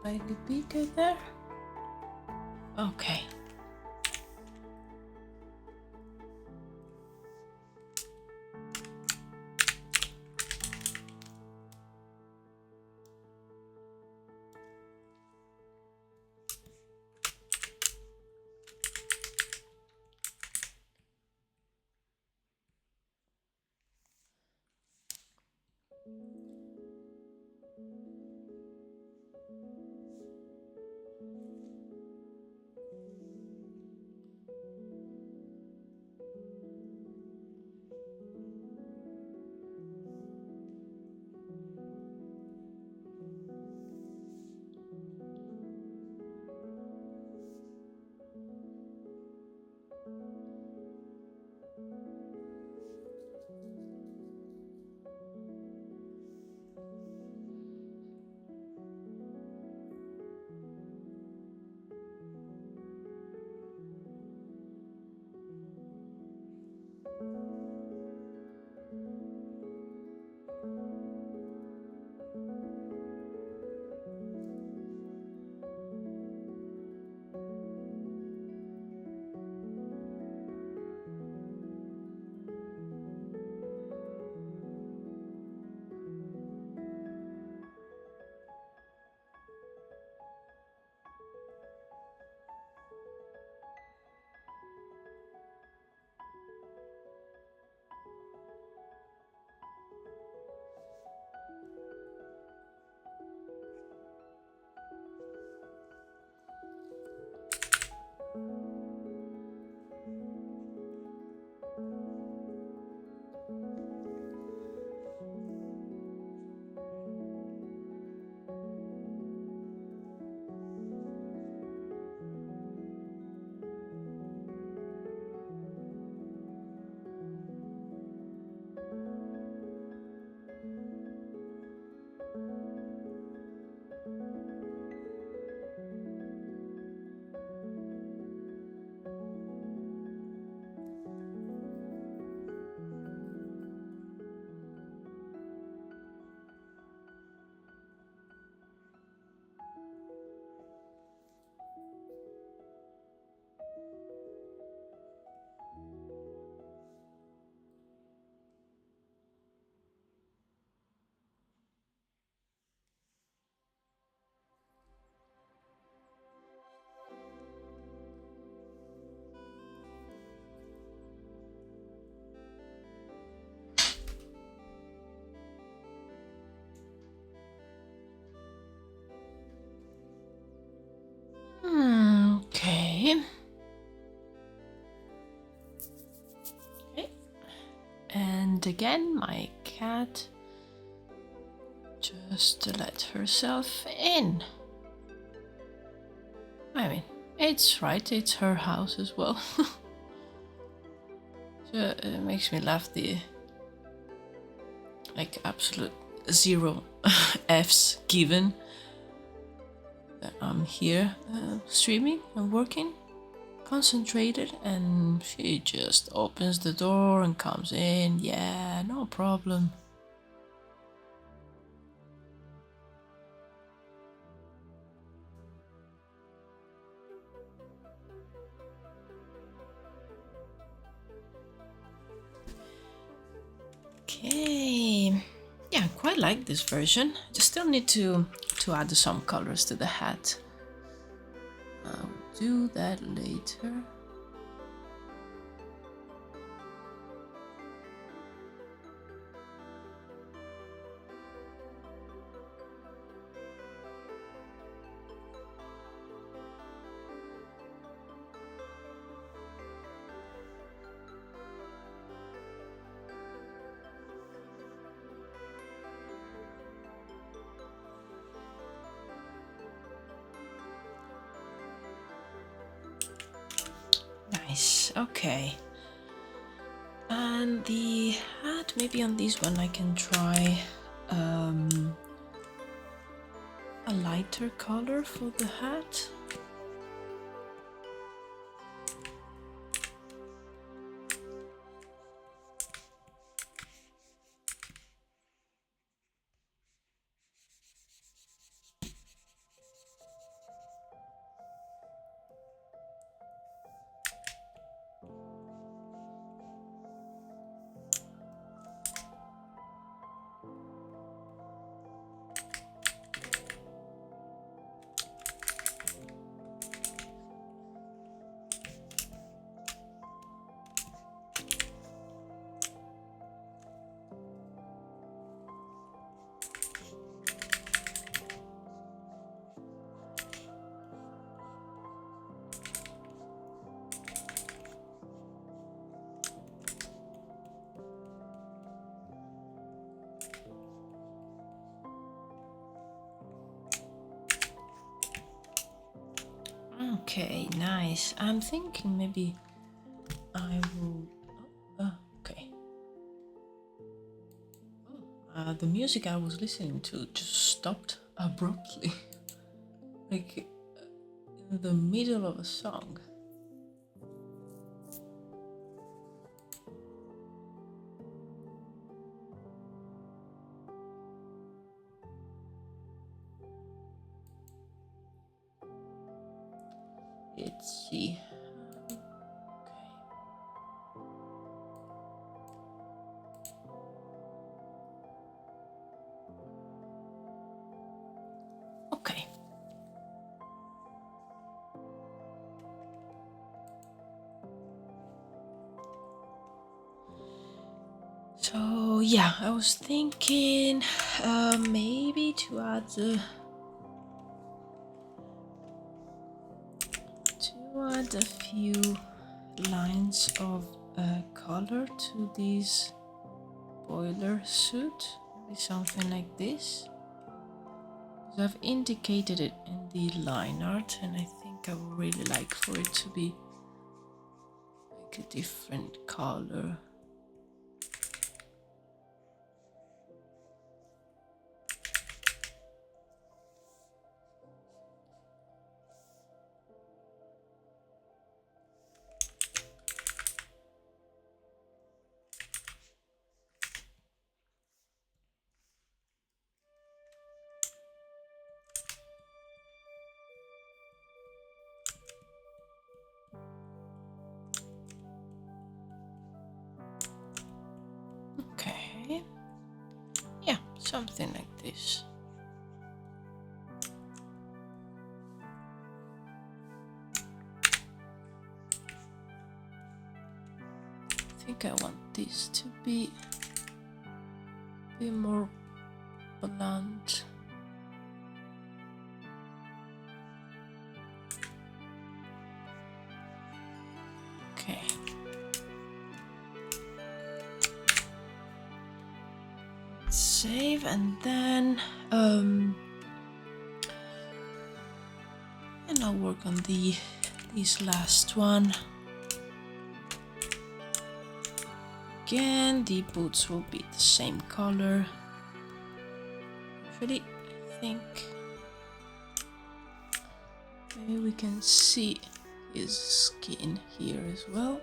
slightly bigger there. Okay. Okay. Okay. And again, my cat just let herself in. I mean, it's right, it's her house as well. So it makes me laugh, the like absolute zero F's given that I'm here streaming and working, concentrated, and she just opens the door and comes in. Yeah, no problem. Okay, yeah, I quite like this version. Just still need to add some colors to the hat. I'll do that later. Nice, okay. And the hat, maybe on this one I can try a lighter color for the hat. Okay, nice. I'm thinking maybe I will. Okay. The music I was listening to just stopped abruptly, like in the middle of a song. Let's see. Okay. So yeah, I was thinking maybe to add a few lines of color to this boiler suit, maybe something like this. So I've indicated it in the line art, and I think I would really like for it to be like a different color. Okay, yeah, something like this. I think I want this to be more blunt. Okay. Save, and then and I'll work on this last one. Again, the boots will be the same color. Actually, I think maybe we can see his skin here as well.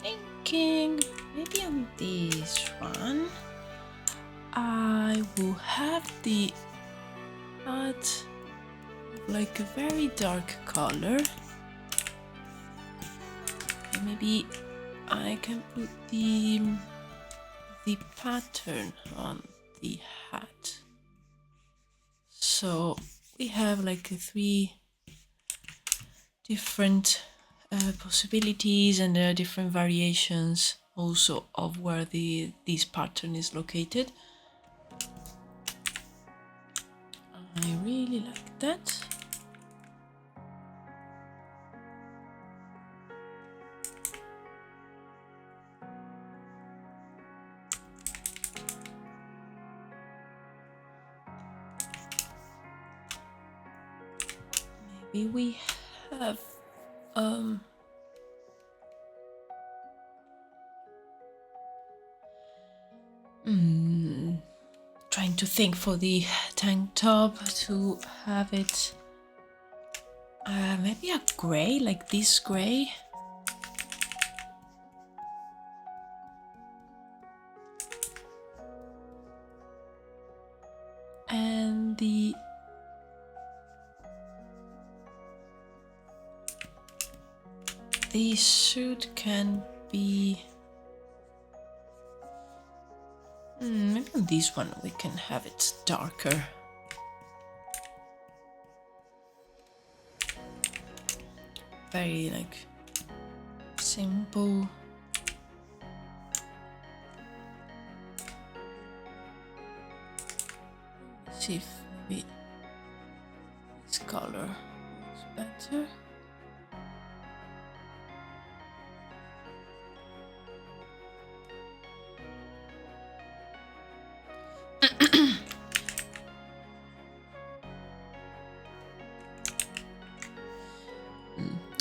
Thinking maybe on this one I will have the hat like a very dark color. And maybe I can put the pattern on the hat. So we have like 3 different possibilities, and there are different variations also of where this pattern is located. I really like that. Maybe we have trying to think for the tank top to have it maybe a gray, like this gray. And the suit can be maybe on this one we can have it darker. Very like simple. Let's see if maybe this color looks better.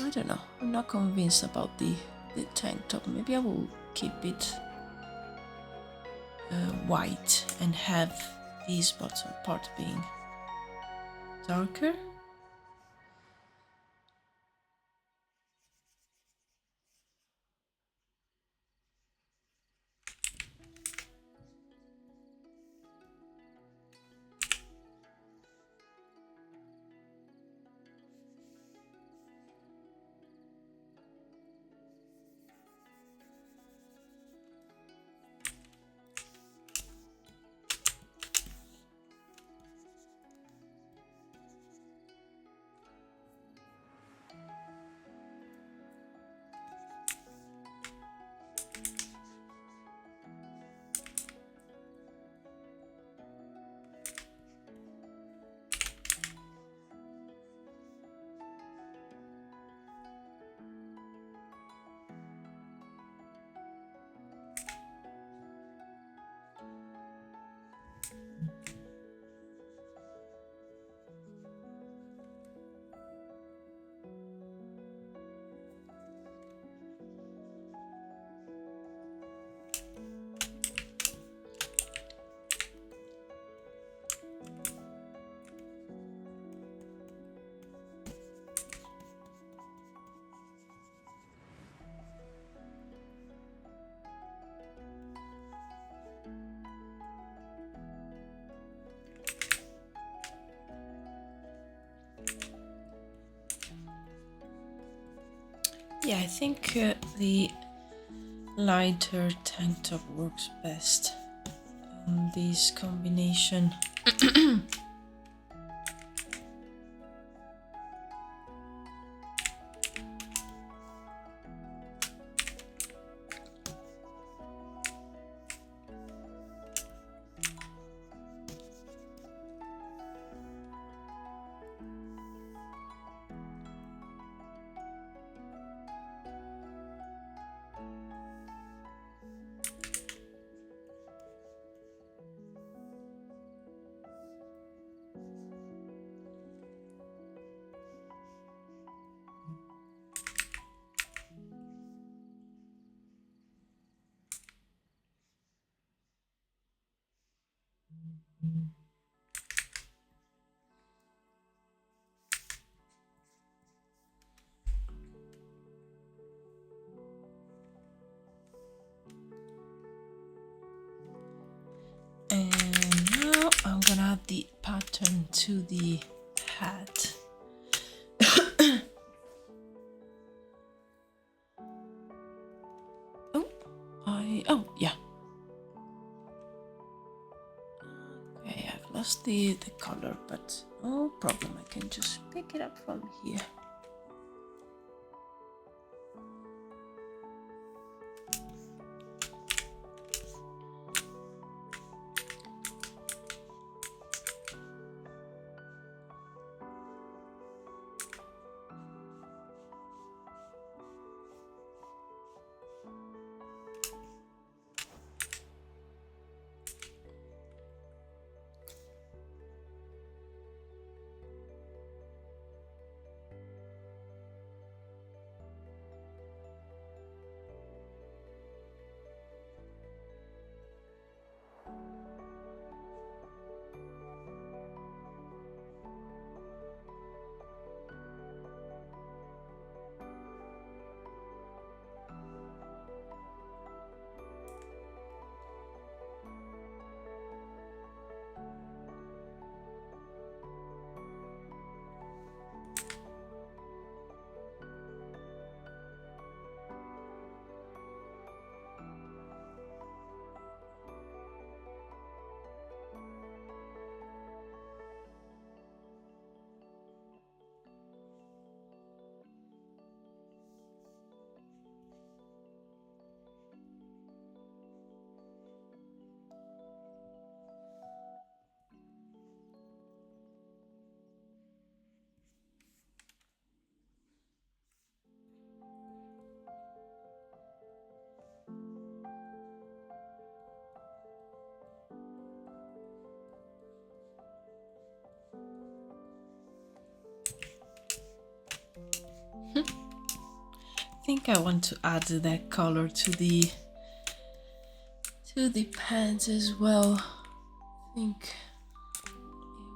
I don't know. I'm not convinced about the tank top. Maybe I will keep it white and have this bottom part being darker. Yeah, I think the lighter tank top works best on this combination. And now I'm gonna add the pattern to the hat. Oh, yeah. Okay, I've lost the color, but no problem, I can just pick it up from here. I think I want to add that color to the pants as well. I think it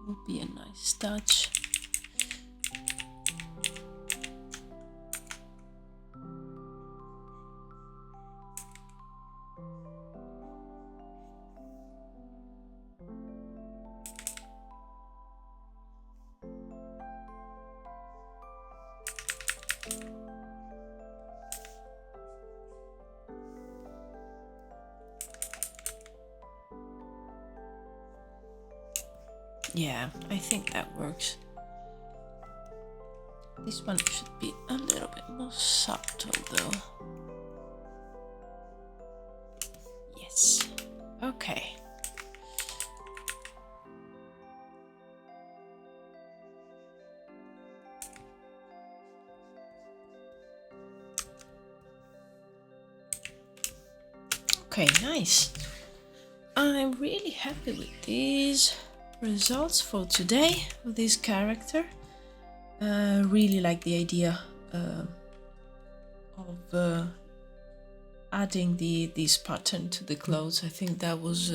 would be a nice touch. Yeah, I think that works. This one should be a little bit more subtle though. Yes. Okay. Okay, nice. I'm really happy with these results for today with this character. Really like the idea of adding this pattern to the clothes. I think that was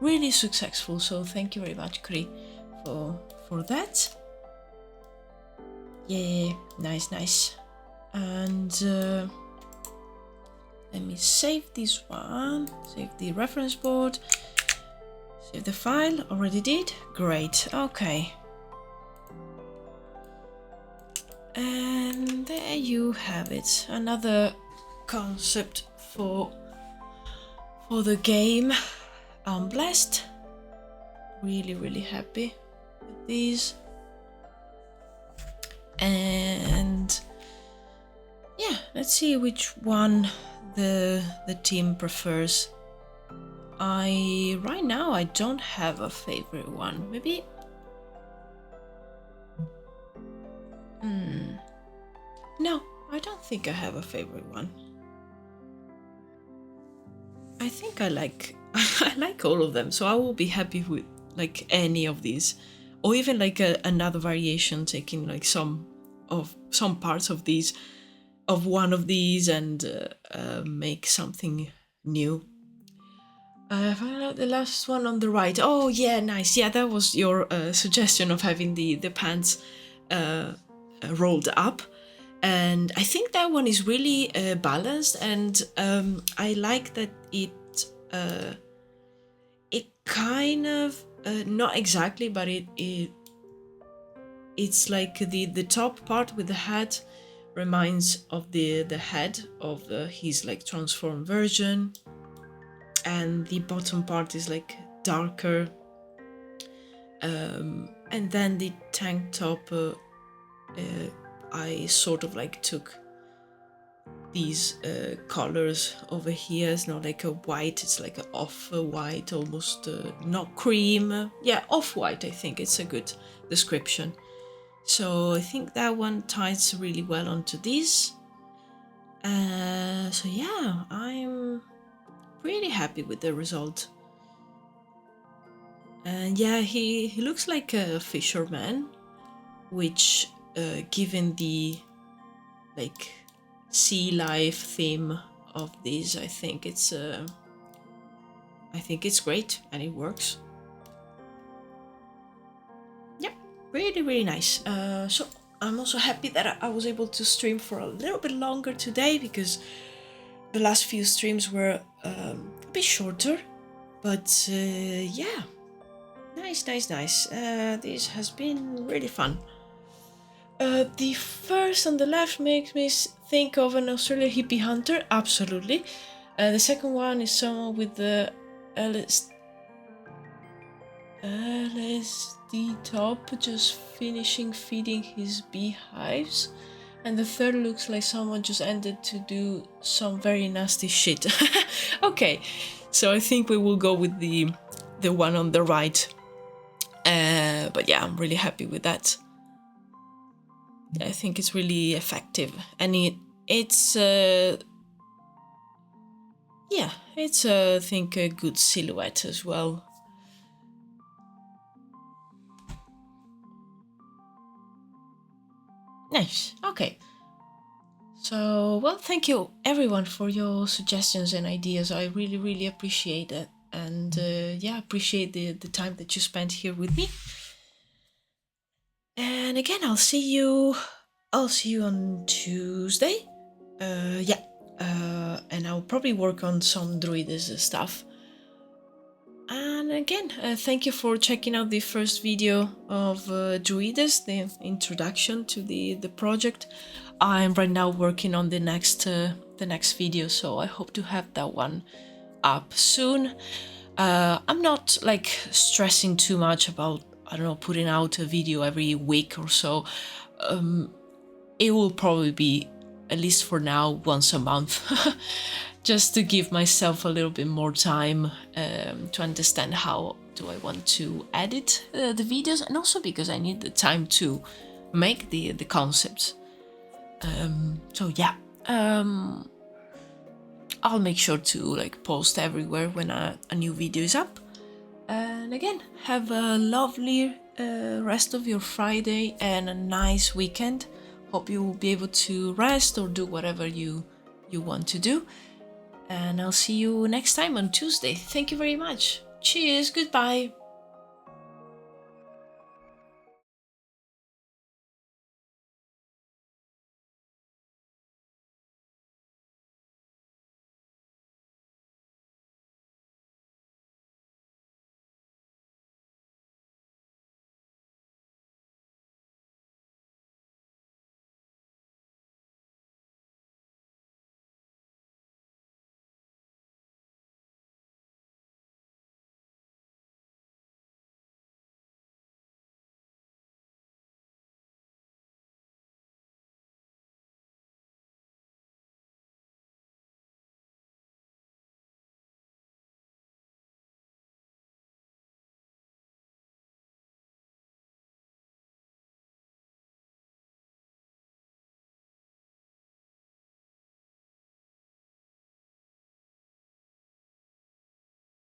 really successful, so thank you very much, Kri, for that. Yeah, nice. And let me save this one, save the reference board, save the file. Already did. Great. Okay. And there you have it. Another concept for the game Unblessed. Really happy with these. And yeah, let's see which one the team prefers. Right now I don't have a favorite one. Maybe no, I don't think I have a favorite one. I think I like I like all of them, so I will be happy with like any of these, or even like another variation, taking like some parts of these, of one of these, and make something new. Find out the last one on the right. Oh yeah, nice. Yeah, that was your suggestion of having the pants rolled up, and I think that one is really balanced, and I like that it kind of not exactly, but it's like the top part with the hat reminds of the head of his like transformed version, and the bottom part is like darker And then the tank top, I sort of like took these colors over here. It's not like a white, it's like an off-white, almost not cream. Yeah, off-white, I think it's a good description. So I think that one ties really well onto these. So yeah, I'm pretty happy with the result. And yeah, he looks like a fisherman, which given the like sea life theme of these, I think it's great and it works. Yep, really nice. So I'm also happy that I was able to stream for a little bit longer today, because the last few streams were a bit shorter, but yeah, nice. This has been really fun. The first on the left makes me think of an Australian hippie hunter, absolutely. The second one is someone with the LSD top, just finishing feeding his beehives. And the third looks like someone just ended to do some very nasty shit. Okay, so I think we will go with the one on the right. But yeah, I'm really happy with that. I think it's really effective, and it's I think a good silhouette as well. Nice. Okay. So, well, thank you everyone for your suggestions and ideas. I really appreciate it, and yeah, appreciate the time that you spent here with me. And again, I'll see you on Tuesday. And I'll probably work on some Druids stuff. And again, thank you for checking out the first video of Druids, the introduction to the project. I'm right now working on the next video, so I hope to have that one up soon. I'm not like stressing too much about, I don't know, putting out a video every week or so. It will probably be, at least for now, once a month, just to give myself a little bit more time to understand how do I want to edit the videos, and also because I need the time to make the concepts. So yeah, I'll make sure to like post everywhere when a new video is up. And again, have a lovely rest of your Friday and a nice weekend. Hope you will be able to rest or do whatever you want to do. And I'll see you next time on Tuesday. Thank you very much. Cheers, goodbye.